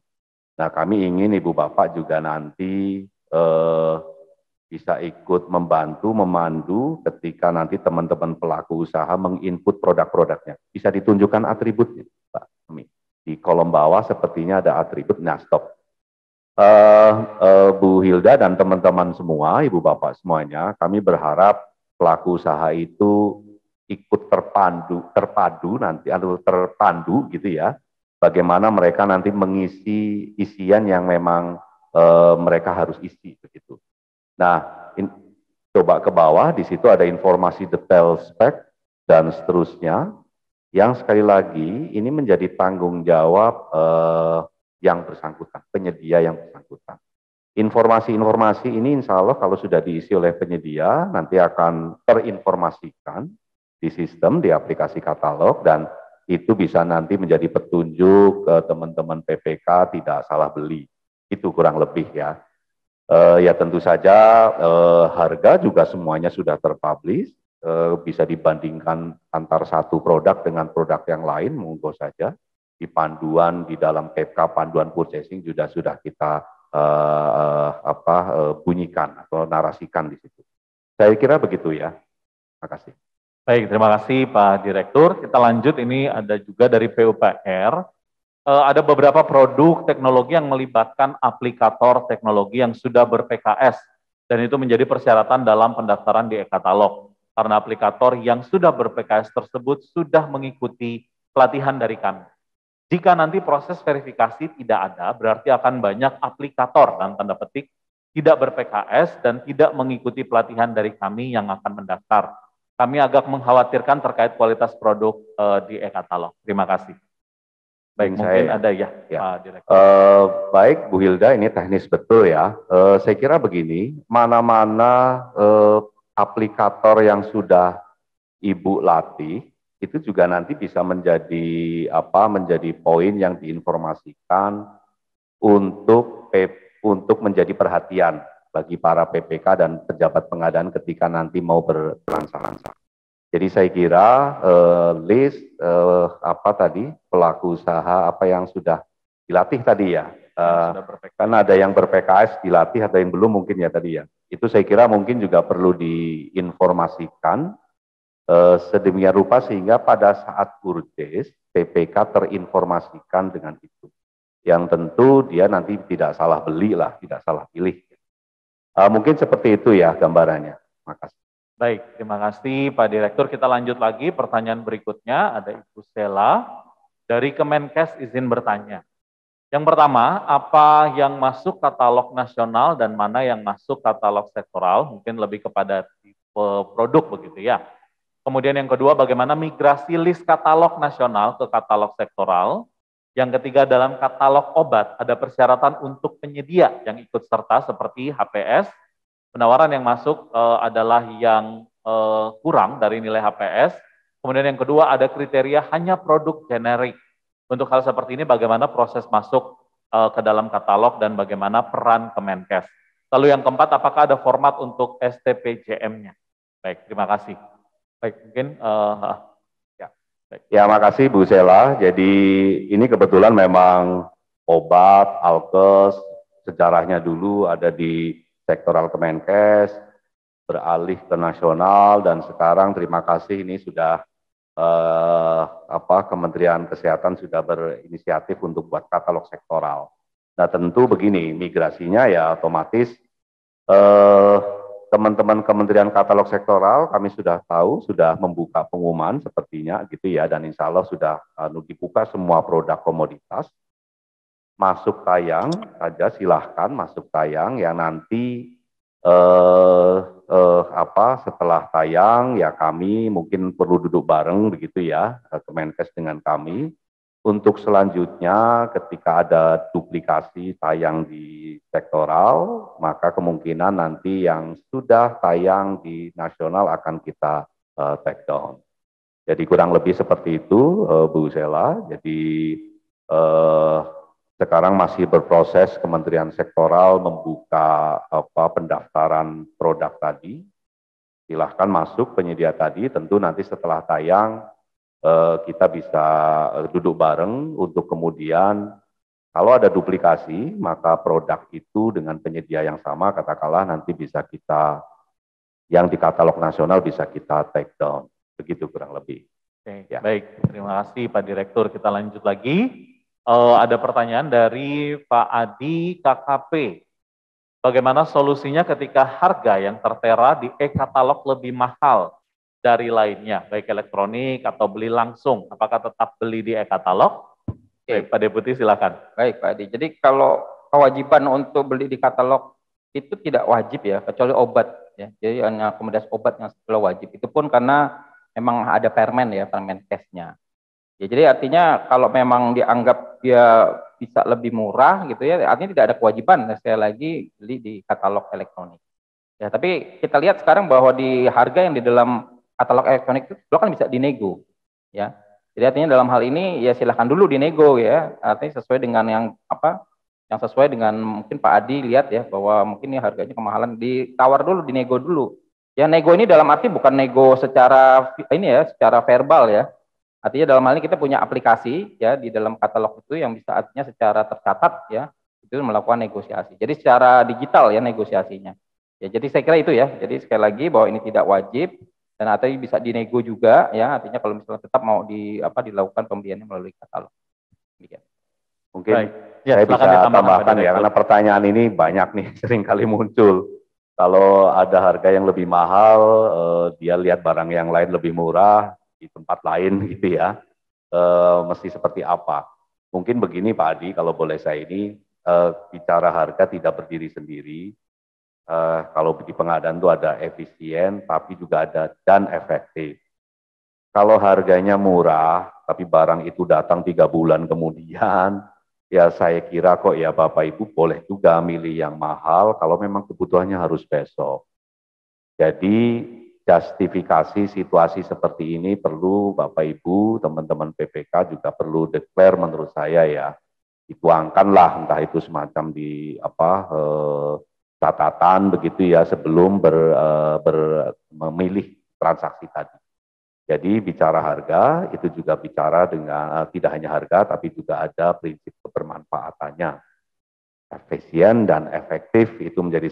Nah kami ingin Ibu Bapak juga nanti bisa ikut membantu, memandu ketika nanti teman-teman pelaku usaha menginput produk-produknya. Bisa ditunjukkan atributnya, Pak Ami. Di kolom bawah sepertinya ada atribut. Nah, stop. Bu Hilda dan teman-teman semua, Ibu Bapak semuanya, kami berharap pelaku usaha itu ikut terpadu nanti, atau terpandu gitu ya, bagaimana mereka nanti mengisi isian yang memang mereka harus isi begitu. Nah, coba ke bawah, di situ ada informasi detail spek dan seterusnya. Yang sekali lagi ini menjadi tanggung jawab yang bersangkutan, penyedia yang bersangkutan. Informasi-informasi ini insya Allah kalau sudah diisi oleh penyedia, nanti akan terinformasikan di sistem, di aplikasi katalog, dan itu bisa nanti menjadi petunjuk ke teman-teman PPK tidak salah beli. Itu kurang lebih ya. Ya tentu saja harga juga semuanya sudah terpublish, bisa dibandingkan antar satu produk dengan produk yang lain, monggo saja. Di panduan di dalam PPK panduan purchasing juga sudah kita bunyikan atau narasikan di situ. Saya kira begitu ya. Terima kasih. Baik, terima kasih Pak Direktur. Kita lanjut, ini ada juga dari PUPR. Ada beberapa produk teknologi yang melibatkan aplikator teknologi yang sudah ber-PKS, dan itu menjadi persyaratan dalam pendaftaran di e-katalog. Karena aplikator yang sudah ber-PKS tersebut sudah mengikuti pelatihan dari kami. Jika nanti proses verifikasi tidak ada, berarti akan banyak aplikator dan tanda petik tidak ber-PKS dan tidak mengikuti pelatihan dari kami yang akan mendaftar. Kami agak mengkhawatirkan terkait kualitas produk di e-katalog. Terima kasih. Baik, mungkin ada ya, Pak Direktur. Baik, Bu Hilda, ini teknis betul ya. Saya kira begini, mana-mana aplikator yang sudah Ibu latih, itu juga nanti bisa menjadi poin yang diinformasikan untuk menjadi perhatian bagi para PPK dan pejabat pengadaan ketika nanti mau bertransaksi. Jadi saya kira list pelaku usaha apa yang sudah dilatih tadi ya, karena ada yang ber-PKS dilatih, ada yang belum mungkin ya tadi ya. Itu saya kira mungkin juga perlu diinformasikan sedemikian rupa sehingga pada saat purchase PPK terinformasikan dengan itu. Yang tentu dia nanti tidak salah beli lah, tidak salah pilih. Mungkin seperti itu ya gambarannya. Makasih. Baik, terima kasih Pak Direktur. Kita lanjut lagi, pertanyaan berikutnya ada Ibu Stella dari Kemenkes, izin bertanya. Yang pertama, apa yang masuk katalog nasional dan mana yang masuk katalog sektoral? Mungkin lebih kepada tipe produk begitu ya. Kemudian yang kedua, bagaimana migrasi list katalog nasional ke katalog sektoral? Yang ketiga, dalam katalog obat ada persyaratan untuk penyedia yang ikut serta seperti HPS. Penawaran yang masuk adalah yang kurang dari nilai HPS. Kemudian yang kedua ada kriteria hanya produk generik. Untuk hal seperti ini bagaimana proses masuk ke dalam katalog dan bagaimana peran Kemenkes. Lalu yang keempat, apakah ada format untuk STPJM-nya? Baik, terima kasih. Baik, mungkin ya. Baik. Ya, makasih Bu Sela. Jadi ini kebetulan memang obat, alkes, sejarahnya dulu ada di sektoral Kemenkes, beralih ke nasional, dan sekarang terima kasih ini sudah Kementerian Kesehatan sudah berinisiatif untuk buat katalog sektoral. Nah tentu begini, migrasinya ya otomatis teman-teman Kementerian Katalog Sektoral kami sudah tahu, sudah membuka pengumuman sepertinya gitu ya, dan insya Allah sudah dibuka semua produk komoditas. Masuk tayang saja, silahkan masuk tayang ya, nanti setelah tayang ya kami mungkin perlu duduk bareng begitu ya, Kemenkes dengan kami Untuk selanjutnya, ketika ada duplikasi tayang di sektoral, maka kemungkinan nanti yang sudah tayang di nasional akan kita take down. Jadi kurang lebih seperti itu, Bu Sela. Jadi sekarang masih berproses Kementerian Sektoral membuka pendaftaran produk tadi. Silahkan masuk penyedia tadi, tentu nanti setelah tayang kita bisa duduk bareng untuk kemudian kalau ada duplikasi, maka produk itu dengan penyedia yang sama, katakanlah nanti bisa kita, yang di katalog nasional bisa kita take down. Begitu kurang lebih. Oke, ya. Baik, terima kasih Pak Direktur. Kita lanjut lagi. Ada pertanyaan dari Pak Adi KKP. Bagaimana solusinya ketika harga yang tertera di e-katalog lebih mahal dari lainnya, baik elektronik atau beli langsung? Apakah tetap beli di e-katalog? Baik, Pak Deputi silakan. Baik Pak Adi, jadi kalau kewajiban untuk beli di katalog itu tidak wajib ya, kecuali obat ya. Jadi hanya komoditas obat yang setelah wajib. Itu pun karena memang ada permen ya, permen case-nya. Ya, jadi artinya kalau memang dianggap dia bisa lebih murah gitu ya, artinya tidak ada kewajiban sekali lagi beli di katalog elektronik. Ya, tapi kita lihat sekarang bahwa di harga yang di dalam katalog elektronik itu kan bisa dinego ya. Jadi artinya dalam hal ini ya silahkan dulu dinego ya, artinya sesuai dengan yang sesuai dengan mungkin Pak Adi lihat ya bahwa mungkin ini harganya kemahalan, ditawar dulu, dinego dulu. Ya nego ini dalam arti bukan nego secara ini ya, secara verbal ya. Artinya dalam hal ini kita punya aplikasi ya di dalam katalog itu yang bisa artinya secara tercatat ya itu melakukan negosiasi. Jadi secara digital ya negosiasinya. Ya jadi saya kira itu ya. Jadi sekali lagi bahwa ini tidak wajib. Dan artinya bisa dinego juga ya, artinya kalau misalnya tetap mau dilakukan pembeliannya melalui katalog. Mungkin ya, saya bisa tambahkan ya, karena pertanyaan ini banyak nih, sering kali muncul. Kalau ada harga yang lebih mahal, dia lihat barang yang lain lebih murah di tempat lain gitu ya, mesti seperti apa? Mungkin begini Pak Adi, kalau boleh saya ini bicara harga tidak berdiri sendiri. Kalau di pengadaan itu ada efisien, tapi juga ada dan efektif. Kalau harganya murah, tapi barang itu datang 3 bulan kemudian, ya saya kira kok ya Bapak Ibu boleh juga milih yang mahal kalau memang kebutuhannya harus besok. Jadi justifikasi situasi seperti ini perlu Bapak Ibu, teman-teman PPK juga perlu declare menurut saya ya. Dituangkanlah entah itu semacam di catatan begitu ya sebelum memilih transaksi tadi. Jadi bicara harga itu juga bicara dengan tidak hanya harga tapi juga ada prinsip kebermanfaatannya. Efisien dan efektif itu menjadi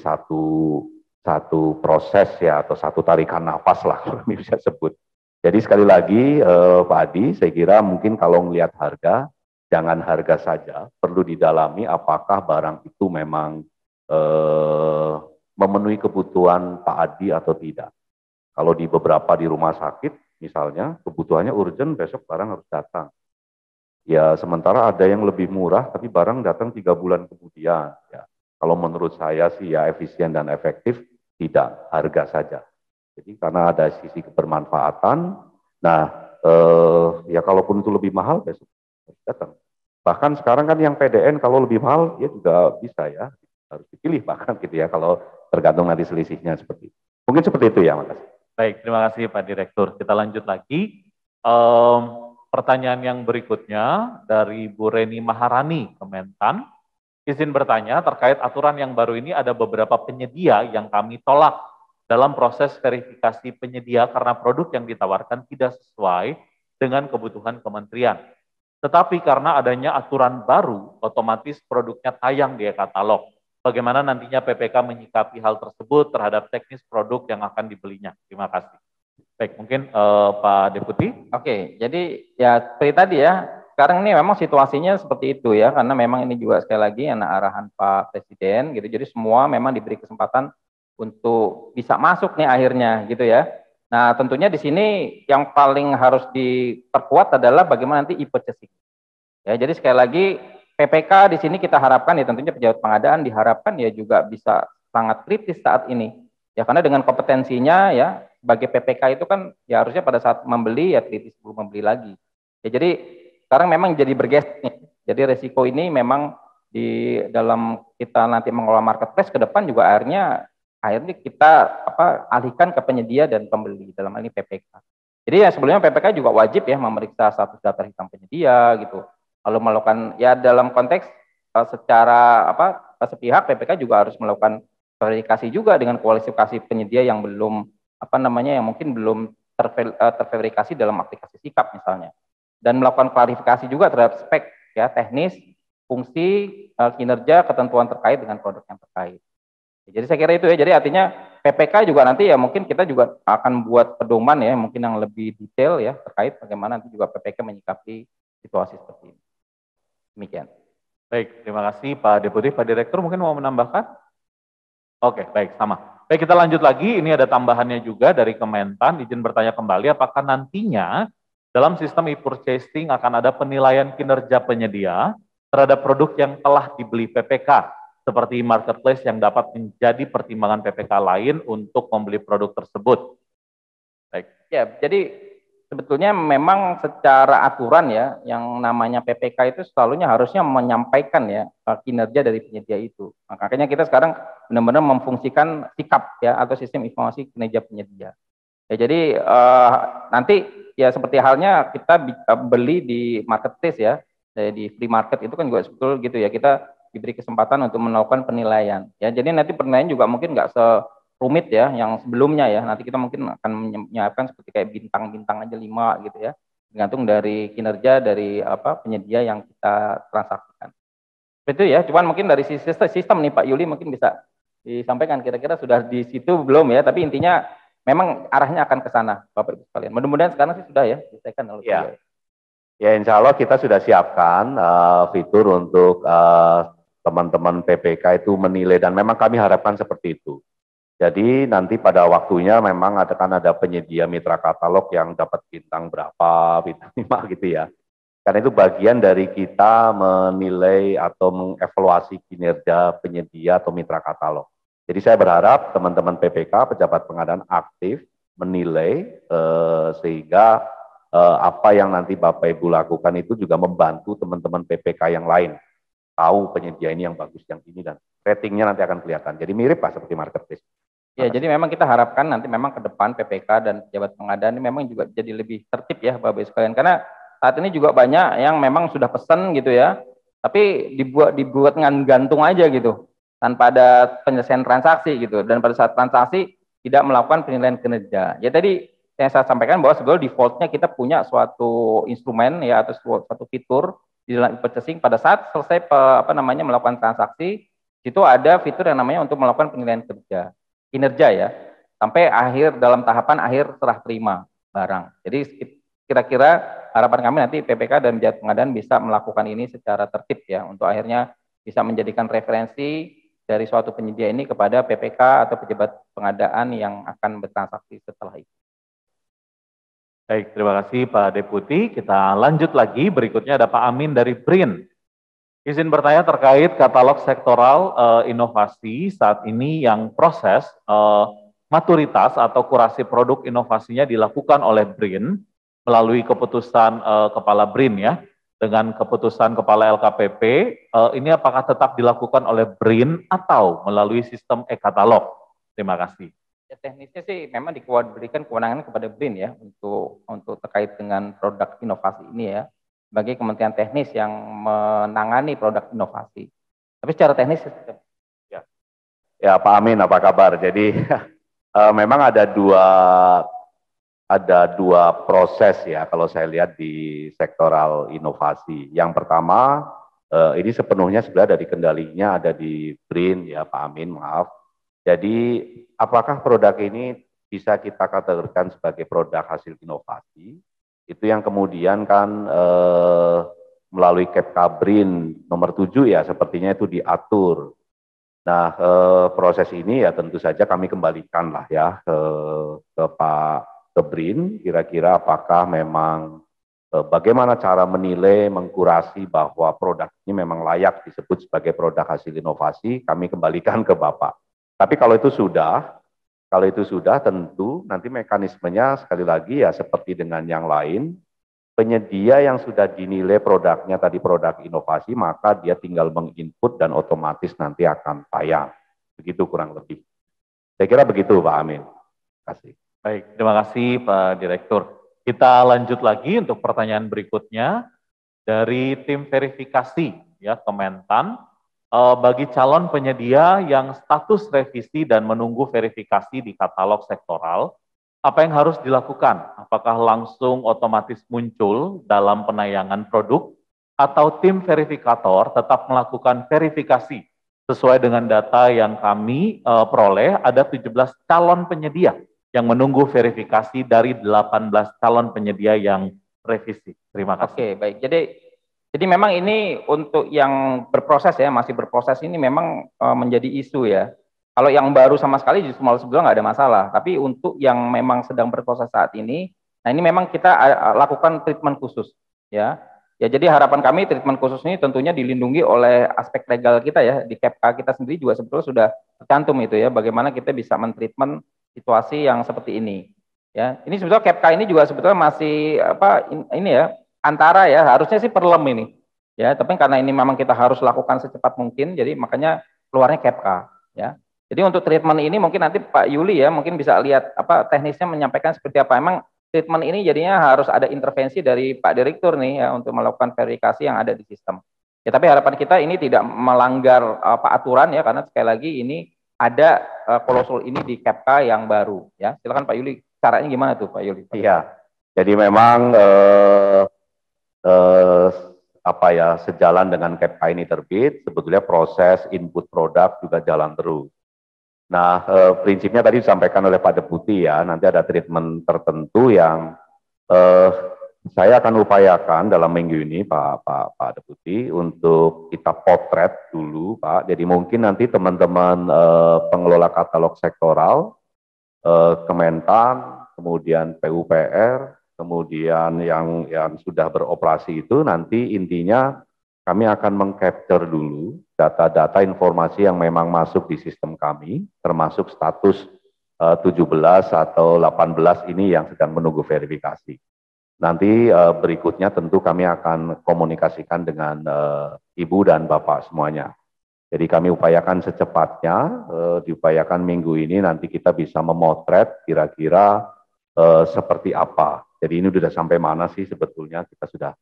satu proses ya atau satu tarikan nafas lah kalau kami bisa sebut. Jadi sekali lagi Pak Adi, saya kira mungkin kalau melihat harga, jangan harga saja, perlu didalami apakah barang itu memang memenuhi kebutuhan Pak Adi atau tidak. Kalau di beberapa di rumah sakit, misalnya kebutuhannya urgent, besok barang harus datang. Ya sementara ada yang lebih murah, tapi barang datang 3 bulan kemudian. Ya, kalau menurut saya sih ya efisien dan efektif, tidak harga saja. Jadi karena ada sisi kebermanfaatan, nah ya kalaupun itu lebih mahal, besok harus datang. Bahkan sekarang kan yang PDN kalau lebih mahal, ya juga bisa ya. Harus dipilih bahkan gitu ya kalau tergantung nanti selisihnya seperti itu. Mungkin seperti itu ya, makasih. Baik, terima kasih Pak Direktur. Kita lanjut lagi. Pertanyaan yang berikutnya dari Bu Reni Maharani, Kementan. Izin bertanya terkait aturan yang baru ini ada beberapa penyedia yang kami tolak dalam proses verifikasi penyedia karena produk yang ditawarkan tidak sesuai dengan kebutuhan kementerian. Tetapi karena adanya aturan baru, otomatis produknya tayang di e-katalog. Bagaimana nantinya PPK menyikapi hal tersebut terhadap teknis produk yang akan dibelinya? Terima kasih. Baik, mungkin Pak Deputi. Oke, jadi ya seperti tadi ya, sekarang ini memang situasinya seperti itu ya, karena memang ini juga sekali lagi arahan Pak Presiden gitu, jadi semua memang diberi kesempatan untuk bisa masuk nih akhirnya gitu ya. Nah tentunya di sini yang paling harus diperkuat adalah bagaimana nanti e-purchasing. Ya, jadi sekali lagi PPK di sini kita harapkan ya tentunya pejabat pengadaan diharapkan ya juga bisa sangat kritis saat ini. Ya karena dengan kompetensinya ya sebagai PPK itu kan ya harusnya pada saat membeli ya kritis sebelum membeli lagi. Ya jadi sekarang memang jadi bergeser nih. Jadi resiko ini memang di dalam kita nanti mengelola marketplace ke depan juga akhirnya kita alihkan ke penyedia dan pembeli, dalam hal ini PPK. Jadi ya sebelumnya PPK juga wajib ya memeriksa status daftar hitam penyedia gitu. Lalu melakukan ya dalam konteks secara sepihak PPK juga harus melakukan verifikasi juga dengan kualifikasi penyedia yang belum yang mungkin belum terverifikasi dalam aplikasi Sikap misalnya. Dan melakukan klarifikasi juga terhadap spek ya teknis, fungsi, kinerja, ketentuan terkait dengan produk yang terkait. Jadi saya kira itu ya. Jadi artinya PPK juga nanti ya mungkin kita juga akan buat pedoman ya mungkin yang lebih detail ya terkait bagaimana nanti juga PPK menyikapi situasi seperti ini. Demikian. Baik, terima kasih Pak Deputi. Pak Direktur mungkin mau menambahkan? Oke, baik, sama. Baik, kita lanjut lagi. Ini ada tambahannya juga dari Kementan. Izin bertanya kembali, apakah nantinya dalam sistem e-purchasing akan ada penilaian kinerja penyedia terhadap produk yang telah dibeli PPK, seperti marketplace yang dapat menjadi pertimbangan PPK lain untuk membeli produk tersebut? Baik. Ya, jadi sebetulnya memang secara aturan ya, yang namanya PPK itu selalunya harusnya menyampaikan ya kinerja dari penyedia itu. Makanya kita sekarang benar-benar memfungsikan Sikap ya atau sistem informasi kinerja penyedia. Ya, jadi nanti ya seperti halnya kita beli di marketplace ya, di free market itu kan juga betul gitu ya, kita diberi kesempatan untuk melakukan penilaian. Ya, jadi nanti penilaian juga mungkin nggak serumit ya yang sebelumnya ya. Nanti kita mungkin akan menyiapkan seperti kayak bintang-bintang aja 5 gitu ya, tergantung dari kinerja dari penyedia yang kita transaksikan. Itu ya, cuman mungkin dari sistem nih Pak Yuli mungkin bisa disampaikan kira-kira sudah di situ belum ya, tapi intinya memang arahnya akan ke sana, Bapak Ibu sekalian. Mudah-mudahan sekarang sih sudah ya, diselesaikan oleh ya. Ya, insya Allah kita sudah siapkan fitur untuk teman-teman PPK itu menilai, dan memang kami harapkan seperti itu. Jadi nanti pada waktunya memang akan ada penyedia mitra katalog yang dapat bintang berapa, bintang 5 gitu ya. Karena itu bagian dari kita menilai atau mengevaluasi kinerja penyedia atau mitra katalog. Jadi saya berharap teman-teman PPK, pejabat pengadaan aktif menilai sehingga apa yang nanti Bapak Ibu lakukan itu juga membantu teman-teman PPK yang lain tahu penyedia ini yang bagus, yang ini, dan ratingnya nanti akan kelihatan. Jadi mirip Pak seperti marketplace. Ya, jadi memang kita harapkan nanti memang ke depan PPK dan pejabat pengadaan ini memang juga jadi lebih tertib ya Bapak Ibu sekalian, karena saat ini juga banyak yang memang sudah pesan gitu ya, tapi dibuat gantung aja gitu tanpa ada penyelesaian transaksi gitu, dan pada saat transaksi tidak melakukan penilaian kinerja. Ya tadi saya sampaikan bahwa sebetulnya defaultnya kita punya suatu instrumen ya atau suatu fitur di dalam e-purchasing pada saat selesai melakukan transaksi, itu ada fitur yang namanya untuk melakukan penilaian kinerja ya, sampai dalam tahapan akhir serah terima barang. Jadi kira-kira harapan kami nanti PPK dan pejabat pengadaan bisa melakukan ini secara tertib ya, untuk akhirnya bisa menjadikan referensi dari suatu penyedia ini kepada PPK atau pejabat pengadaan yang akan bertransaksi setelah itu. Baik, terima kasih Pak Deputi. Kita lanjut lagi, berikutnya ada Pak Amin dari BRIN. Izin bertanya terkait katalog sektoral inovasi saat ini yang proses maturitas atau kurasi produk inovasinya dilakukan oleh BRIN melalui keputusan Kepala BRIN ya, dengan keputusan Kepala LKPP, ini apakah tetap dilakukan oleh BRIN atau melalui sistem e-katalog? Terima kasih. Ya, teknisnya sih memang diberikan kewenangan kepada BRIN ya untuk terkait dengan produk inovasi ini ya, sebagai kementerian teknis yang menangani produk inovasi. Tapi secara teknis ya Pak Amin, apa kabar? Jadi memang ada dua proses ya kalau saya lihat di sektoral inovasi. Yang pertama, ini sepenuhnya sebenarnya dari kendalinya ada di BRIN ya Pak Amin, maaf. Jadi apakah produk ini bisa kita kategorikan sebagai produk hasil inovasi? Itu yang kemudian kan melalui BRIN nomor 7 ya, sepertinya itu diatur. Nah, proses ini ya tentu saja kami kembalikan lah ya ke BRIN, kira-kira apakah memang bagaimana cara menilai, mengkurasi bahwa produk ini memang layak disebut sebagai produk hasil inovasi, kami kembalikan ke Bapak. Tapi kalau itu sudah tentu nanti mekanismenya sekali lagi ya seperti dengan yang lain, penyedia yang sudah dinilai produknya tadi produk inovasi, maka dia tinggal menginput dan otomatis nanti akan tayang. Begitu kurang lebih. Saya kira begitu Pak Amin. Terima kasih. Baik, terima kasih Pak Direktur. Kita lanjut lagi untuk pertanyaan berikutnya dari tim verifikasi ya Kementan. Bagi calon penyedia yang status revisi dan menunggu verifikasi di katalog sektoral, apa yang harus dilakukan? Apakah langsung otomatis muncul dalam penayangan produk atau tim verifikator tetap melakukan verifikasi sesuai dengan data yang kami peroleh ada 17 calon penyedia yang menunggu verifikasi dari 18 calon penyedia yang revisi. Terima kasih. Oke, baik. Jadi memang ini untuk yang berproses ya, masih berproses ini memang menjadi isu ya. Kalau yang baru sama sekali justru malah sebetulnya nggak ada masalah. Tapi untuk yang memang sedang berproses saat ini, nah ini memang kita lakukan treatment khusus ya. Ya jadi harapan kami treatment khusus ini tentunya dilindungi oleh aspek legal kita ya. Di KEPK kita sendiri juga sebetulnya sudah tercantum itu ya, bagaimana kita bisa mentreatment situasi yang seperti ini. Ya, ini sebetulnya KEPK ini juga sebetulnya masih ini ya, antara ya harusnya sih perlem ini ya, tapi karena ini memang kita harus lakukan secepat mungkin, jadi makanya keluarnya KEPK ya. Jadi untuk treatment ini mungkin nanti Pak Yuli ya mungkin bisa lihat teknisnya menyampaikan seperti apa. Emang treatment ini jadinya harus ada intervensi dari Pak Direktur nih ya untuk melakukan verifikasi yang ada di sistem. Ya tapi harapan kita ini tidak melanggar aturan ya, karena sekali lagi ini ada klausul ini di KEPK yang baru ya. Silakan Pak Yuli, caranya gimana tuh Pak Yuli? Iya, jadi memang sejalan dengan KEPK ini terbit, sebetulnya proses input produk juga jalan terus. Nah, prinsipnya tadi disampaikan oleh Pak Deputi ya, nanti ada treatment tertentu yang saya akan upayakan dalam minggu ini Pak Deputi untuk kita potret dulu Pak. Jadi mungkin nanti teman-teman pengelola katalog sektoral, Kementan, kemudian PUPR, kemudian yang sudah beroperasi itu nanti intinya kami akan mengcapture dulu data-data informasi yang memang masuk di sistem kami, termasuk status 17 atau 18 ini yang sedang menunggu verifikasi. Nanti berikutnya tentu kami akan komunikasikan dengan Ibu dan Bapak semuanya. Jadi kami upayakan secepatnya, diupayakan minggu ini nanti kita bisa memotret kira-kira seperti apa. Jadi ini sudah sampai mana sih sebetulnya kita sudah.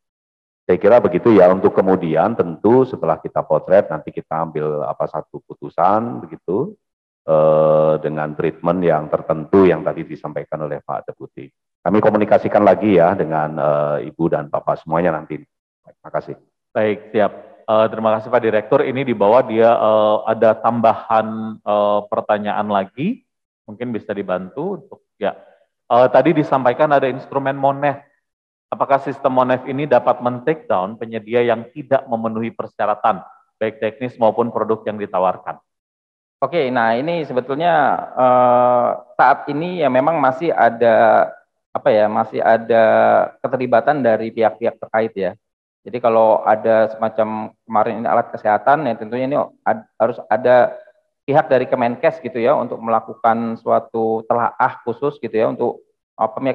Saya kira begitu ya, untuk kemudian tentu setelah kita potret nanti kita ambil satu putusan begitu dengan treatment yang tertentu yang tadi disampaikan oleh Pak Deputi. Kami komunikasikan lagi ya dengan Ibu dan Bapak semuanya nanti. Terima kasih. Baik, siap. Terima kasih Pak Direktur. Ini di bawah dia ada tambahan pertanyaan lagi, mungkin bisa dibantu untuk ya. Tadi disampaikan ada instrumen MONEF. Apakah sistem MONEF ini dapat men-take down penyedia yang tidak memenuhi persyaratan, baik teknis maupun produk yang ditawarkan? Oke, nah ini sebetulnya saat ini ya memang masih ada masih ada keterlibatan dari pihak-pihak terkait ya. Jadi kalau ada semacam kemarin ini alat kesehatan ya tentunya ini harus ada pihak dari Kemenkes gitu ya untuk melakukan suatu telaah khusus gitu ya untuk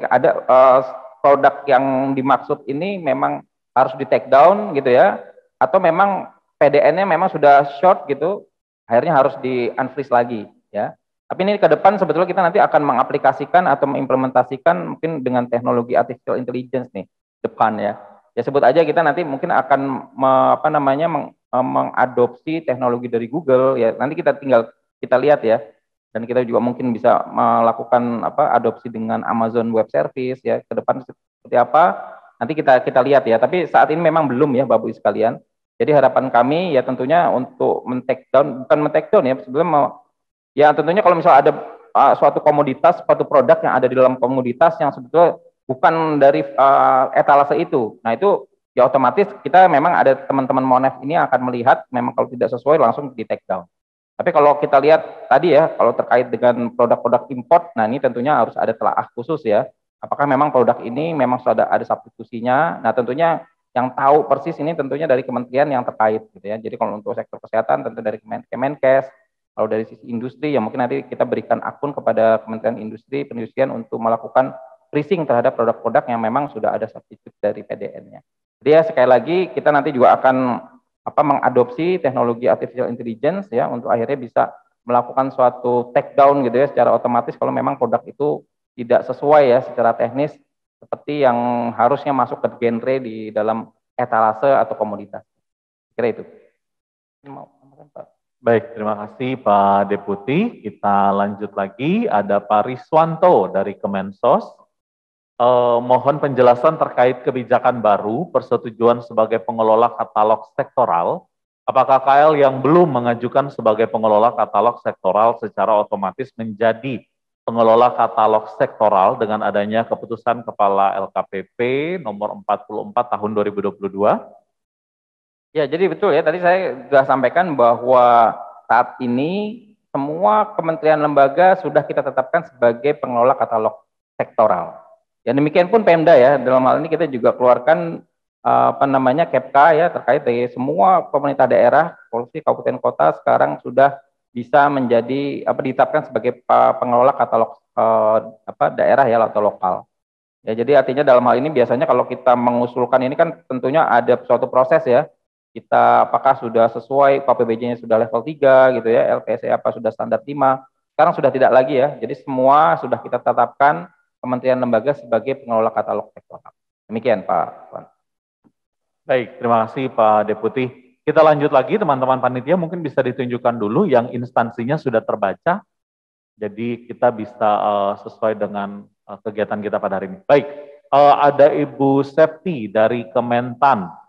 ada produk yang dimaksud ini memang harus di take down gitu ya, atau memang PDN-nya memang sudah short gitu, akhirnya harus di unfreeze lagi ya. Tapi ini ke depan sebetulnya kita nanti akan mengaplikasikan atau mengimplementasikan mungkin dengan teknologi artificial intelligence nih depan ya. Ya sebut aja kita nanti mungkin akan mengadopsi teknologi dari Google ya. Nanti kita tinggal kita lihat ya. Dan kita juga mungkin bisa melakukan adopsi dengan Amazon Web Service ya ke depan seperti apa nanti kita lihat ya. Tapi saat ini memang belum ya Bapak Ibu sekalian. Jadi harapan kami ya tentunya untuk men-take down, bukan men-take down ya, sebetulnya ya tentunya kalau misalnya ada suatu komoditas, suatu produk yang ada di dalam komoditas yang sebetulnya bukan dari etalase itu. Nah itu ya otomatis kita memang ada teman-teman MONEF ini akan melihat memang kalau tidak sesuai langsung di take down. Tapi kalau kita lihat tadi ya, kalau terkait dengan produk-produk import, nah ini tentunya harus ada telaah khusus ya. Apakah memang produk ini memang sudah ada substitusinya? Nah tentunya yang tahu persis ini tentunya dari kementerian yang terkait gitu ya. Jadi kalau untuk sektor kesehatan tentu dari Kemenkes, kalau dari sisi industri ya mungkin nanti kita berikan akun kepada Kementerian Industri Perindustrian untuk melakukan freezing terhadap produk-produk yang memang sudah ada substitute dari PDN-nya. Jadi ya sekali lagi kita nanti juga akan mengadopsi teknologi artificial intelligence ya untuk akhirnya bisa melakukan suatu take down gitu ya secara otomatis kalau memang produk itu tidak sesuai ya secara teknis seperti yang harusnya masuk ke genre di dalam etalase atau komoditas. Kira itu. Baik, terima kasih Pak Deputi. Kita lanjut lagi, ada Pak Riswanto dari Kemensos. Mohon penjelasan terkait kebijakan baru persetujuan sebagai pengelola katalog sektoral. Apakah KL yang belum mengajukan sebagai pengelola katalog sektoral secara otomatis menjadi pengelola katalog sektoral dengan adanya keputusan Kepala LKPP nomor 44 tahun 2022? Ya, jadi betul ya, tadi saya sudah sampaikan bahwa saat ini semua kementerian lembaga sudah kita tetapkan sebagai pengelola katalog sektoral. Ya demikian pun Pemda ya, dalam hal ini kita juga keluarkan Kepka ya terkait dari semua pemerintah daerah, provinsi, kabupaten, kota sekarang sudah bisa menjadi ditetapkan sebagai pengelola katalog daerah ya atau lokal. Ya jadi artinya dalam hal ini biasanya kalau kita mengusulkan ini kan tentunya ada suatu proses ya. Kita apakah sudah sesuai KPBJ-nya sudah level 3 gitu ya, LPSE apa sudah standar 5. Sekarang sudah tidak lagi ya. Jadi semua sudah kita tetapkan kementerian lembaga sebagai pengelola katalog sektoral. Demikian Pak. Baik, terima kasih Pak Deputi. Kita lanjut lagi teman-teman panitia, mungkin bisa ditunjukkan dulu yang instansinya sudah terbaca. Jadi kita bisa sesuai dengan kegiatan kita pada hari ini. Baik, ada Ibu Septi dari Kementan.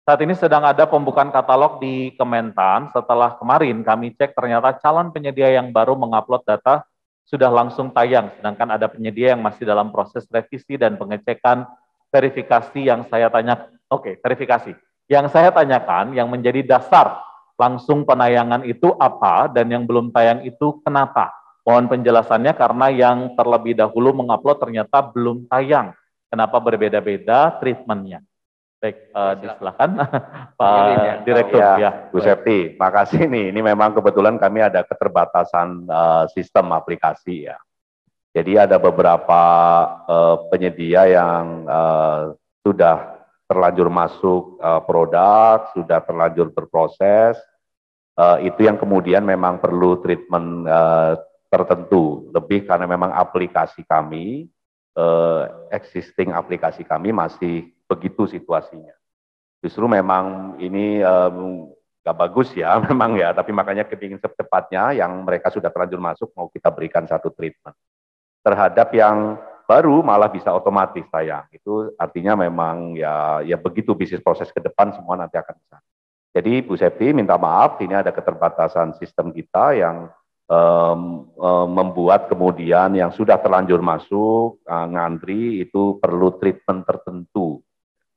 Saat ini sedang ada pembukaan katalog di Kementan. Setelah kemarin kami cek ternyata calon penyedia yang baru mengupload data sudah langsung tayang, sedangkan ada penyedia yang masih dalam proses revisi dan pengecekan verifikasi yang saya tanya. Oke, verifikasi. Yang saya tanyakan, yang menjadi dasar langsung penayangan itu apa dan yang belum tayang itu kenapa? Mohon penjelasannya karena yang terlebih dahulu mengupload ternyata belum tayang. Kenapa berbeda-beda treatmentnya? Baik, silakan Pak Direktur. Ya, Bu Septi, makasih nih. Ini memang kebetulan kami ada keterbatasan sistem aplikasi ya. Jadi ada beberapa penyedia yang sudah terlanjur masuk produk, sudah terlanjur berproses. Itu yang kemudian memang perlu treatment tertentu. Lebih karena memang aplikasi kami, existing aplikasi kami masih begitu situasinya. Justru memang ini nggak bagus ya, memang ya, tapi makanya kepingin secepatnya yang mereka sudah terlanjur masuk mau kita berikan satu treatment. Terhadap yang baru malah bisa otomatis tayang. Itu artinya memang ya begitu bisnis proses ke depan semua nanti akan bisa. Jadi Bu Septi minta maaf, ini ada keterbatasan sistem kita yang membuat kemudian yang sudah terlanjur masuk ngantri itu perlu treatment tertentu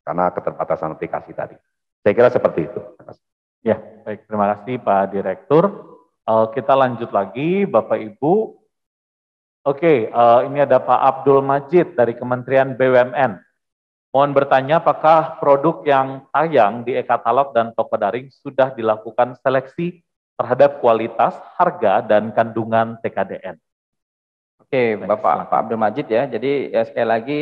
karena keterbatasan aplikasi tadi. Saya kira seperti itu. Ya, baik. Terima kasih Pak Direktur. Kita lanjut lagi, Bapak Ibu. Oke, ini ada Pak Abdul Majid dari Kementerian BUMN. Mohon bertanya apakah produk yang tayang di e-katalog dan toko daring sudah dilakukan seleksi terhadap kualitas, harga, dan kandungan TKDN. Oke, Bapak Abdul Majid ya. Jadi ya sekali lagi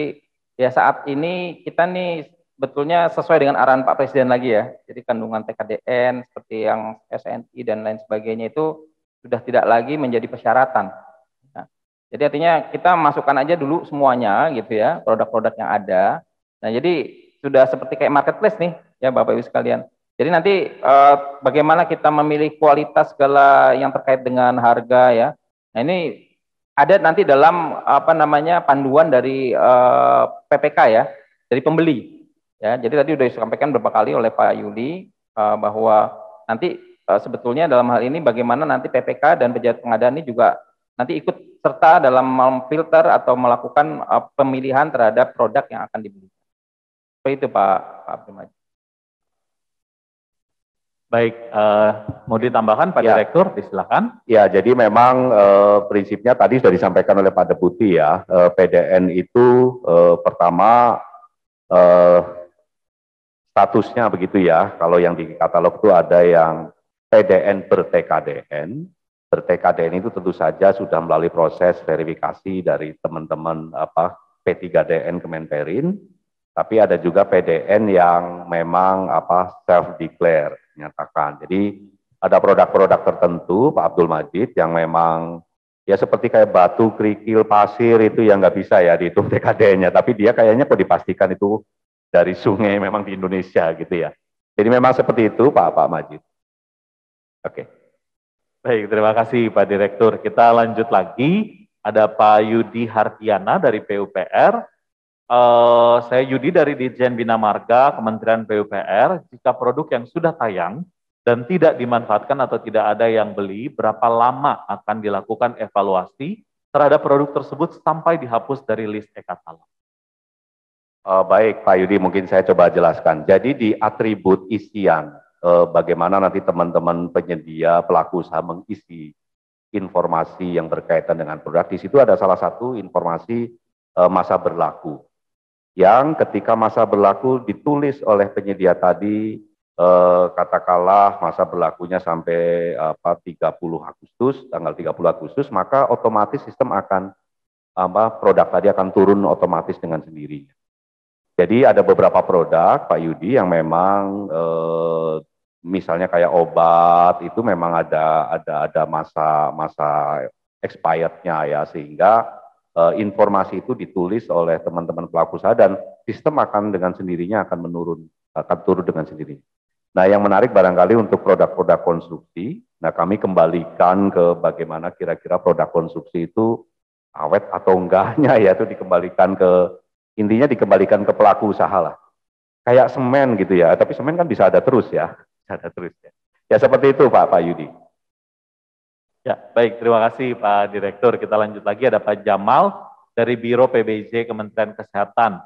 ya saat ini kita nih betulnya sesuai dengan arahan Pak Presiden lagi ya. Jadi kandungan TKDN seperti yang SNI dan lain sebagainya itu sudah tidak lagi menjadi persyaratan. Nah, jadi artinya kita masukkan aja dulu semuanya gitu ya, produk-produk yang ada. Nah, jadi sudah seperti kayak marketplace nih ya Bapak Ibu sekalian. Jadi nanti bagaimana kita memilih kualitas segala yang terkait dengan harga ya. Nah, ini ada nanti dalam panduan dari PPK ya, dari pembeli. Ya, jadi tadi sudah disampaikan beberapa kali oleh Pak Yuli bahwa nanti sebetulnya dalam hal ini bagaimana nanti PPK dan pejabat pengadaan ini juga nanti ikut serta dalam memfilter atau melakukan pemilihan terhadap produk yang akan dibeli. Seperti itu Pak Abdul Majid. Baik, mau ditambahkan Pak Direktur, disilakan. Ya, jadi memang prinsipnya tadi sudah disampaikan oleh Pak Deputi ya, PDN itu pertama statusnya begitu ya, kalau yang di katalog itu ada yang PDN ber-TKDN. Ber-TKDN itu tentu saja sudah melalui proses verifikasi dari teman-teman P3DN Kemenperin, tapi ada juga PDN yang memang self declare menyatakan. Jadi ada produk-produk tertentu Pak Abdul Majid yang memang ya seperti kayak batu, kerikil, pasir itu yang nggak bisa ya dihitung TKD-nya, tapi dia kayaknya kok dipastikan itu dari sungai memang di Indonesia gitu ya. Jadi memang seperti itu Pak Majid. Oke. Baik, terima kasih Pak Direktur. Kita lanjut lagi. Ada Pak Yudi Hartiana dari PUPR. Saya Yudi dari Ditjen Bina Marga, Kementerian PUPR. Jika produk yang sudah tayang dan tidak dimanfaatkan atau tidak ada yang beli, berapa lama akan dilakukan evaluasi terhadap produk tersebut sampai dihapus dari list e-katalog? Baik Pak Yudi, mungkin saya coba jelaskan. Jadi di atribut isian, bagaimana nanti teman-teman penyedia pelaku usaha mengisi informasi yang berkaitan dengan produk, di situ ada salah satu informasi masa berlaku. Yang ketika masa berlaku ditulis oleh penyedia tadi, katakanlah masa berlakunya sampai 30 Agustus, tanggal 30 Agustus, maka otomatis sistem akan produk tadi akan turun otomatis dengan sendirinya. Jadi ada beberapa produk Pak Yudi yang memang misalnya kayak obat itu memang ada masa expirednya ya, sehingga informasi itu ditulis oleh teman-teman pelaku usaha dan sistem akan dengan sendirinya akan turun dengan sendirinya. Nah, yang menarik barangkali untuk produk-produk konstruksi, nah kami kembalikan ke bagaimana kira-kira produk konstruksi itu awet atau enggaknya ya, itu intinya dikembalikan ke pelaku usaha lah. Kayak semen gitu ya, tapi semen kan bisa ada terus ya. Ada terus ya. Ya seperti itu Pak Yudi. Ya, baik, terima kasih Pak Direktur. Kita lanjut lagi, ada Pak Jamal dari Biro PBJ Kementerian Kesehatan.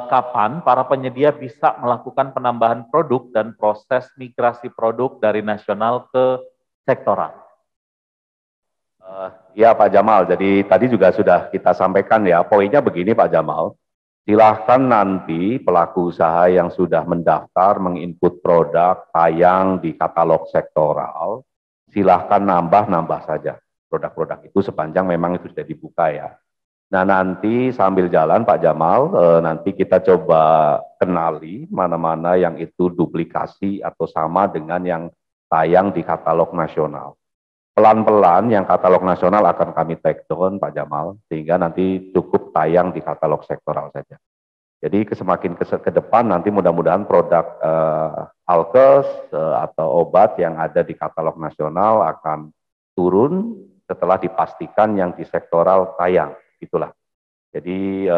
Kapan para penyedia bisa melakukan penambahan produk dan proses migrasi produk dari nasional ke sektoral? Ya Pak Jamal, jadi tadi juga sudah kita sampaikan ya, poinnya begini Pak Jamal, silahkan nanti pelaku usaha yang sudah mendaftar menginput produk tayang di katalog sektoral, silahkan nambah saja produk-produk itu sepanjang memang itu sudah dibuka ya. Nah nanti sambil jalan Pak Jamal, nanti kita coba kenali mana-mana yang itu duplikasi atau sama dengan yang tayang di katalog nasional. Pelan-pelan yang katalog nasional akan kami take down Pak Jamal, sehingga nanti cukup tayang di katalog sektoral saja. Jadi semakin ke depan nanti mudah-mudahan produk alkes atau obat yang ada di katalog nasional akan turun setelah dipastikan yang di sektoral tayang, itulah. Jadi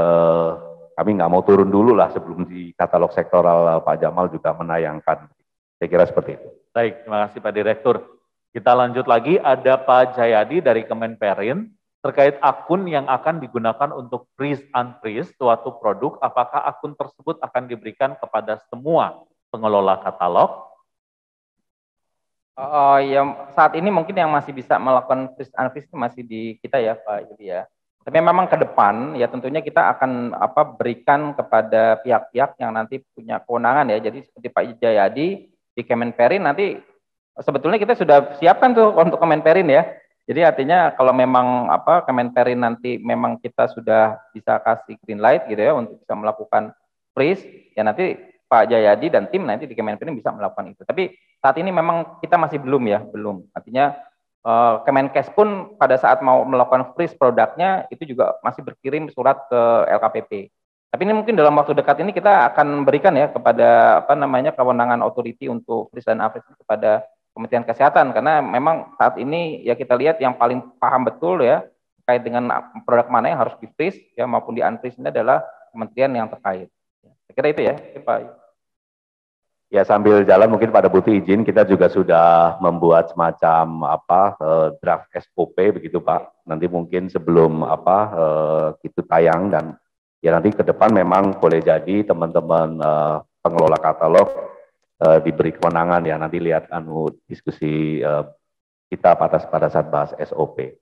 kami nggak mau turun dulu lah sebelum di katalog sektoral Pak Jamal juga menayangkan. Saya kira seperti itu. Baik, terima kasih Pak Direktur. Kita lanjut lagi, ada Pak Jayadi dari Kemenperin terkait akun yang akan digunakan untuk freeze unfreeze suatu produk, apakah akun tersebut akan diberikan kepada semua pengelola katalog? Ya, saat ini mungkin yang masih bisa melakukan freeze unfreeze itu masih di kita ya Pak Yudi ya. Tapi memang ke depan ya tentunya kita akan berikan kepada pihak-pihak yang nanti punya kewenangan ya. Jadi seperti Pak Jayadi di Kemenperin nanti sebetulnya kita sudah siapkan tuh untuk Kemenperin ya. Jadi artinya kalau memang Kemenperin nanti memang kita sudah bisa kasih green light gitu ya untuk bisa melakukan freeze, ya nanti Pak Jayadi dan tim nanti di Kemenperin bisa melakukan itu. Tapi saat ini memang kita masih belum ya, belum. Artinya Kemenkes pun pada saat mau melakukan freeze produknya itu juga masih berkirim surat ke LKPP. Tapi ini mungkin dalam waktu dekat ini kita akan berikan ya kepada kewenangan authority untuk freeze dan unfreeze kepada Kementerian Kesehatan, karena memang saat ini ya kita lihat yang paling paham betul ya terkait dengan produk mana yang harus di freeze ya maupun di unfreeze ini adalah kementerian yang terkait. Saya kira itu ya Pak. Ya sambil jalan mungkin pada butuh izin kita juga sudah membuat semacam draft SOP begitu Pak. Nanti mungkin sebelum itu tayang dan ya nanti ke depan memang boleh jadi teman-teman pengelola katalog diberi kewenangan ya, nanti lihat diskusi kita pada saat bahas SOP.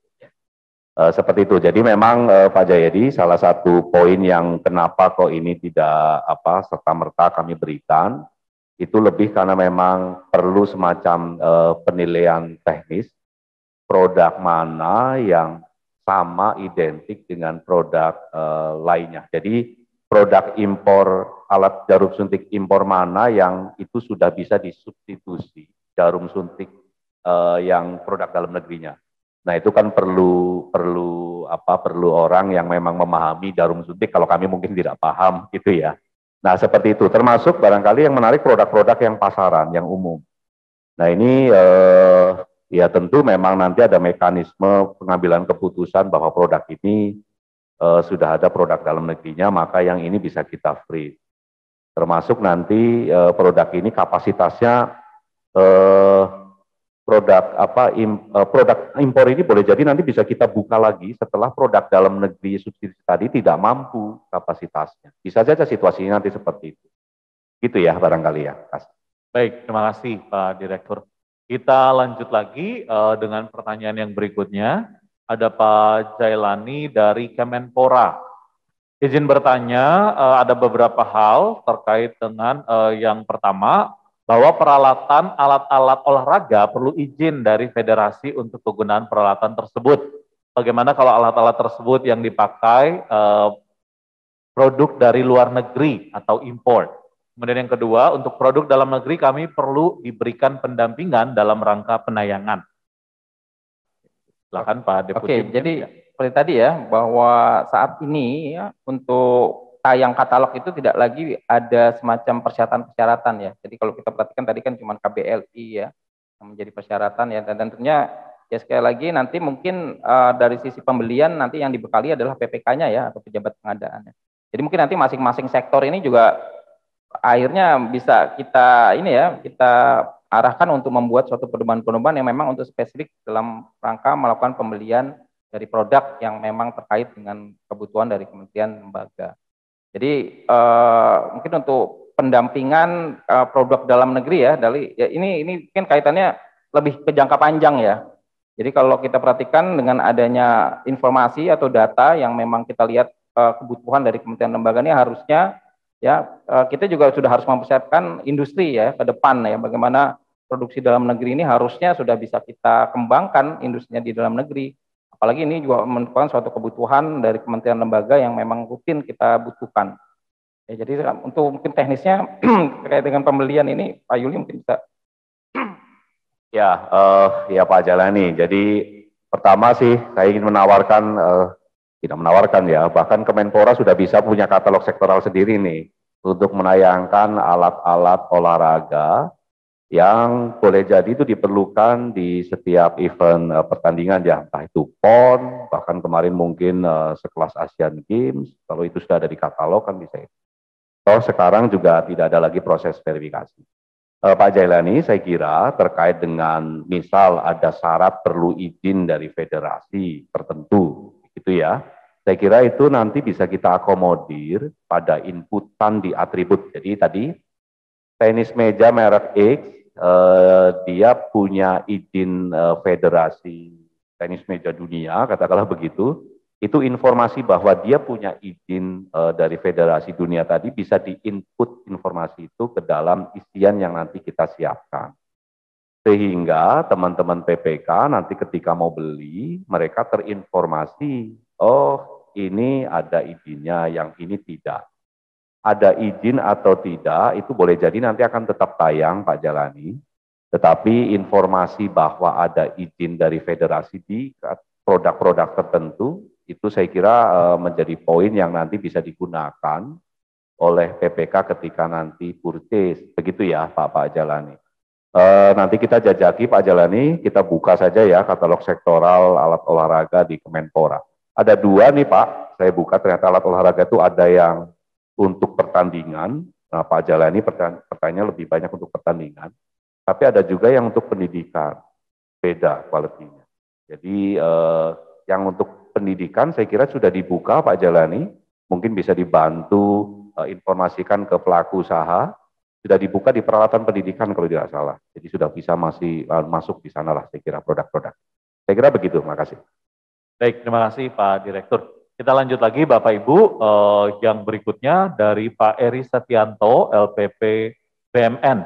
Seperti itu. Jadi memang Pak Jayadi salah satu poin yang kenapa kok ini tidak serta-merta kami berikan itu lebih karena memang perlu semacam penilaian teknis produk mana yang sama identik dengan produk lainnya. Jadi produk impor alat jarum suntik impor mana yang itu sudah bisa disubstitusi jarum suntik yang produk dalam negerinya. Nah itu kan perlu orang yang memang memahami jarum suntik. Kalau kami mungkin tidak paham gitu ya. Nah seperti itu. Termasuk barangkali yang menarik produk-produk yang pasaran, yang umum. Nah ini ya tentu memang nanti ada mekanisme pengambilan keputusan bahwa produk ini sudah ada produk dalam negerinya, maka yang ini bisa kita free. Termasuk nanti produk ini kapasitasnya produk impor ini boleh jadi nanti bisa kita buka lagi setelah produk dalam negeri subsidi tadi tidak mampu kapasitasnya. Bisa saja situasinya nanti seperti itu. Gitu ya barangkali ya. Baik, terima kasih Pak Direktur. Kita lanjut lagi dengan pertanyaan yang berikutnya. Ada Pak Jailani dari Kemenpora. Izin bertanya, ada beberapa hal terkait dengan yang pertama, bahwa peralatan alat-alat olahraga perlu izin dari federasi untuk penggunaan peralatan tersebut. Bagaimana kalau alat-alat tersebut yang dipakai produk dari luar negeri atau import? Kemudian yang kedua, untuk produk dalam negeri kami perlu diberikan pendampingan dalam rangka penayangan. Silakan Pak Deputi. Oke, jadi seperti tadi ya, bahwa saat ini ya, untuk tayang katalog itu tidak lagi ada semacam persyaratan-persyaratan ya. Jadi kalau kita perhatikan tadi kan cuma KBLI ya yang menjadi persyaratan ya, dan tentunya ya sekali lagi nanti mungkin dari sisi pembelian nanti yang dibekali adalah PPK-nya ya atau pejabat pengadaan. Jadi mungkin nanti masing-masing sektor ini juga akhirnya bisa kita arahkan untuk membuat suatu pedoman-pedoman yang memang untuk spesifik dalam rangka melakukan pembelian dari produk yang memang terkait dengan kebutuhan dari kementerian lembaga. Jadi mungkin untuk pendampingan produk dalam negeri ya, ini mungkin kaitannya lebih ke jangka panjang ya. Jadi kalau kita perhatikan dengan adanya informasi atau data yang memang kita lihat kebutuhan dari kementerian lembaga ini harusnya ya kita juga sudah harus mempersiapkan industri ya ke depan ya, bagaimana produksi dalam negeri ini harusnya sudah bisa kita kembangkan industrinya di dalam negeri. Apalagi ini juga merupakan suatu kebutuhan dari kementerian lembaga yang memang rutin kita butuhkan. Ya, jadi untuk mungkin teknisnya terkait dengan pembelian ini, Pak Yuli mungkin bisa. Ya Pak Jalani. Jadi pertama sih saya ingin menawarkan, tidak menawarkan ya, bahkan Kemenpora sudah bisa punya katalog sektoral sendiri nih untuk menayangkan alat-alat olahraga yang boleh jadi itu diperlukan di setiap event pertandingan ya, entah itu PON, bahkan kemarin mungkin sekelas Asian Games, kalau itu sudah ada di katalog kan bisa. Toh sekarang juga tidak ada lagi proses verifikasi. Pak Jailani, saya kira terkait dengan misal ada syarat perlu izin dari federasi tertentu, gitu ya. Saya kira itu nanti bisa kita akomodir pada inputan di atribut. Jadi tadi tenis meja merek X, dia punya izin federasi tenis meja dunia, katakanlah begitu, itu informasi bahwa dia punya izin dari federasi dunia tadi bisa diinput informasi itu ke dalam isian yang nanti kita siapkan. Sehingga teman-teman PPK nanti ketika mau beli, mereka terinformasi, oh ini ada izinnya, yang ini tidak. Ada izin atau tidak, itu boleh jadi nanti akan tetap tayang Pak Jalani, tetapi informasi bahwa ada izin dari federasi di produk-produk tertentu, itu saya kira menjadi poin yang nanti bisa digunakan oleh PPK ketika nanti purchase, begitu ya Pak Jalani. Nanti kita jajaki Pak Jalani, kita buka saja ya katalog sektoral alat olahraga di Kemenpora. Ada dua nih Pak, saya buka ternyata alat olahraga itu ada yang untuk pertandingan, nah Pak Jalani pertanyaannya lebih banyak untuk pertandingan, tapi ada juga yang untuk pendidikan, beda kualitinya. Jadi yang untuk pendidikan saya kira sudah dibuka Pak Jalani, mungkin bisa dibantu informasikan ke pelaku usaha, sudah dibuka di peralatan pendidikan kalau tidak salah, jadi sudah bisa masuk di sana lah saya kira produk-produk. Saya kira begitu, makasih. Baik, terima kasih Pak Direktur. Kita lanjut lagi Bapak Ibu, yang berikutnya dari Pak Eri Setianto, LPP BMN.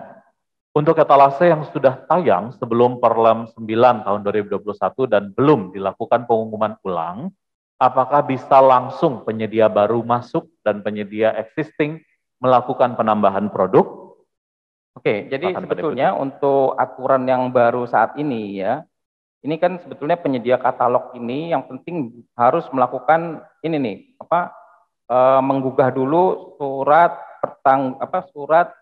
Untuk etalase yang sudah tayang sebelum Perlem 9 tahun 2021 dan belum dilakukan pengumuman ulang, apakah bisa langsung penyedia baru masuk dan penyedia existing melakukan penambahan produk? Oke, jadi Silakan, Pak sebetulnya untuk aturan yang baru saat ini ya, ini kan sebetulnya penyedia katalog ini yang penting harus melakukan ini nih, menggugah dulu surat surat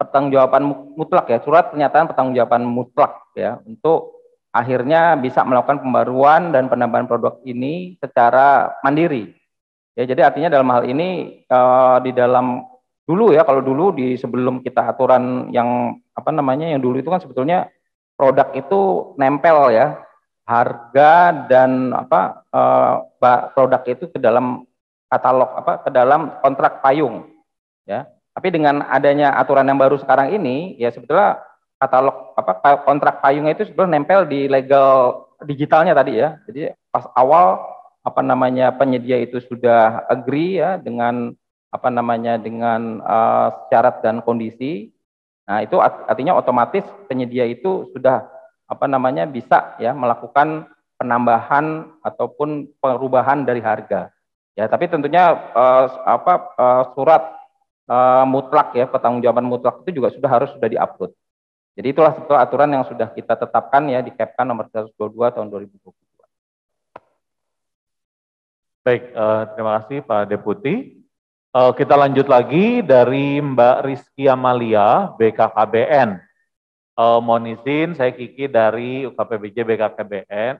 pertanggungjawaban mutlak ya, surat pernyataan pertanggungjawaban mutlak ya, untuk akhirnya bisa melakukan pembaruan dan penambahan produk ini secara mandiri. Ya, jadi artinya dalam hal ini di dalam dulu ya, kalau dulu di sebelum kita aturan yang yang dulu itu kan sebetulnya produk itu nempel ya, harga dan produk itu ke dalam katalog ke dalam kontrak payung ya. Tapi dengan adanya aturan yang baru sekarang ini, ya sebetulnya katalog kontrak payungnya itu sebetulnya nempel di legal digitalnya tadi ya. Jadi pas awal penyedia itu sudah agree ya dengan dengan syarat dan kondisi. Nah, itu artinya otomatis penyedia itu sudah bisa ya melakukan penambahan ataupun perubahan dari harga. Ya, tapi tentunya surat mutlak ya, pertanggungjawaban mutlak itu juga sudah diupload. Jadi itulah aturan yang sudah kita tetapkan ya di Kepkan nomor 122 tahun 2022. Baik, terima kasih Pak Deputi. Kita lanjut lagi dari Mbak Rizky Amalia, BKKBN. Mohon izin, saya Kiki dari UKPBJ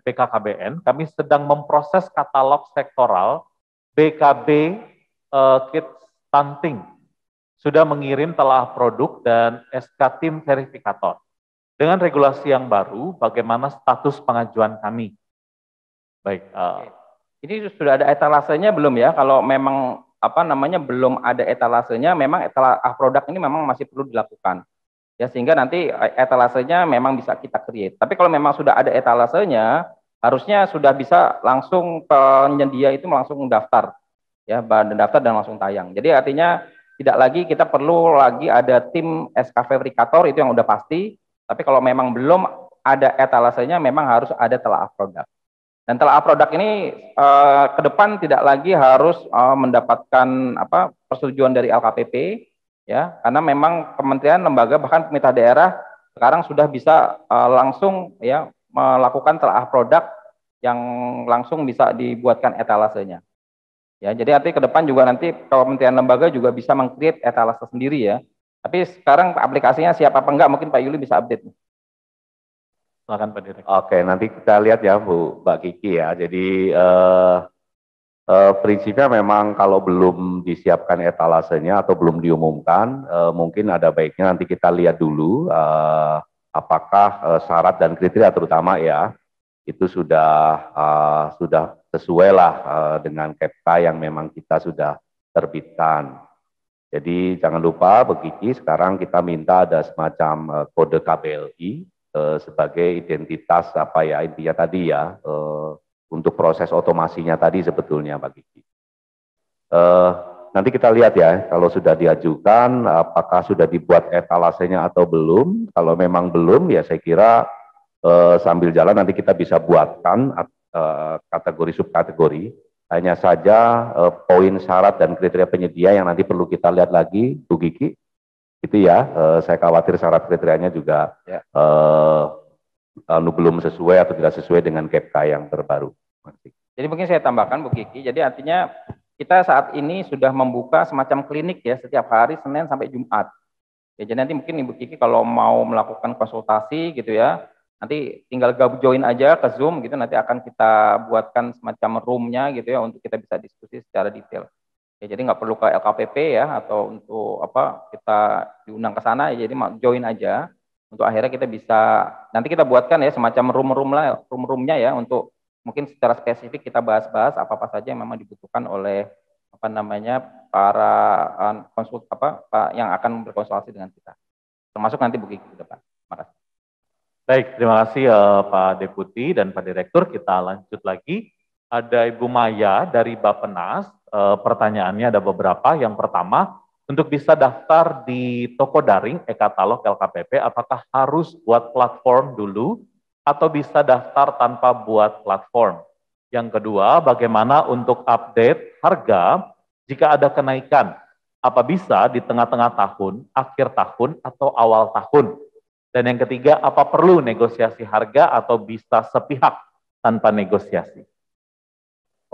BKKBN. Kami sedang memproses katalog sektoral BKB Kids Stunting. Sudah mengirim telah produk dan SK tim verifikator. Dengan regulasi yang baru, bagaimana status pengajuan kami? Baik. Ini sudah ada etalasenya belum ya? Kalau memang belum ada etalasenya, memang produk ini memang masih perlu dilakukan. Ya, sehingga nanti etalasenya memang bisa kita create. Tapi kalau memang sudah ada etalasenya, harusnya sudah bisa langsung penyedia itu langsung daftar. Ya, daftar dan langsung tayang. Jadi artinya tidak lagi kita perlu lagi ada tim SK verifikator, itu yang udah pasti. Tapi kalau memang belum ada etalasenya, memang harus ada telaah produk. Dan telaah produk ini ke depan tidak lagi harus mendapatkan persetujuan dari LKPP, ya, karena memang kementerian, lembaga, bahkan pemerintah daerah sekarang sudah bisa langsung ya melakukan telaah produk yang langsung bisa dibuatkan etalasenya. Ya, jadi artinya ke depan juga nanti kementerian lembaga juga bisa meng-create etalase sendiri ya. Tapi sekarang aplikasinya siap apa enggak, mungkin Pak Yuli bisa update. Silakan Pak Direktur. Oke, nanti kita lihat ya Mbak Kiki ya. Jadi prinsipnya memang kalau belum disiapkan etalasenya atau belum diumumkan, mungkin ada baiknya nanti kita lihat dulu apakah syarat dan kriteria terutama ya itu sudah sesuai lah dengan Kepka yang memang kita sudah terbitkan. Jadi jangan lupa begini, sekarang kita minta ada semacam kode KBLI sebagai identitas intinya tadi ya untuk proses otomasinya tadi sebetulnya Pak Kiki. Nanti kita lihat ya kalau sudah diajukan apakah sudah dibuat etalasenya atau belum. Kalau memang belum ya saya kira sambil jalan nanti kita bisa buatkan kategori subkategori. Hanya saja poin syarat dan kriteria penyedia yang nanti perlu kita lihat lagi, Bu Kiki. Itu ya, saya khawatir syarat kriterianya juga ya. Belum sesuai atau tidak sesuai dengan Kepka yang terbaru. Jadi mungkin saya tambahkan Bu Kiki, jadi artinya kita saat ini sudah membuka semacam klinik ya setiap hari Senin sampai Jumat. Ya, jadi nanti mungkin Ibu Kiki kalau mau melakukan konsultasi gitu ya, nanti tinggal join aja ke Zoom gitu, nanti akan kita buatkan semacam room-nya gitu ya untuk kita bisa diskusi secara detail. Ya, jadi nggak perlu ke LKPP ya atau untuk kita diundang ke sana ya, jadi join aja untuk akhirnya kita bisa nanti kita buatkan ya semacam room-nya ya untuk mungkin secara spesifik kita bahas-bahas apa saja yang memang dibutuhkan oleh para yang akan berkonsultasi dengan kita. Termasuk nanti Bu Kiki ke depan. Terima kasih. Baik, terima kasih Pak Deputi dan Pak Direktur. Kita lanjut lagi. Ada Ibu Maya dari Bappenas. Pertanyaannya ada beberapa. Yang pertama, Untuk bisa daftar di toko daring e-katalog LKPP, apakah harus buat platform dulu atau bisa daftar tanpa buat platform? Yang kedua, bagaimana untuk update harga jika ada kenaikan? Apa bisa di tengah-tengah tahun, akhir tahun, atau awal tahun? Dan yang ketiga, apa perlu negosiasi harga atau bisa sepihak tanpa negosiasi?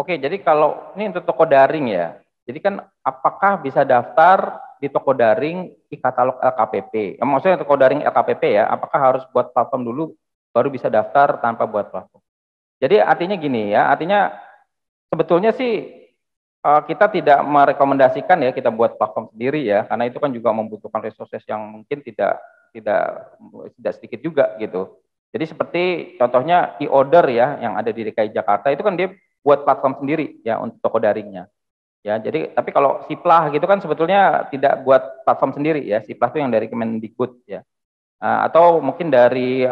Oke, jadi kalau ini untuk toko daring ya, jadi kan apakah bisa daftar di toko daring e-katalog LKPP? Maksudnya toko daring LKPP ya, apakah harus buat platform dulu baru bisa daftar tanpa buat platform? Jadi artinya gini ya, artinya sebetulnya sih kita tidak merekomendasikan ya kita buat platform sendiri ya, karena itu kan juga membutuhkan resources yang mungkin tidak sedikit juga gitu. Jadi seperti contohnya e-order ya yang ada di DKI Jakarta itu kan dia buat platform sendiri ya untuk toko daringnya. Ya, jadi tapi kalau Siplah gitu kan sebetulnya tidak buat platform sendiri ya. Siplah itu yang dari Kemendikbud ya. Atau mungkin dari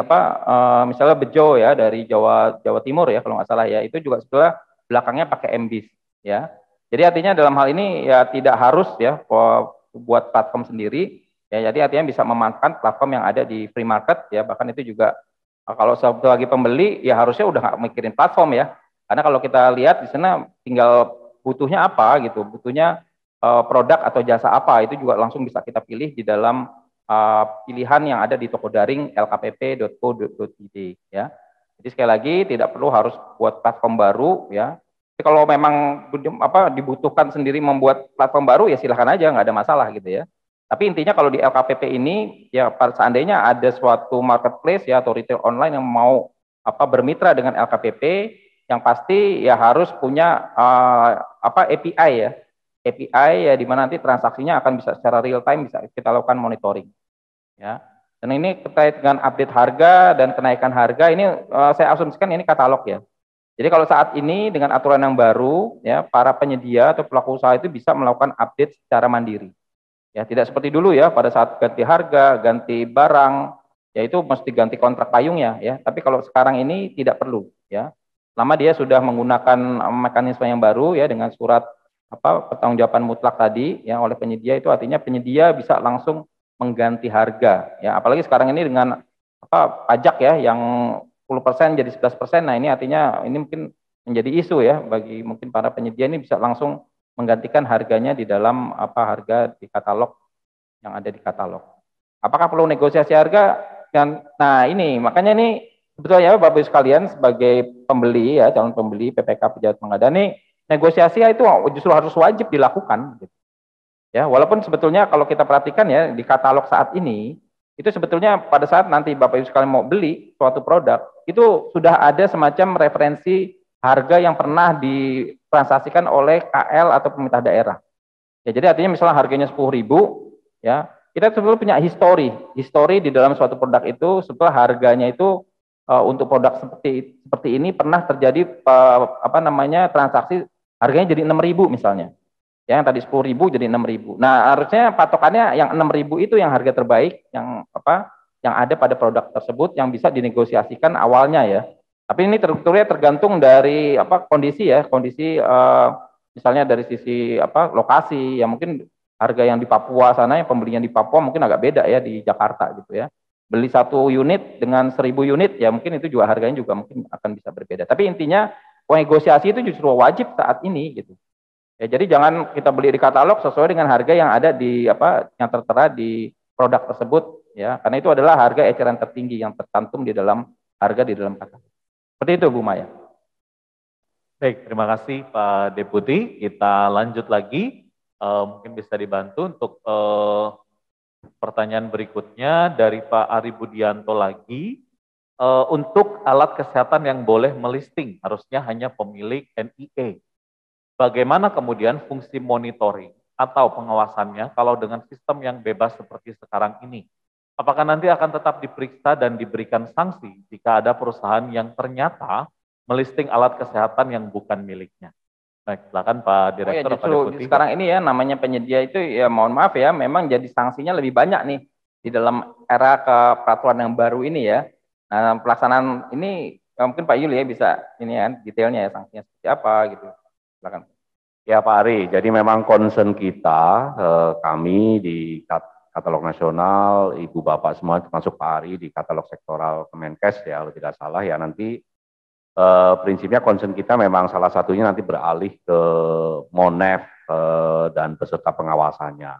misalnya Bejo ya dari Jawa Timur ya kalau nggak salah ya, itu juga sebetulnya belakangnya pakai MBIS ya. Jadi artinya dalam hal ini ya tidak harus ya buat platform sendiri ya. Jadi artinya bisa memanfaatkan platform yang ada di free market ya. Bahkan itu juga kalau sebagai pembeli ya harusnya udah nggak mikirin platform ya. Karena kalau kita lihat di sana tinggal butuhnya apa gitu, butuhnya produk atau jasa apa, itu juga langsung bisa kita pilih di dalam pilihan yang ada di toko daring lkpp.co.id ya. Jadi sekali lagi tidak perlu harus buat platform baru ya. Tapi kalau memang dibutuhkan sendiri membuat platform baru ya silahkan aja, nggak ada masalah gitu ya. Tapi intinya kalau di LKPP ini ya seandainya ada suatu marketplace ya atau retail online yang mau bermitra dengan LKPP, yang pasti ya harus punya API ya. API ya di mana nanti transaksinya akan bisa secara real time bisa kita lakukan monitoring. Ya. Dan ini terkait dengan update harga dan kenaikan harga ini saya asumsikan ini katalog ya. Jadi kalau saat ini dengan aturan yang baru ya para penyedia atau pelaku usaha itu bisa melakukan update secara mandiri. Ya, tidak seperti dulu ya pada saat ganti harga, ganti barang, ya itu mesti ganti kontrak payungnya ya. Tapi kalau sekarang ini tidak perlu ya. Lama dia sudah menggunakan mekanisme yang baru ya dengan surat pertanggungjawaban mutlak tadi ya oleh penyedia, itu artinya penyedia bisa langsung mengganti harga ya. Apalagi sekarang ini dengan pajak ya yang 10% jadi 11%. Nah, ini artinya ini mungkin menjadi isu ya bagi mungkin para penyedia, ini bisa langsung menggantikan harganya di dalam harga di katalog yang ada di katalog. Apakah perlu negosiasi harga? Dan nah ini makanya ini sebetulnya Bapak Ibu sekalian sebagai pembeli ya, calon pembeli PPK Pejabat Pengadaan, negosiasi itu justru harus wajib dilakukan gitu. Ya, walaupun sebetulnya kalau kita perhatikan ya di katalog saat ini itu sebetulnya pada saat nanti Bapak Ibu sekalian mau beli suatu produk itu sudah ada semacam referensi harga yang pernah ditransaksikan oleh KL atau pemerintah daerah. Ya, jadi artinya misalnya harganya 10.000 ya, kita sebetulnya punya histori di dalam suatu produk itu setelah harganya itu untuk produk seperti ini pernah terjadi transaksi harganya jadi 6.000 misalnya. Ya, yang tadi 10.000 jadi 6.000. Nah, harusnya patokannya yang 6.000 itu yang harga terbaik yang ada pada produk tersebut yang bisa dinegosiasikan awalnya ya. Tapi ini tergantung dari kondisi ya, misalnya dari sisi lokasi ya, mungkin harga yang di Papua sana, yang pembelian di Papua mungkin agak beda ya di Jakarta gitu ya. Beli 1 unit dengan 1.000 unit ya mungkin itu juga harganya juga mungkin akan bisa berbeda. Tapi intinya negosiasi itu justru wajib saat ini gitu. Ya, jadi jangan kita beli di katalog sesuai dengan harga yang ada di yang tertera di produk tersebut ya, karena itu adalah harga eceran tertinggi yang tercantum di dalam harga di dalam katalog. Seperti itu Bu Maya. Baik, terima kasih Pak Deputi. Kita lanjut lagi. Mungkin bisa dibantu untuk pertanyaan berikutnya dari Pak Ari Budianto lagi. Untuk alat kesehatan yang boleh melisting, harusnya hanya pemilik NIE. Bagaimana kemudian fungsi monitoring atau pengawasannya kalau dengan sistem yang bebas seperti sekarang ini? Apakah nanti akan tetap diperiksa dan diberikan sanksi jika ada perusahaan yang ternyata melisting alat kesehatan yang bukan miliknya? Baik, silakan Pak Direktur. Oh ya, justru sekarang ini ya namanya penyedia itu ya mohon maaf ya, memang jadi sanksinya lebih banyak nih di dalam era peraturan yang baru ini ya. Nah, pelaksanaan ini mungkin Pak Yuli ya bisa ini ya detailnya ya sanksinya seperti apa gitu. Silakan. Ya Pak Ari, jadi memang concern kita, kami di katalog nasional, Ibu Bapak semua termasuk Pak Ari di katalog sektoral Kemenkes ya, kalau tidak salah ya nanti prinsipnya concern kita memang salah satunya nanti beralih ke Monef dan peserta pengawasannya.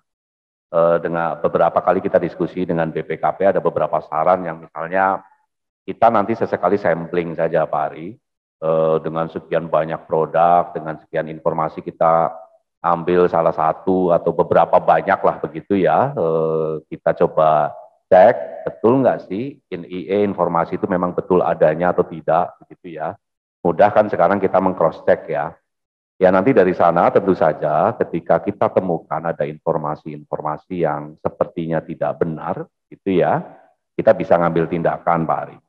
Dengan beberapa kali kita diskusi dengan BPKP ada beberapa saran yang misalnya kita nanti sesekali sampling saja Pak Ari. Dengan sekian banyak produk, dengan sekian informasi kita ambil salah satu atau beberapa banyak lah begitu ya, kita coba cek betul nggak sih IE informasi itu memang betul adanya atau tidak begitu ya. Mudah kan sekarang kita meng-cross check ya. Ya nanti dari sana tentu saja ketika kita temukan ada informasi-informasi yang sepertinya tidak benar gitu ya, kita bisa ngambil tindakan Pak Ari.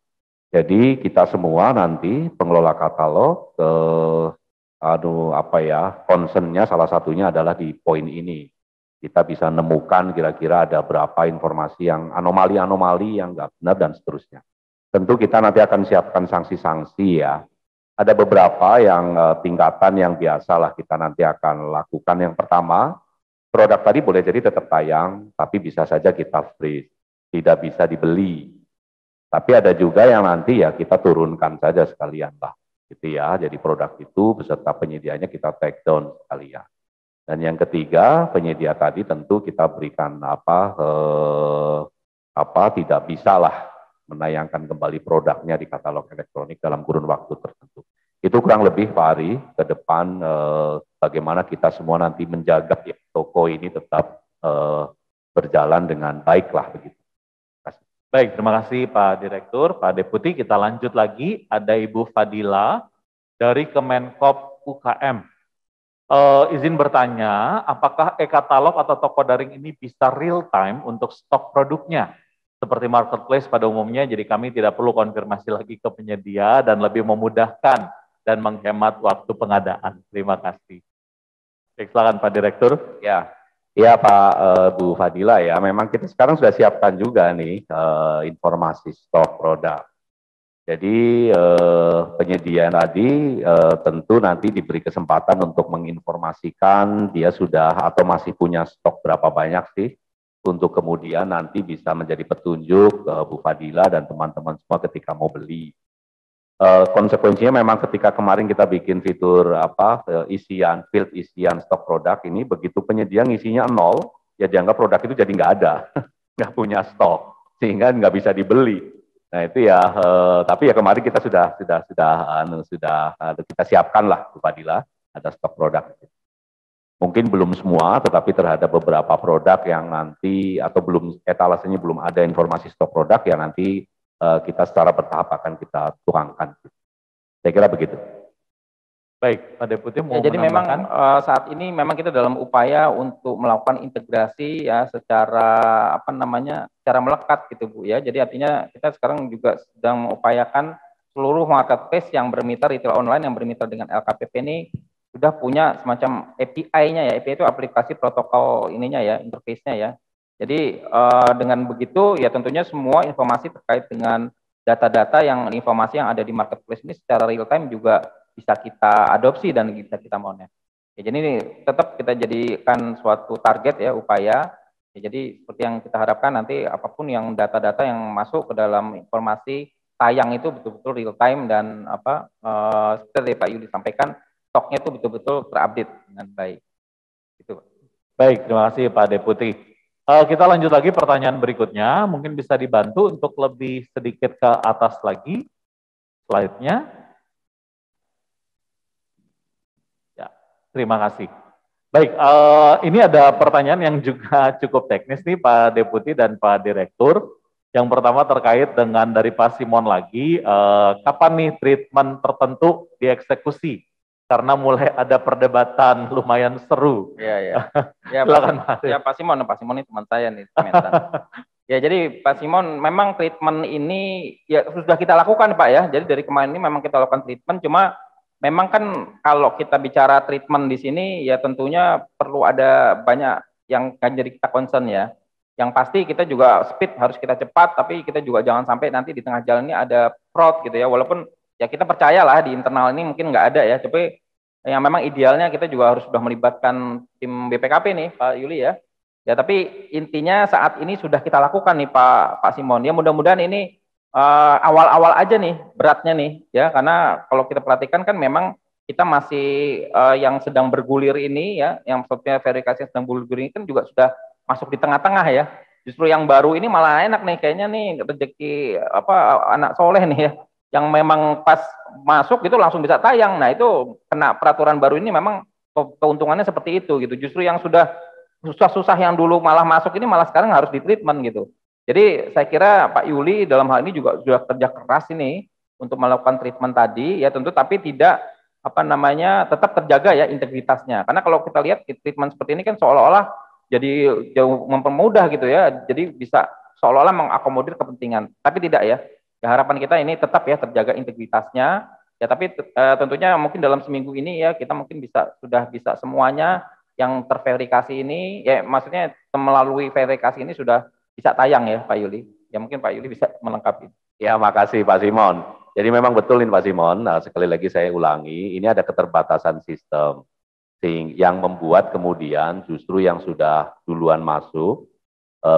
Jadi kita semua nanti pengelola katalog concernnya salah satunya adalah di poin ini. Kita bisa nemukan kira-kira ada berapa informasi yang anomali-anomali yang nggak benar dan seterusnya. Tentu kita nanti akan siapkan sanksi-sanksi ya. Ada beberapa yang tingkatan yang biasalah kita nanti akan lakukan. Yang pertama, produk tadi boleh jadi tetap tayang, tapi bisa saja kita freeze, tidak bisa dibeli. Tapi ada juga yang nanti ya kita turunkan saja sekalian lah, gitu ya. Jadi produk itu beserta penyediaannya kita take down sekalian. Dan yang ketiga, penyedia tadi tentu kita berikan tidak bisa lah menayangkan kembali produknya di katalog elektronik dalam kurun waktu tertentu. Itu kurang lebih Pak Ari, ke depan bagaimana kita semua nanti menjaga ya, toko ini tetap berjalan dengan baik lah begitu. Baik, terima kasih Pak Direktur, Pak Deputi. Kita lanjut lagi, ada Ibu Fadila dari Kemenkop UKM. Izin bertanya, apakah e-katalog atau toko daring ini bisa real time untuk stok produknya? Seperti marketplace pada umumnya, jadi kami tidak perlu konfirmasi lagi ke penyedia dan lebih memudahkan dan menghemat waktu pengadaan. Terima kasih. Baik, silakan Pak Direktur. Ya Pak Bu Fadila ya, memang kita sekarang sudah siapkan juga nih informasi stok produk. Jadi penyedia tadi tentu nanti diberi kesempatan untuk menginformasikan dia sudah atau masih punya stok berapa banyak sih, untuk kemudian nanti bisa menjadi petunjuk Bu Fadila dan teman-teman semua ketika mau beli. Konsekuensinya memang ketika kemarin kita bikin fitur field isian stok produk ini, begitu penyedia ngisinya 0, ya dianggap produk itu jadi nggak ada, nggak punya stok, sehingga nggak bisa dibeli. Nah itu ya, tapi ya kemarin kita sudah kita siapkan lah Bu Fadila, ada stok produk. Mungkin belum semua, tetapi terhadap beberapa produk yang nanti atau belum etalasenya belum ada informasi stok produk yang nanti kita secara bertahap akan kita tuangkan. Saya kira begitu. Baik, Pak Deputi mau jadi memang saat ini memang kita dalam upaya untuk melakukan integrasi ya secara secara melekat gitu Bu ya. Jadi artinya kita sekarang juga sedang mengupayakan seluruh marketplace yang bermitra retail online yang bermitra dengan LKPP ini sudah punya semacam API-nya ya. API itu aplikasi protokol ininya ya, interface-nya ya. Jadi dengan begitu ya tentunya semua informasi terkait dengan data-data informasi yang ada di marketplace ini secara real time juga bisa kita adopsi dan bisa kita monetize. Ya, jadi ini tetap kita jadikan suatu target ya upaya. Ya, jadi seperti yang kita harapkan nanti apapun yang data-data yang masuk ke dalam informasi tayang itu betul-betul real time dan seperti Pak Yudi sampaikan stoknya itu betul-betul terupdate dengan baik. Gitu. Baik, terima kasih Pak Deputi. Kita lanjut lagi pertanyaan berikutnya, mungkin bisa dibantu untuk lebih sedikit ke atas lagi slide-nya. Ya, terima kasih. Baik, ini ada pertanyaan yang juga cukup teknis nih Pak Deputi dan Pak Direktur. Yang pertama terkait dengan dari Pak Simon lagi, kapan nih treatment tertentu dieksekusi? Karena mulai ada perdebatan lumayan seru. Ya, silakan Pak. Ya Pak Simon ini teman saya nih. Ya jadi Pak Simon memang treatment ini ya sudah kita lakukan Pak ya. Jadi dari kemarin ini memang kita lakukan treatment. Cuma memang kan kalau kita bicara treatment di sini ya tentunya perlu ada banyak yang kan jadi kita concern ya. Yang pasti kita juga speed harus kita cepat, tapi kita juga jangan sampai nanti di tengah jalan ini ada fraud gitu ya. Walaupun ya kita percayalah di internal ini mungkin nggak ada ya, tapi yang memang idealnya kita juga harus sudah melibatkan tim BPKP nih Pak Yuli ya. Ya tapi intinya saat ini sudah kita lakukan nih Pak Simon. Ya mudah-mudahan ini awal-awal aja nih beratnya nih ya, karena kalau kita perhatikan kan memang kita masih yang sedang bergulir ini ya, yang maksudnya verifikasi yang sedang bergulir ini kan juga sudah masuk di tengah-tengah ya. Justru yang baru ini malah enak nih kayaknya nih, rezeki apa anak soleh nih ya, yang memang pas masuk itu langsung bisa tayang. Nah itu kena peraturan baru ini memang keuntungannya seperti itu gitu. Justru yang sudah susah-susah yang dulu malah masuk ini malah sekarang harus ditreatment gitu. Jadi saya kira Pak Yuli dalam hal ini juga sudah kerja keras ini untuk melakukan treatment tadi ya tentu, tapi tidak apa namanya tetap terjaga ya integritasnya. Karena kalau kita lihat treatment seperti ini kan seolah-olah jadi jauh mempermudah gitu ya. Jadi bisa seolah-olah mengakomodir kepentingan, tapi tidak ya. Ya harapan kita ini tetap ya terjaga integritasnya. Ya tapi tentunya mungkin dalam seminggu ini ya kita mungkin sudah bisa semuanya yang terverifikasi ini ya, maksudnya melalui verifikasi ini sudah bisa tayang ya Pak Yuli. Ya mungkin Pak Yuli bisa melengkapi. Ya, makasih Pak Simon. Jadi memang betul ini Pak Simon. Nah, sekali lagi saya ulangi, ini ada keterbatasan sistem yang membuat kemudian justru yang sudah duluan masuk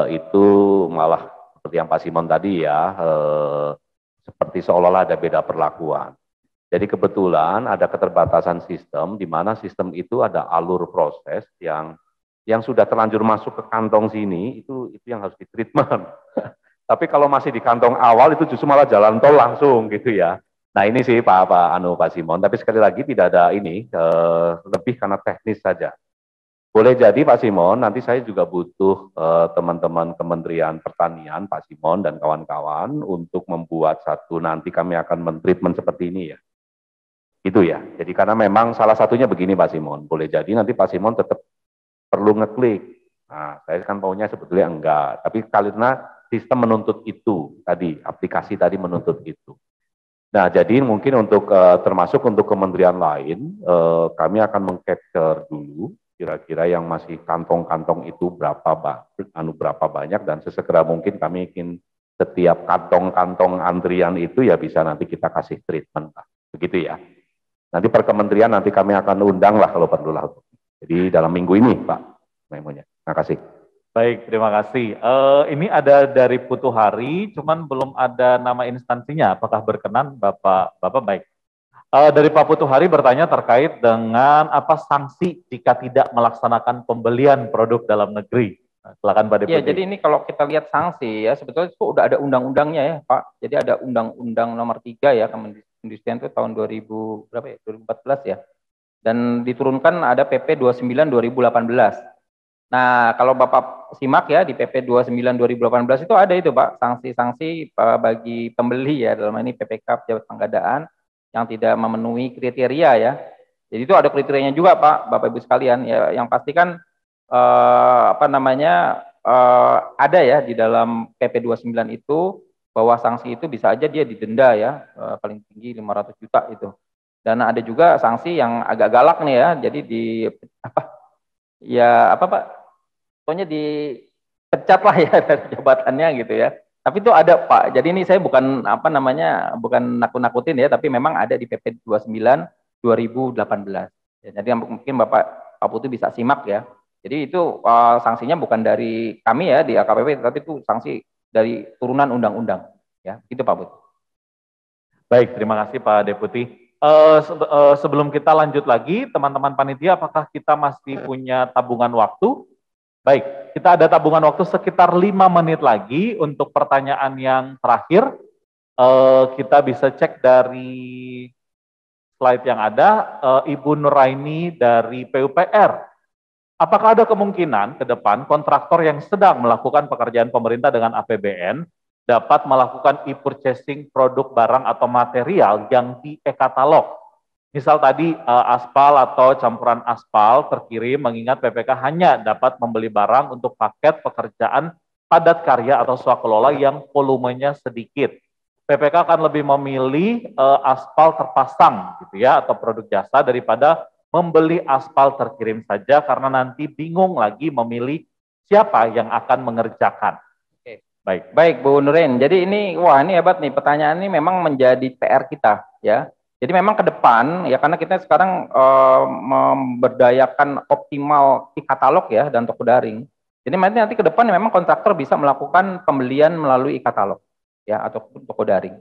itu malah seperti yang Pak Simon tadi ya, seperti seolah-olah ada beda perlakuan. Jadi kebetulan ada keterbatasan sistem di mana sistem itu ada alur proses yang sudah terlanjur masuk ke kantong sini itu yang harus ditreatment. Tapi kalau masih di kantong awal itu justru malah jalan tol langsung gitu ya. Nah ini sih Pak Simon. Tapi sekali lagi tidak ada ini lebih karena teknis saja. Boleh jadi Pak Simon, nanti saya juga butuh teman-teman Kementerian Pertanian, Pak Simon dan kawan-kawan untuk membuat satu, nanti kami akan men-treatment seperti ini ya. Itu ya. Jadi karena memang salah satunya begini Pak Simon, boleh jadi nanti Pak Simon tetap perlu ngeklik. Nah, saya kan maunya sebetulnya enggak, tapi karena sistem menuntut itu tadi, aplikasi tadi menuntut itu. Nah, jadi mungkin untuk termasuk untuk kementerian lain, kami akan meng-capture dulu kira-kira yang masih kantong-kantong itu berapa banyak, dan sesegera mungkin kami ingin setiap kantong-kantong antrian itu ya bisa nanti kita kasih treatment lah. Begitu ya. Nanti per kementerian nanti kami akan undang lah kalau perlu lah. Jadi dalam minggu ini Pak memonya. Terima kasih. Baik, terima kasih. Ini ada dari Putu Hari, cuman belum ada nama instansinya. Apakah berkenan Bapak baik? Dari Pak Putu Hari bertanya terkait dengan apa sanksi jika tidak melaksanakan pembelian produk dalam negeri. Nah, silakan Pak Deputi. Ya, jadi ini kalau kita lihat sanksi ya, sebetulnya itu udah ada undang-undangnya ya Pak. Jadi ada Undang-Undang Nomor 3 ya, Kementerian itu tahun 2000 berapa ya? 2014 ya. Dan diturunkan ada PP 29 2018. Nah, kalau Bapak simak ya di PP 29 2018 itu ada itu Pak, sanksi-sanksi bagi pembeli ya, dalam ini PPK pejabat penggadaan yang tidak memenuhi kriteria ya. Jadi itu ada kriterianya juga Pak, Bapak Ibu sekalian ya, yang pasti kan ada ya di dalam PP 29 itu bahwa sanksi itu bisa aja dia didenda ya, paling tinggi 500 juta itu. Dan ada juga sanksi yang agak galak nih ya, jadi Pak, pokoknya dipecat lah ya dari jabatannya gitu ya. Tapi itu ada Pak. Jadi ini saya bukan bukan nakut-nakutin ya, tapi memang ada di PP 29 2018. Ya, jadi mungkin Pak Putu bisa simak ya. Jadi itu sanksinya bukan dari kami ya di AKPP, tapi itu sanksi dari turunan undang-undang ya. Itu Pak Putu. Baik, terima kasih Pak Deputi. Sebelum kita lanjut lagi, teman-teman panitia, apakah kita masih punya tabungan waktu? Baik, kita ada tabungan waktu sekitar 5 menit lagi untuk pertanyaan yang terakhir. Kita bisa cek dari slide yang ada, Ibu Nuraini dari PUPR. Apakah ada kemungkinan ke depan kontraktor yang sedang melakukan pekerjaan pemerintah dengan APBN dapat melakukan e-purchasing produk barang atau material yang di e-katalog? Misal tadi aspal atau campuran aspal terkirim, mengingat PPK hanya dapat membeli barang untuk paket pekerjaan padat karya atau swakelola yang volumenya sedikit. PPK akan lebih memilih aspal terpasang gitu ya, atau produk jasa daripada membeli aspal terkirim saja, karena nanti bingung lagi memilih siapa yang akan mengerjakan. Baik Bu Nurin. Jadi ini hebat nih, pertanyaan ini memang menjadi PR kita ya. Jadi memang ke depan ya, karena kita sekarang memberdayakan optimal e-katalog ya dan toko daring. Jadi nanti ke depan memang kontraktor bisa melakukan pembelian melalui e-katalog ya atau toko daring.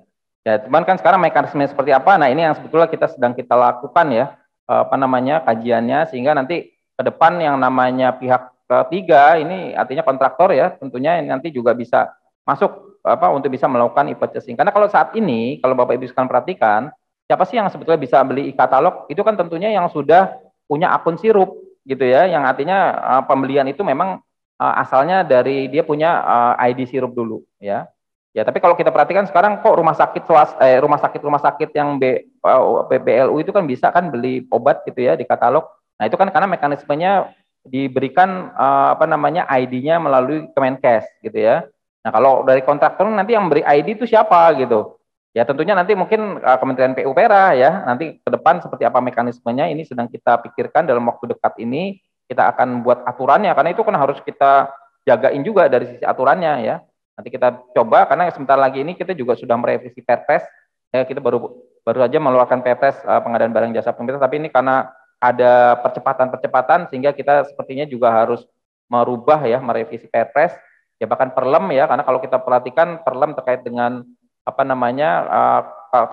Ya, cuman kan sekarang mekanisme seperti apa? Nah, ini yang sebetulnya sedang kita lakukan ya, apa namanya, kajiannya, sehingga nanti ke depan yang namanya pihak ketiga ini artinya kontraktor ya, tentunya nanti juga bisa masuk apa untuk bisa melakukan e-purchasing. Karena kalau saat ini, kalau Bapak Ibu sekalian perhatikan, siapa sih yang sebetulnya bisa beli e-katalog? Itu kan tentunya yang sudah punya akun sirup gitu ya, yang artinya pembelian itu memang asalnya dari dia punya ID sirup dulu ya. Ya, tapi kalau kita perhatikan sekarang kok rumah sakit yang BLU itu kan bisa kan beli obat gitu ya di katalog. Nah, itu kan karena mekanismenya diberikan apa namanya ID-nya melalui Kemenkes gitu ya. Nah, kalau dari kontraktor nanti yang beri ID itu siapa gitu. Ya, tentunya nanti mungkin Kementerian PUPera ya. Nanti ke depan seperti apa mekanismenya ini sedang kita pikirkan dalam waktu dekat ini. Kita akan buat aturannya karena itu kan harus kita jagain juga dari sisi aturannya ya. Nanti kita coba karena sebentar lagi ini kita juga sudah merevisi Perpres ya, kita baru aja mengeluarkan Perpres pengadaan barang jasa pemerintah, tapi ini karena ada percepatan sehingga kita sepertinya juga harus merubah ya, merevisi Perpres ya, bahkan Perlem ya, karena kalau kita perhatikan Perlem terkait dengan apa namanya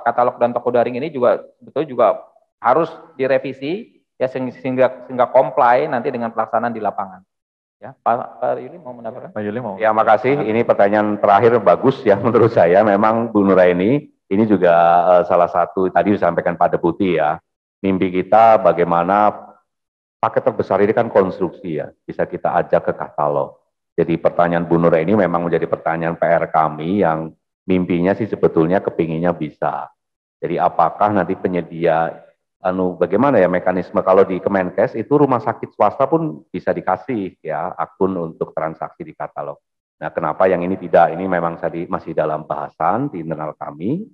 katalog dan toko daring ini juga betul juga harus direvisi ya, sehingga comply nanti dengan pelaksanaan di lapangan. Ya, Pak Yuli mau menambahkan? Pak Yuli mau. Ya, makasih. Ini pertanyaan terakhir bagus ya menurut saya. Memang Bu Nuraini ini juga salah satu tadi disampaikan Pak Deputi ya. Mimpi kita bagaimana paket terbesar ini kan konstruksi ya, bisa kita ajak ke katalog. Jadi pertanyaan Bu Nuraini memang menjadi pertanyaan PR kami yang mimpinya sih sebetulnya kepinginnya bisa. Jadi apakah nanti penyedia bagaimana ya mekanisme kalau di Kemenkes itu rumah sakit swasta pun bisa dikasih ya akun untuk transaksi di katalog. Nah, kenapa yang ini tidak? Ini memang tadi masih dalam bahasan di internal kami,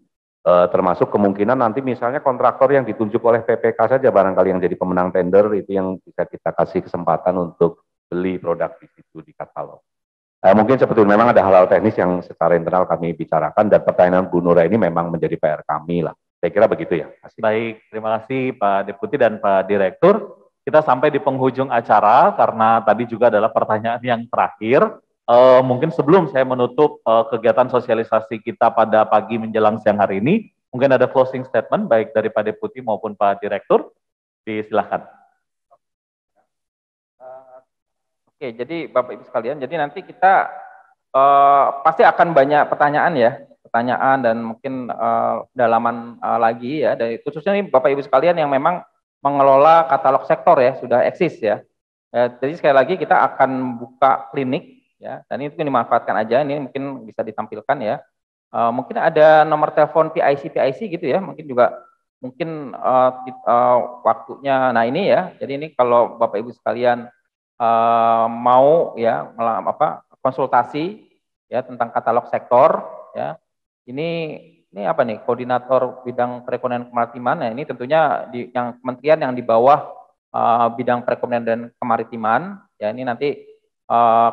termasuk kemungkinan nanti misalnya kontraktor yang ditunjuk oleh PPK saja barangkali yang jadi pemenang tender itu yang bisa kita kasih kesempatan untuk beli produk di situ di katalog. Mungkin sebetulnya memang ada hal-hal teknis yang secara internal kami bicarakan dan pertanyaan Bu Nura ini memang menjadi PR kami lah. Saya kira begitu ya. Baik, terima kasih Pak Deputi dan Pak Direktur. Kita sampai di penghujung acara karena tadi juga adalah pertanyaan yang terakhir. Mungkin sebelum saya menutup kegiatan sosialisasi kita pada pagi menjelang siang hari ini, mungkin ada closing statement baik dari Pak Deputi maupun Pak Direktur. Silakan. Oke, jadi Bapak Ibu sekalian, jadi nanti kita pasti akan banyak pertanyaan ya, dan mungkin dalaman lagi ya, dari khususnya nih Bapak Ibu sekalian yang memang mengelola katalog sektor ya, sudah eksis ya. Jadi sekali lagi kita akan buka klinik ya, dan itu dimanfaatkan aja, ini mungkin bisa ditampilkan ya. Mungkin ada nomor telepon PIC gitu ya, mungkin juga waktunya. Nah ini ya, jadi ini kalau Bapak Ibu sekalian mau ya konsultasi ya tentang katalog sektor ya, ini apa nih, koordinator bidang perekonomian kemaritiman. Nah, ini tentunya yang kementerian yang di bawah bidang perekonomian dan kemaritiman ya, ini nanti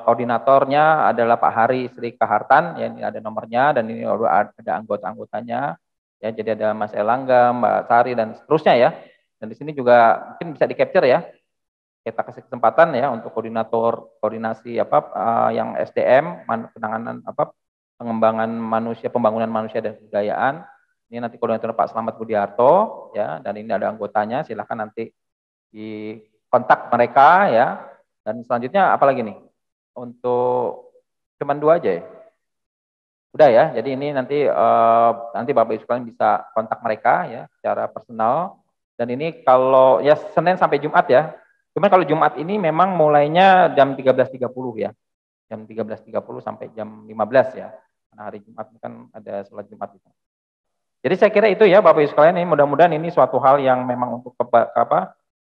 koordinatornya adalah Pak Hari Sri Kahartan ya, ini ada nomornya dan ini ada anggota-anggotanya ya, jadi ada Mas Elangga, Mbak Sari dan seterusnya ya. Dan di sini juga mungkin bisa di capture ya, kita kasih kesempatan ya untuk koordinasi yang SDM, penanganan pengembangan manusia, pembangunan manusia dan kebudayaan. Ini nanti koordinator Pak Slamet Budiarto ya, dan ini ada anggotanya, silahkan nanti di kontak mereka ya. Dan selanjutnya apa lagi nih? Untuk cuman 2 aja ya. Udah ya. Jadi ini nanti Bapak Ibu sekalian bisa kontak mereka ya secara personal. Dan ini kalau ya Senin sampai Jumat ya. Cuman kalau Jumat ini memang mulainya jam 13.30 ya. Jam 13.30 sampai jam 15 ya. Karena hari Jumat kan ada sholat Jumat itu. Jadi saya kira itu ya Bapak Ibu sekalian, ini mudah-mudahan ini suatu hal yang memang untuk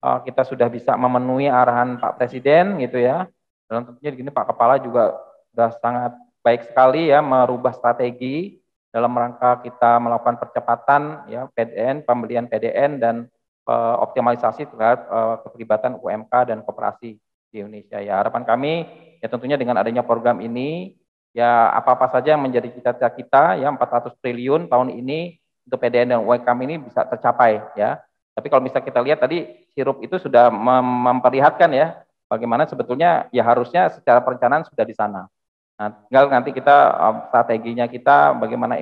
kita sudah bisa memenuhi arahan Pak Presiden gitu ya. Dan tentunya di sini Pak Kepala juga sudah sangat baik sekali ya merubah strategi dalam rangka kita melakukan percepatan ya PDN, pembelian PDN dan optimalisasi terhadap keterlibatan UMK dan koperasi di Indonesia ya. Harapan kami ya tentunya dengan adanya program ini ya apa-apa saja yang menjadi cita-cita kita ya 400 triliun tahun ini untuk PDN dan UMKM ini bisa tercapai ya. Tapi kalau misalnya kita lihat tadi sirup itu sudah memperlihatkan ya bagaimana sebetulnya ya harusnya secara perencanaan sudah di sana. Nah, tinggal nanti kita strateginya kita bagaimana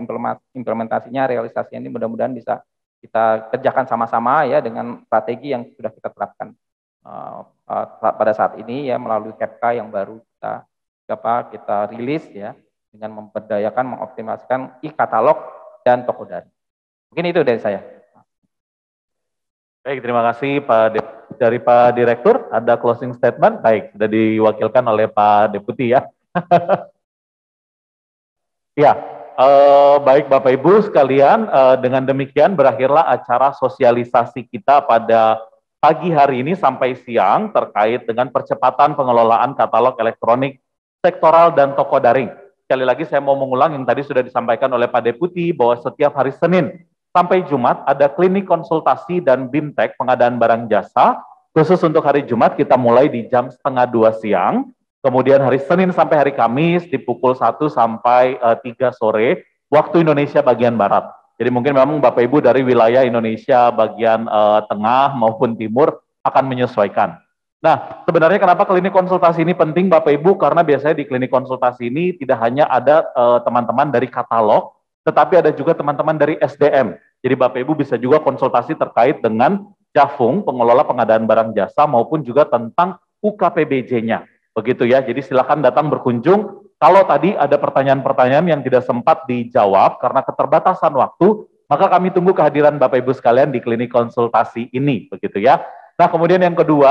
implementasinya, realisasinya ini mudah-mudahan bisa kita kerjakan sama-sama ya dengan strategi yang sudah kita terapkan pada saat ini ya melalui KEPKA yang baru kita rilis ya dengan memberdayakan, mengoptimasikan e-katalog dan toko daring. Mungkin itu dari saya. Baik, terima kasih dari Pak Direktur. Ada closing statement? Baik, sudah diwakilkan oleh Pak Deputi ya. Ya, baik Bapak Ibu sekalian, dengan demikian berakhirlah acara sosialisasi kita pada pagi hari ini sampai siang terkait dengan percepatan pengelolaan katalog elektronik sektoral dan toko daring. Sekali lagi saya mau mengulang yang tadi sudah disampaikan oleh Pak Deputi bahwa setiap hari Senin sampai Jumat ada klinik konsultasi dan BIMTEK pengadaan barang jasa. Khusus untuk hari Jumat kita mulai di jam 1:30 siang. Kemudian hari Senin sampai hari Kamis di pukul 1 sampai 3 sore waktu Indonesia bagian Barat. Jadi mungkin memang Bapak Ibu dari wilayah Indonesia bagian tengah maupun timur akan menyesuaikan. Nah, sebenarnya kenapa klinik konsultasi ini penting Bapak Ibu? Karena biasanya di klinik konsultasi ini tidak hanya ada teman-teman dari katalog, tetapi ada juga teman-teman dari SDM. Jadi Bapak Ibu bisa juga konsultasi terkait dengan Jafung, pengelola pengadaan barang jasa, maupun juga tentang UKPBJ-nya. Begitu ya, jadi silakan datang berkunjung. Kalau tadi ada pertanyaan-pertanyaan yang tidak sempat dijawab karena keterbatasan waktu, maka kami tunggu kehadiran Bapak Ibu sekalian di klinik konsultasi ini, begitu ya. Nah, kemudian yang kedua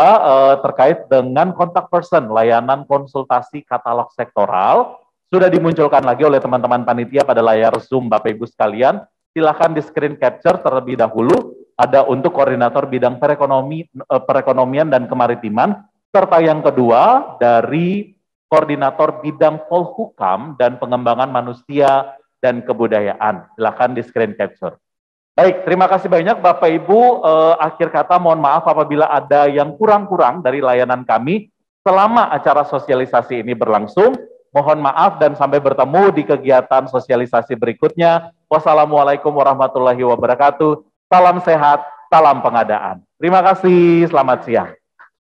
terkait dengan kontak person, layanan konsultasi katalog sektoral, sudah dimunculkan lagi oleh teman-teman panitia pada layar Zoom Bapak Ibu sekalian. Silakan di screen capture terlebih dahulu, ada untuk koordinator bidang perekonomian dan kemaritiman, serta yang kedua dari koordinator bidang Polhukam dan pengembangan manusia dan kebudayaan. Silakan di screen capture. Baik, terima kasih banyak Bapak Ibu. Akhir kata mohon maaf apabila ada yang kurang-kurang dari layanan kami selama acara sosialisasi ini berlangsung. Mohon maaf dan sampai bertemu di kegiatan sosialisasi berikutnya. Wassalamualaikum warahmatullahi wabarakatuh. Salam sehat, salam pengadaan. Terima kasih, selamat siang.